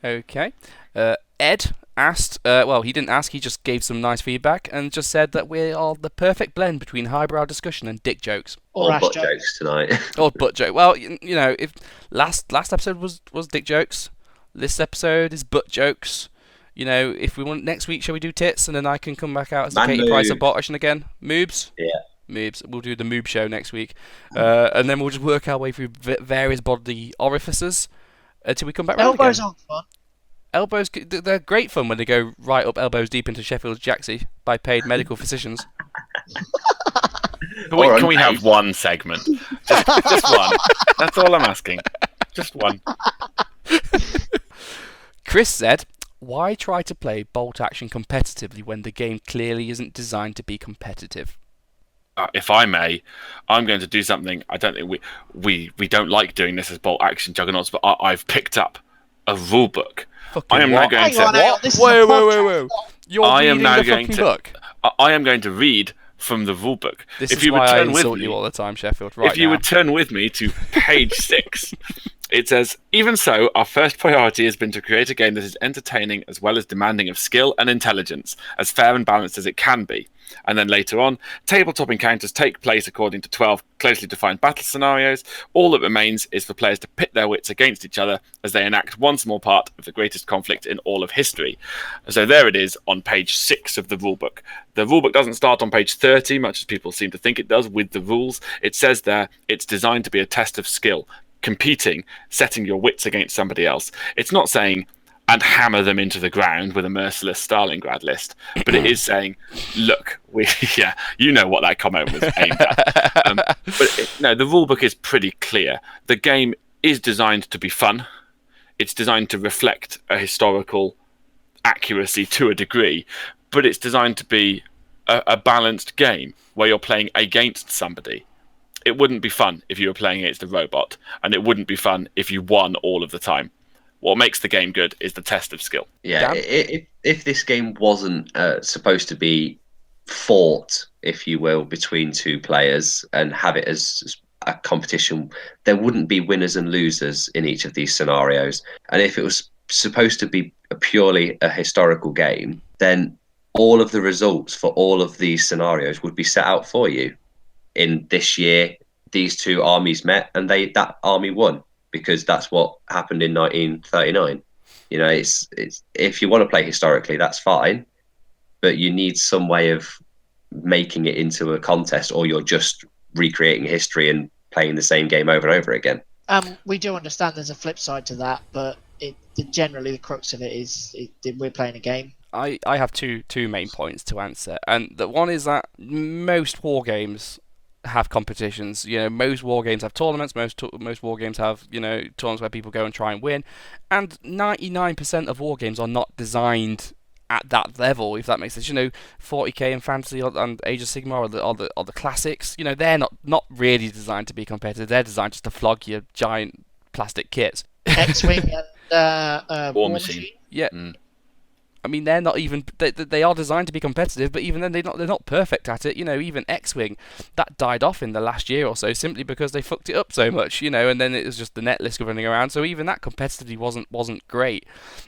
Okay. Ed asked, well, he didn't ask, he just gave some nice feedback and just said that we are the perfect blend between highbrow discussion and dick jokes.
Or
All butt jokes tonight.
Or butt joke. Well, if last episode was dick jokes, this episode is butt jokes. If we want next week, shall we do tits and then I can come back out as the Katie Price of Bolt Action again? Moobs?
Yeah.
Moobs. We'll do the moob show next week. And then we'll just work our way through various bodily orifices until we come back round again.
Elbows on fun.
Elbows, they're great fun when they go right up elbows deep into Sheffield's jacksie by paid medical physicians.
Can we have one segment? Just one. That's all I'm asking. Just one.
Chris said, why try to play Bolt Action competitively when the game clearly isn't designed to be competitive?
If I may, I'm going to do something. I don't think we don't like doing this as Bolt Action Juggernauts, but I've picked up a rule book.
Fucking
I am
what?
now going
Hang on,
to.
hang on, this is a
Whoa.
podcast.
You're
I am
reading
now
the
going
fucking
to-
book.
I am going to read from the rule book.
This
if
is
you would
why I
turn with
insult
me,
you all the time, Sheffield. Right
if you
now.
would turn with me to page 6, it says, even so, our first priority has been to create a game that is entertaining as well as demanding of skill and intelligence, as fair and balanced as it can be. And then later on, tabletop encounters take place according to 12 closely defined battle scenarios. All that remains is for players to pit their wits against each other as they enact one small part of the greatest conflict in all of history. So there it is on page 6 of the rulebook. The rulebook doesn't start on page 30, much as people seem to think it does with the rules. It says there it's designed to be a test of skill, competing, setting your wits against somebody else. It's not saying and hammer them into the ground with a merciless Stalingrad list, but it is saying, look, you know what that comment was aimed at. No, the rulebook is pretty clear. The game is designed to be fun. It's designed to reflect a historical accuracy to a degree, but it's designed to be a balanced game where you're playing against somebody. It wouldn't be fun if you were playing against a robot, and it wouldn't be fun if you won all of the time. What makes the game good is the test of skill.
Yeah, if this game wasn't supposed to be fought, if you will, between two players and have it as a competition, there wouldn't be winners and losers in each of these scenarios. And if it was supposed to be purely a historical game, then all of the results for all of these scenarios would be set out for you. In this year, these two armies met and that army won, because that's what happened in 1939. It's if you want to play historically, that's fine, but you need some way of making it into a contest, or you're just recreating history and playing the same game over and over again.
We do understand there's a flip side to that, but generally the crux of it is we're playing a game.
I have two main points to answer, and the one is that most war games have competitions. Most war games have tournaments. Most war games have tournaments where people go and try and win, and 99% of war games are not designed at that level, if that makes sense. 40k and Fantasy and Age of Sigmar are the classics. They're not really designed to be competitive. They're designed just to flog your giant plastic kits.
X-Wing and
War Machine.
Yeah. I mean, they're not even. They are designed to be competitive, but even then, they're not perfect at it. Even X-Wing, that died off in the last year or so simply because they fucked it up so much. And then it was just the net list running around. So even that competitively wasn't great.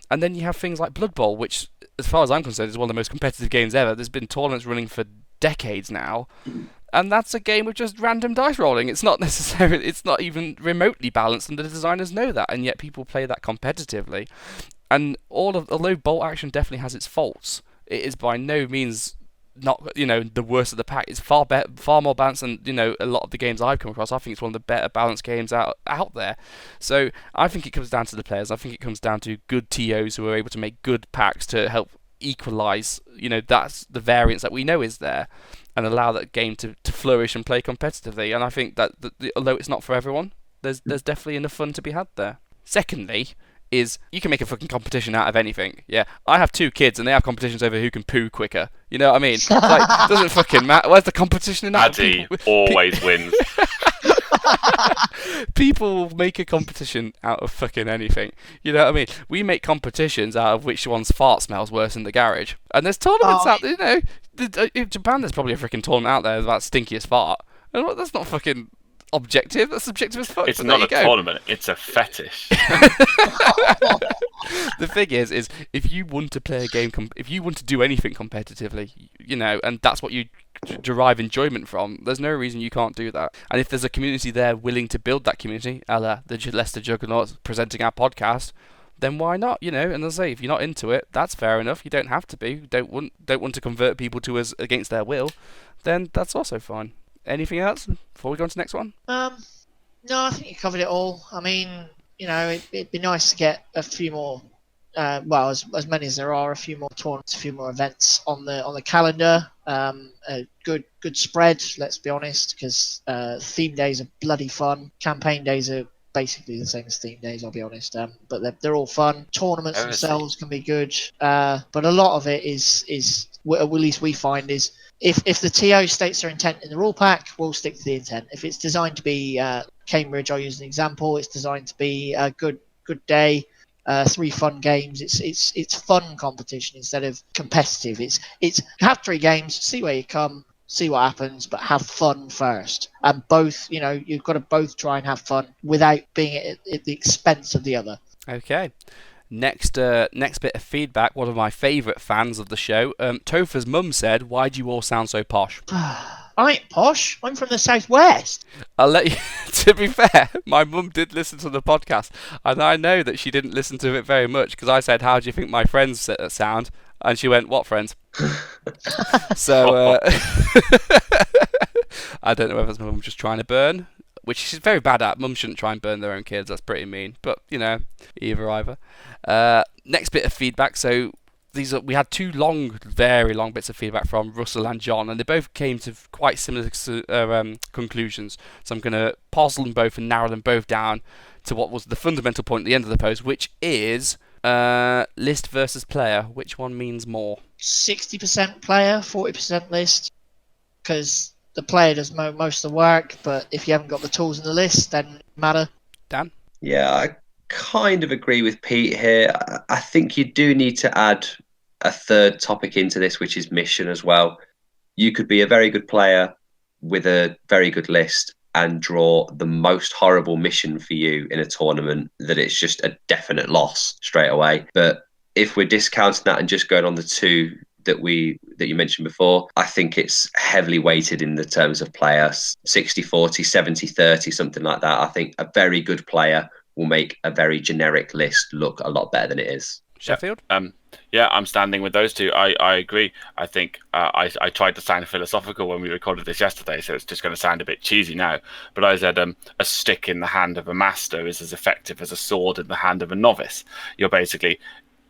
And then you have things like Blood Bowl, which, as far as I'm concerned, is one of the most competitive games ever. There's been tournaments running for decades now, and that's a game of just random dice rolling. It's not even remotely balanced, and the designers know that, and yet people play that competitively. And although Bolt Action definitely has its faults, it is by no means not the worst of the pack. It's far more balanced than a lot of the games I've come across. I think it's one of the better balanced games out there. So I think it comes down to the players. I think it comes down to good TOs who are able to make good packs to help equalize that's the variance that we know is there, and allow that game to flourish and play competitively. And I think that although it's not for everyone, there's definitely enough fun to be had there. Secondly, is you can make a fucking competition out of anything. Yeah, I have 2 kids and they have competitions over who can poo quicker. You know what I mean? It's like, doesn't fucking matter. Where's the competition in that?
Addy always wins.
People make a competition out of fucking anything. You know what I mean? We make competitions out of which one's fart smells worse in the garage. And there's tournaments out there, in Japan there's probably a freaking tournament out there about stinkiest fart. And that's not fucking objective. That's subjective as fuck.
It's not a tournament. It's a fetish.
The thing is if you want to play a game, if you want to do anything competitively, and that's what you derive enjoyment from, there's no reason you can't do that. And if there's a community there willing to build that community, a la the Leicester Juggernauts presenting our podcast, then why not? And as I say, if you're not into it, that's fair enough. You don't have to be. Don't want to convert people to us against their will, then that's also fine. Anything else before we go on to the next one?
No, I think you covered it all. I mean, it'd be nice to get a few more, as many as there are, a few more tournaments, a few more events on the calendar. A good spread, let's be honest, because theme days are bloody fun. Campaign days are basically the same as theme days, I'll be honest. But they're all fun. Tournaments themselves can be good, but a lot of it is at least we find is, if the TO states their intent in the rule pack, we'll stick to the intent. If it's designed to be Cambridge, I'll use an example. It's designed to be a good day, 3 fun games. It's fun competition instead of competitive. It's have 3 games, see where you come, see what happens, but have fun first. And both, you've got to both try and have fun without being at the expense of the other.
Okay. Next bit of feedback. One of my favourite fans of the show, Topher's mum said, "Why do you all sound so posh?"
I ain't posh. I'm from the southwest.
I'll let you. To be fair, my mum did listen to the podcast, and I know that she didn't listen to it very much because I said, "How do you think my friends sound?" And she went, "What friends?" So I don't know whether my mum's just trying to burn, which she's very bad at. Mum shouldn't try and burn their own kids. That's pretty mean. But either. Next bit of feedback. So we had 2 very long bits of feedback from Russell and John, and they both came to quite similar conclusions. So I'm going to puzzle them both and narrow them both down to what was the fundamental point at the end of the post, which is list versus player. Which one means more?
60% player, 40% list, because the player does most of the work, but if you haven't got the tools in the list, then it doesn't matter.
Dan?
Yeah, I kind of agree with Pete here. I think you do need to add a third topic into this, which is mission as well. You could be a very good player with a very good list and draw the most horrible mission for you in a tournament that it's just a definite loss straight away. But if we're discounting that and just going on the 2 that you mentioned before, I think it's heavily weighted in the terms of players, 60-40, 70-30, something like that. I think a very good player will make a very generic list look a lot better than it is.
Sheffield?
Yeah, I'm standing with those 2. I agree. I think I tried to sound philosophical when we recorded this yesterday, so it's just going to sound a bit cheesy now. But I said a stick in the hand of a master is as effective as a sword in the hand of a novice. You're basically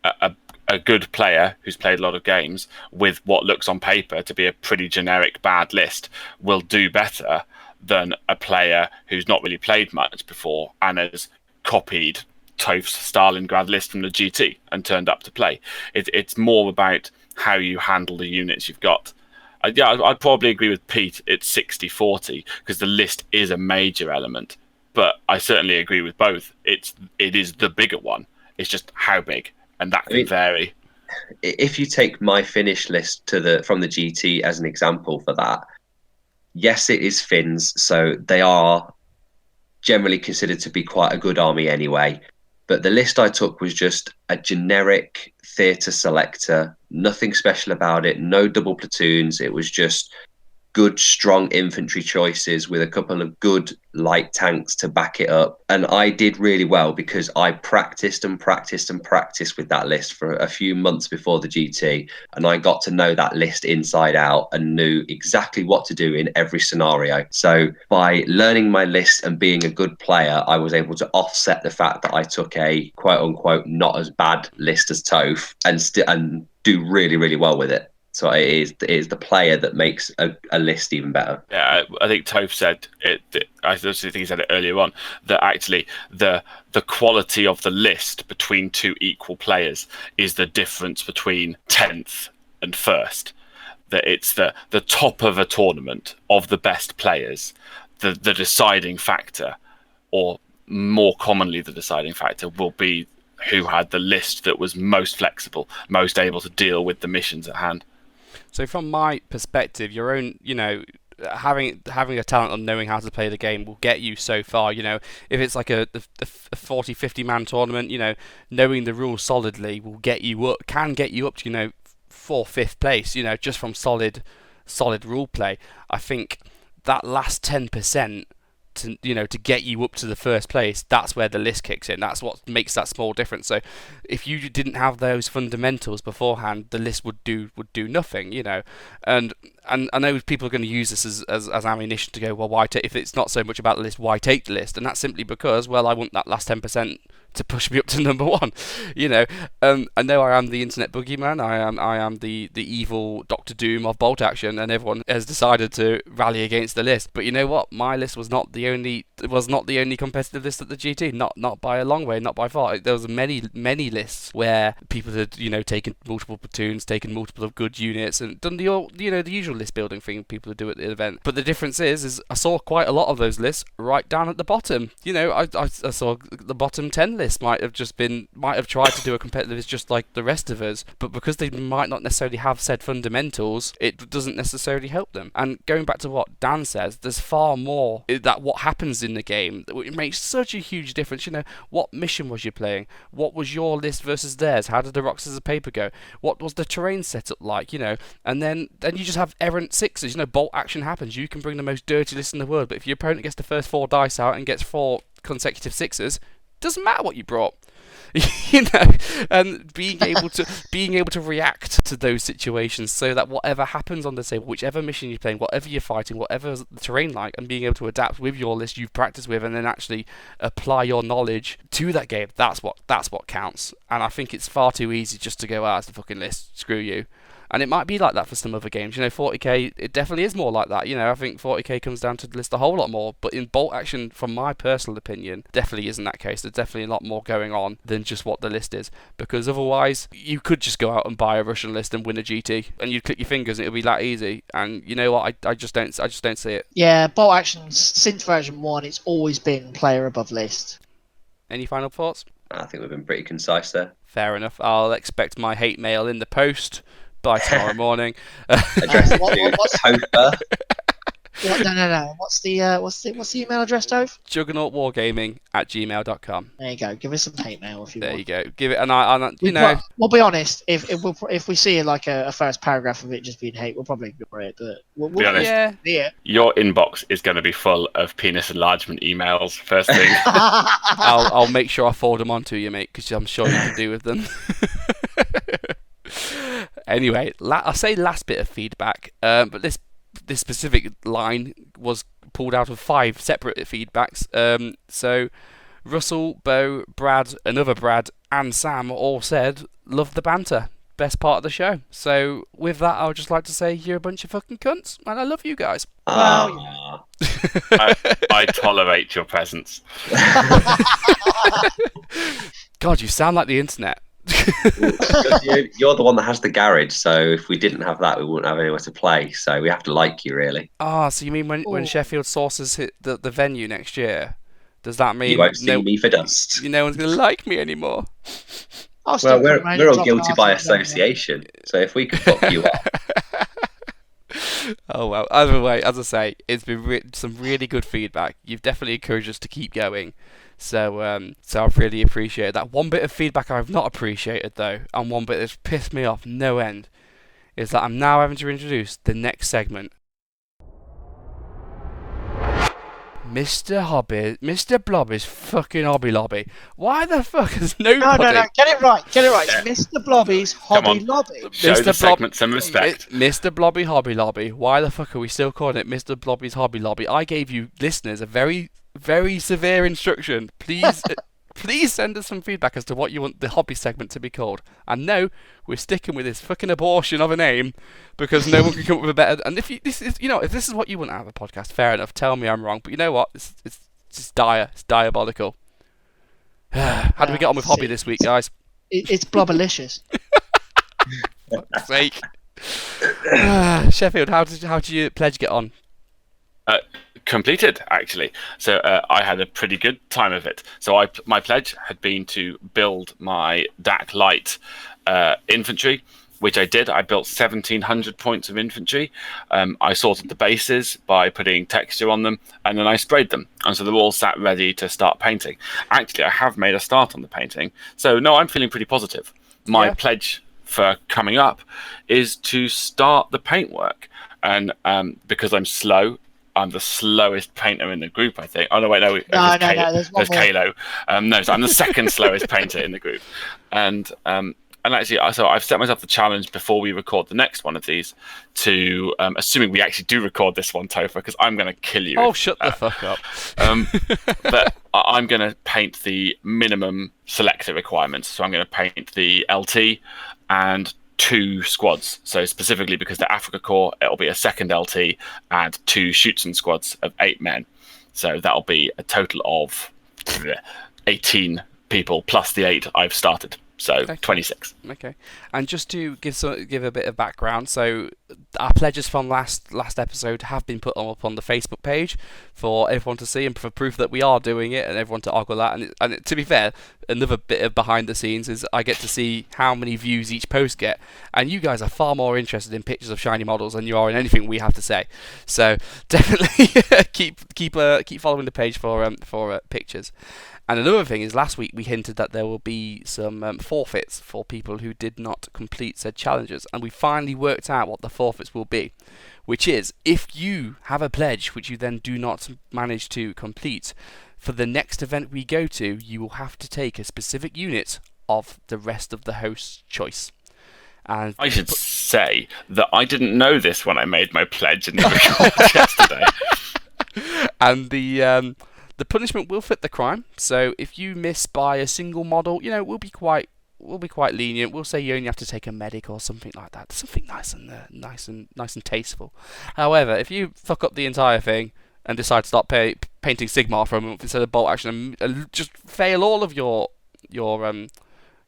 a good player who's played a lot of games with what looks on paper to be a pretty generic bad list will do better than a player who's not really played much before and has copied Toph's Stalingrad list from the GT and turned up to play. It's more about how you handle the units you've got. I'd probably agree with Pete. It's 60-40 because the list is a major element, but I certainly agree with both. It is the bigger one. It's just how big, and that can vary.
If you take my finish list from the GT as an example for that, yes, it is Finns, so they are generally considered to be quite a good army anyway. But the list I took was just a generic theatre selector, nothing special about it, no double platoons. It was just good, strong infantry choices with a couple of good light tanks to back it up. And I did really well because I practiced and practiced and practiced with that list for a few months before the GT. And I got to know that list inside out and knew exactly what to do in every scenario. So by learning my list and being a good player, I was able to offset the fact that I took a quote unquote not as bad list as Toph and do really, really well with it. So it is the player that makes a list even better.
Yeah, I think Toph said it. I also think he said it earlier on that actually the quality of the list between two equal players is the difference between 10th and first. That it's the top of a tournament of the best players, the deciding factor, or more commonly the deciding factor will be who had the list that was most flexible, most able to deal with the missions at hand.
So from my perspective, your own, having a talent on knowing how to play the game will get you so far. If it's like a 40, 50 man tournament, knowing the rules solidly will get you up, can get you up to, 4th, 5th place, just from solid rule play. I think that last 10% to get you up to the first place, that's where the list kicks in. That's what makes that small difference. So if you didn't have those fundamentals beforehand, the list would do nothing, and I know people are going to use this as ammunition to go, well, why take, if it's not so much about the list, why take the list? And that's simply because, well, I want that last 10% to push me up to number 1. I know I am the internet boogeyman. I am the evil Doctor Doom of bolt action, and everyone has decided to rally against the list. But you know what? My list was not the only competitive list at the GT. Not by a long way, not by far. There was many lists where people had taken multiple platoons, taken multiple of good units, and done the usual list building thing people do at the event. But the difference is I saw quite a lot of those lists right down at the bottom. I saw the bottom 10 list might have tried to do a competitive list just like the rest of us, but because they might not necessarily have said fundamentals, it doesn't necessarily help them. And going back to what Dan says, there's far more that what happens in the game that it makes such a huge difference. What mission was you playing? What was your list versus theirs? How did the rocks as a paper go? What was the terrain setup like? And then you just have errant sixes. Bolt action happens. You can bring the most dirty list in the world, but if your opponent gets the first 4 dice out and gets 4 consecutive sixes, doesn't matter what you brought. And being able to react to those situations so that whatever happens on the table, whichever mission you're playing, whatever you're fighting, whatever the terrain like, and being able to adapt with your list you've practiced with, and then actually apply your knowledge to that game, that's what counts. And I think it's far too easy just to go, it's the fucking list, screw you. And it might be like that for some other games. 40k, it definitely is more like that. I think 40k comes down to the list a whole lot more. But in bolt action, from my personal opinion, definitely isn't that case. There's definitely a lot more going on than just what the list is. Because otherwise, you could just go out and buy a Russian list and win a GT, and you'd click your fingers and it'll be that easy. And you know what? I just don't see it.
Yeah, bolt actions since version 1, it's always been player above list.
Any final thoughts?
I think we've been pretty concise there.
Fair enough. I'll expect my hate mail in the post by tomorrow morning.
Address it to Topher.
No. What's the email address, Toph?
Juggernaut Wargaming @gmail.com.
There you go. Give us some hate mail if you want.
There you go. Give it, and I
We'll be honest. If we see like a first paragraph of it just being hate, we'll probably ignore it. But we'll
be honest.
Yeah.
Your inbox is going to be full of penis enlargement emails first thing.
I'll make sure I forward them on to you, mate, because I'm sure you can do with them. Anyway, I'll say last bit of feedback, but this specific line was pulled out of 5 separate feedbacks. So Russell, Bo, Brad, another Brad, and Sam all said, love the banter, best part of the show. So with that, I would just like to say you're a bunch of fucking cunts, and I love you guys.
Well,
I tolerate your presence.
God, you sound like the internet.
You're the one that has the garage, so if we didn't have that, we wouldn't have anywhere to play. So we have to like you, really.
So you mean when Sheffield Saucers hit the venue next year, does that mean
you won't see me for dust?
No one's going to like me anymore?
Well, we're all guilty by association, so if we could fuck you up.
Oh well. Either way, as I say, it's been some really good feedback. You've definitely encouraged us to keep going. So I really appreciate that. One bit of feedback I've not appreciated though, and one bit that's pissed me off no end, is that I'm now having to introduce the next segment. Mr. Blobby's fucking Hobby Lobby. Why the fuck has nobody...
No, get it right.
Yeah.
It's Mr. Blobby's
Come
Hobby
on.
Lobby.
Show
Mr.
the segment some respect.
Mr. Blobby Hobby Lobby. Why the fuck are we still calling it Mr. Blobby's Hobby Lobby? I gave you listeners a very, very severe instruction. Please, please send us some feedback as to what you want the hobby segment to be called. And no, we're sticking with this fucking abortion of a name because no one can come up with a better. And if this is what you want out of a podcast, fair enough. Tell me I'm wrong, but you know what? It's just dire. It's diabolical. How do we get on with hobby this week, guys?
It's Blobalicious.
Fuck's sake. Sheffield, how did your pledge get on?
Completed, actually. So I had a pretty good time of it. So my pledge had been to build my DAC Light infantry, which I did. I built 1,700 points of infantry. I sorted the bases by putting texture on them, and then I sprayed them. And so they're all sat ready to start painting. Actually, I have made a start on the painting. So, no, I'm feeling pretty positive. My pledge for coming up is to start the paintwork. And because I'm slow, I'm the slowest painter in the group, I think. Oh, no, wait, no.
There's
Kalo. No, so I'm the second slowest painter in the group. And actually, so I've set myself the challenge before we record the next one of these to, assuming we actually do record this one, Topher, because I'm going to kill you.
Oh, shut the fuck up.
But I'm going to paint the minimum selector requirements. So I'm going to paint the LT and 2 squads. So specifically because the Africa Corps, it'll be a second LT and 2 shoots and squads of 8 men. So that'll be a total of 18 people plus the 8 I've started. So okay. 26.
Okay, and just to give a bit of background, so our pledges from last episode have been put up on the Facebook page for everyone to see and for proof that we are doing it and everyone to ogle that. And to be fair, another bit of behind the scenes is I get to see how many views each post get, and you guys are far more interested in pictures of shiny models than you are in anything we have to say. So definitely keep following the page for pictures. And another thing is, last week we hinted that there will be some forfeits for people who did not complete said challenges, and we finally worked out what the forfeits will be, which is, if you have a pledge which you then do not manage to complete, for the next event we go to, you will have to take a specific unit of the rest of the host's choice. And
I should say that I didn't know this when I made my pledge in the record yesterday.
And the punishment will fit the crime. So if you miss by a single model, we'll be quite lenient. We'll say you only have to take a medic or something like that. Something nice and tasteful. However, if you fuck up the entire thing and decide to start painting Sigmar for a month instead of bolt action and just fail all of your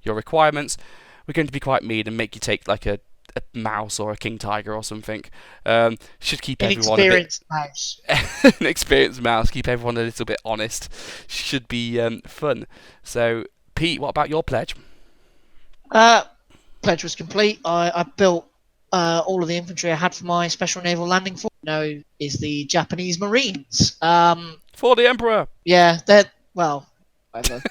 requirements, we're going to be quite mean and make you take like a mouse or a king tiger or something. Should keep everyone
mouse.
An experienced mouse. Keep everyone a little bit honest. Should be fun. So, Pete, what about your pledge?
Pledge was complete. I built all of the infantry I had for my special naval landing force. Is the Japanese Marines.
For the Emperor.
Yeah, they're well. Can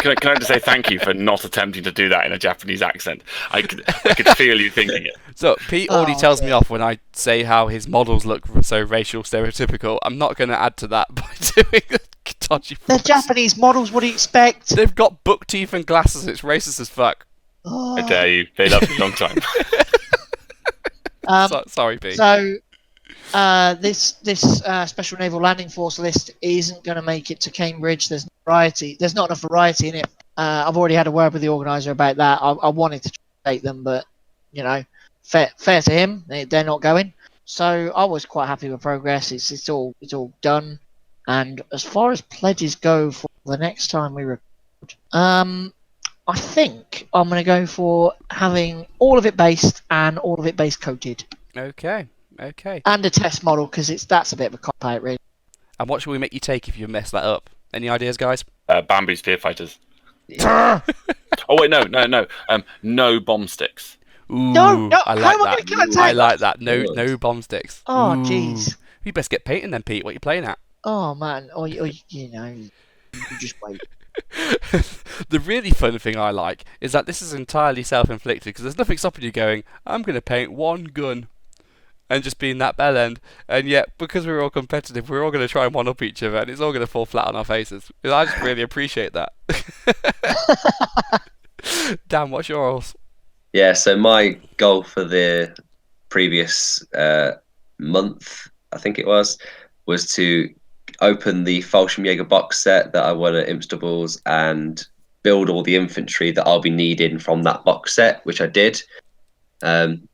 I just say thank you for not attempting to do that in a Japanese accent? I could feel you thinking it.
So Pete already tells me off when I say how his models look so racial stereotypical. I'm not going to add to that by doing a dodgy voice.
They're Japanese models. What do you expect? They've
got buck teeth and glasses. It's racist as fuck.
Oh.
I dare you. They love you long time.
Sorry, Pete.
So. This special naval landing force list isn't going to make it to Cambridge. There's not enough variety in it. I've already had a word with the organizer about that. I wanted to take them, but fair to him, they're not going. So I was quite happy with progress. It's all done. And as far as pledges go for the next time we record, I think I'm going to go for having all of it based and all of it base coated.
Okay.
And a test model, because that's a bit of a cop-out, really.
And what should we make you take if you mess that up? Any ideas, guys?
Bamboo spear fighters. Oh wait, no. No bomb sticks.
Ooh,
no.
I like that. No bomb sticks.
Oh, jeez.
You best get painting then, Pete. What are you playing at?
Oh man, you just wait.
The really fun thing I like is that this is entirely self-inflicted, because there's nothing stopping you going, I'm going to paint one gun. and just being that bell end. And yet, because we're all competitive, we're all going to try and one up each other, and it's all going to fall flat on our faces. I just really appreciate that. Dan, what's yours?
Yeah, so my goal for the previous month, I think it was to open the Fallschirmjäger box set that I won at Imstables and build all the infantry that I'll be needing from that box set, which I did.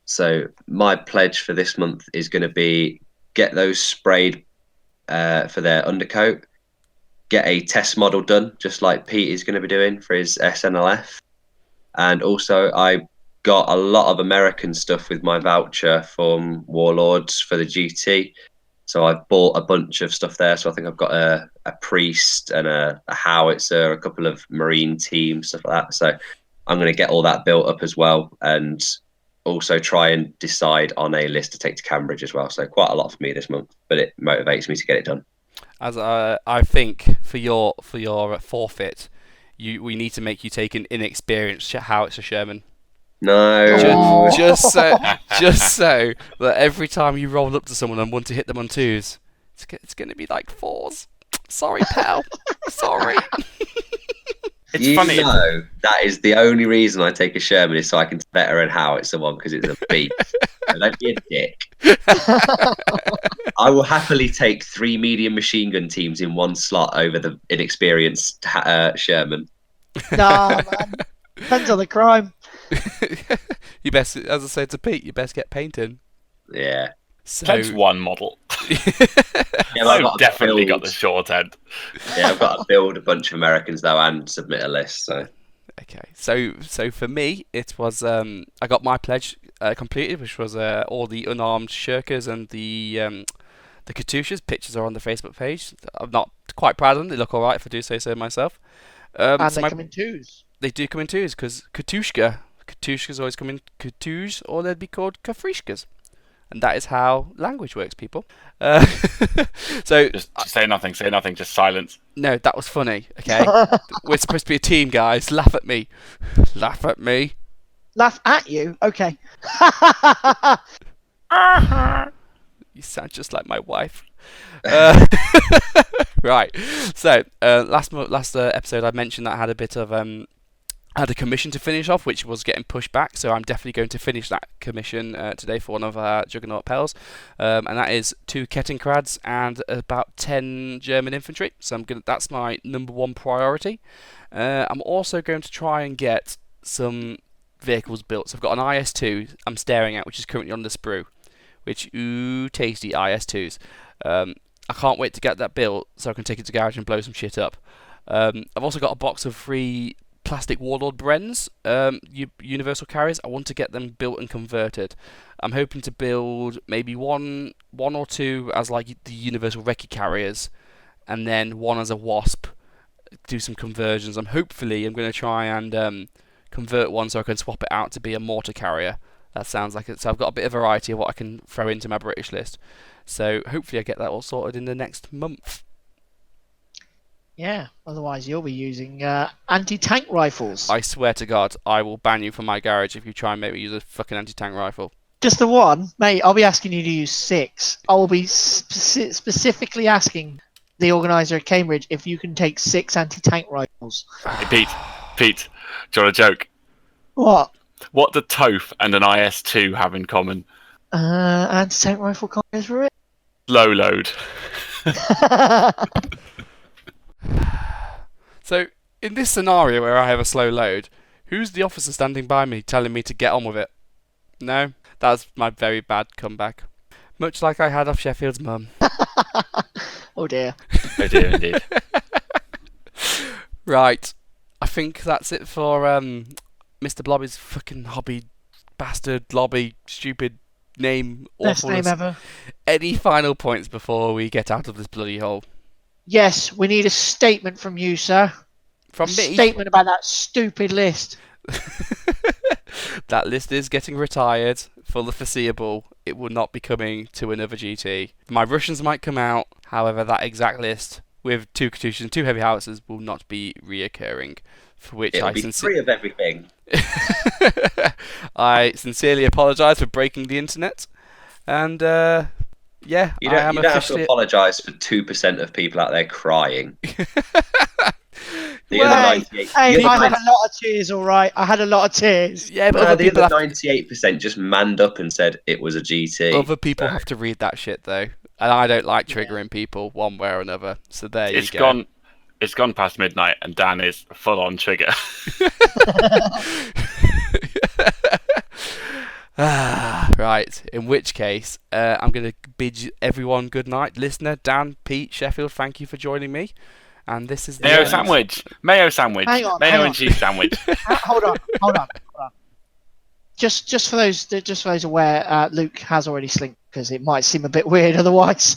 So my pledge for this month is going to be get those sprayed for their undercoat, get a test model done, just like Pete is going to be doing for his SNLF. And also I got a lot of American stuff with my voucher from Warlords for the GT. So I've bought a bunch of stuff there. So I think I've got a priest and a howitzer, a couple of marine teams, stuff like that. So I'm going to get all that built up as well, and also try and decide on a list to take to Cambridge as well. So quite a lot for me this month, but it motivates me to get it done.
As I think for your forfeit, we need to make you take an inexperienced howitzer Sherman.
No.
Just so that every time you roll up to someone and want to hit them on twos, it's going to be like fours. Sorry, pal. Sorry.
It's funny.
That is the only reason I take a Sherman is so I can better and howitzer one, because it's a beast. So don't be a dick. I will happily take 3 medium machine gun teams in one slot over the inexperienced Sherman.
Nah, man. Depends on the crime.
You best, as I said to Pete, you best get painting.
Yeah.
So
Ted's one model.
Yeah,
I've definitely got the short end.
Yeah, I've got to build a bunch of Americans though and submit a list. So
okay, so for me, it was I got my pledge completed, which was all the unarmed shirkers and the Katyushas. Pictures are on the Facebook page. I'm not quite proud of them. They look all right, if I do say so myself.
And they come in twos.
They do come in twos, because Katyushkas always come in Katyush, or they'd be called Kafrishkas. And that is how language works, people. So
Just say nothing, just silence.
no, that was funny, okay? We're supposed to be a team, guys. Laugh at me. Laugh at me.
Laugh at you? Okay.
You sound just like my wife. Right. So last episode, I mentioned that I had a bit of I had a commission to finish off, which was getting pushed back. So I'm definitely going to finish that commission today for one of our Juggernaut pals, and that is 2 Kettenkrads and about 10 German infantry. So that's my number 1 priority. I'm also going to try and get some vehicles built. So I've got an IS-2 I'm staring at, which is currently on the sprue. Which, ooh, tasty IS-2s. I can't wait to get that built so I can take it to garage and blow some shit up. I've also got a box of 3 plastic Warlord Brens, universal carriers. I want to get them built and converted. I'm hoping to build maybe one or 2 as like the universal recce carriers, and then 1 as a wasp. Do some conversions. I'm going to try and convert one so I can swap it out to be a mortar carrier. That sounds like it. So I've got a bit of variety of what I can throw into my British list. So hopefully I get that all sorted in the next month.
Yeah, otherwise you'll be using anti-tank rifles.
I swear to God, I will ban you from my garage if you try and make me use a fucking anti-tank rifle.
Just the one? Mate, I'll be asking you to use 6. I will be specifically asking the organiser at Cambridge if you can take 6 anti-tank rifles.
Hey, Pete, do you want a joke?
What?
What do Topher and an IS-2 have in common?
Anti-tank rifle carriers for it?
Low load.
So, in this scenario where I have a slow load, who's the officer standing by me telling me to get on with it? No? That's my very bad comeback. Much like I had off Sheffield's mum.
Oh dear.
Oh dear, indeed.
Right. I think that's it for Mr. Blobby's fucking hobby, bastard, lobby, stupid name,
Best
awfulness.
name ever.
Any final points before we get out of this bloody hole?
Yes, we need a statement from you, sir.
From me?
Statement about that stupid list.
That list is getting retired for the foreseeable. It will not be coming to another GT. My Russians might come out, however, that exact list with 2 Katyushas and 2 heavy howitzers will not be reoccurring. For which
it'll
I
be 3 of everything.
I sincerely apologise for breaking the internet. And yeah,
You
I
don't,
am
you don't have to
officially.
apologise for 2% of people out there crying. The
Well,
other
Hey,
98,
hey,
the
I
other,
had a lot of tears, all right. I had a lot of tears.
Yeah, but
no,
other
the
people
other
have
98% just manned up and said it was a GT.
other people have to read that shit though, and I don't like triggering people one way or another. So there you
It's
go.
gone. It's gone past midnight, and Dan is full on trigger.
Right. In which case, I'm going to bid everyone good night. Listener, Dan, Pete, Sheffield, thank you for joining me. And this is the
Mayo
end.
sandwich. Mayo sandwich.
Hang on,
Mayo
hang
and
on.
cheese sandwich.
Hold on. Just for those aware, Luke has already slinked because it might seem a bit weird otherwise.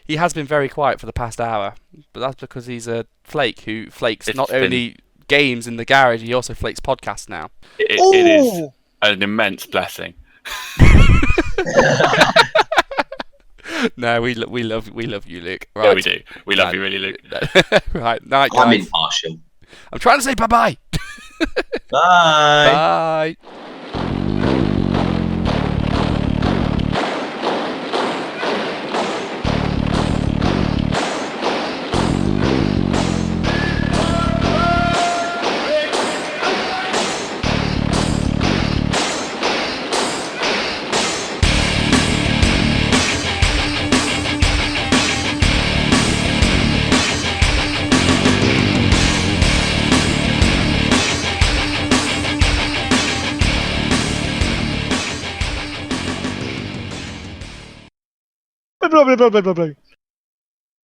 He has been very quiet for the past hour, but that's because he's a flake who flakes
It's
not
been-
only games in the garage, he also flakes podcasts now.
It is
Ooh.
an immense blessing.
No, we love you, Luke. Right.
Yeah, we do. We love you, really, Luke.
Right, night,
I'm
guys.
impartial.
I'm trying to say bye-bye.
Bye.
Bye.
Blah, blah, blah, blah, blah, blah.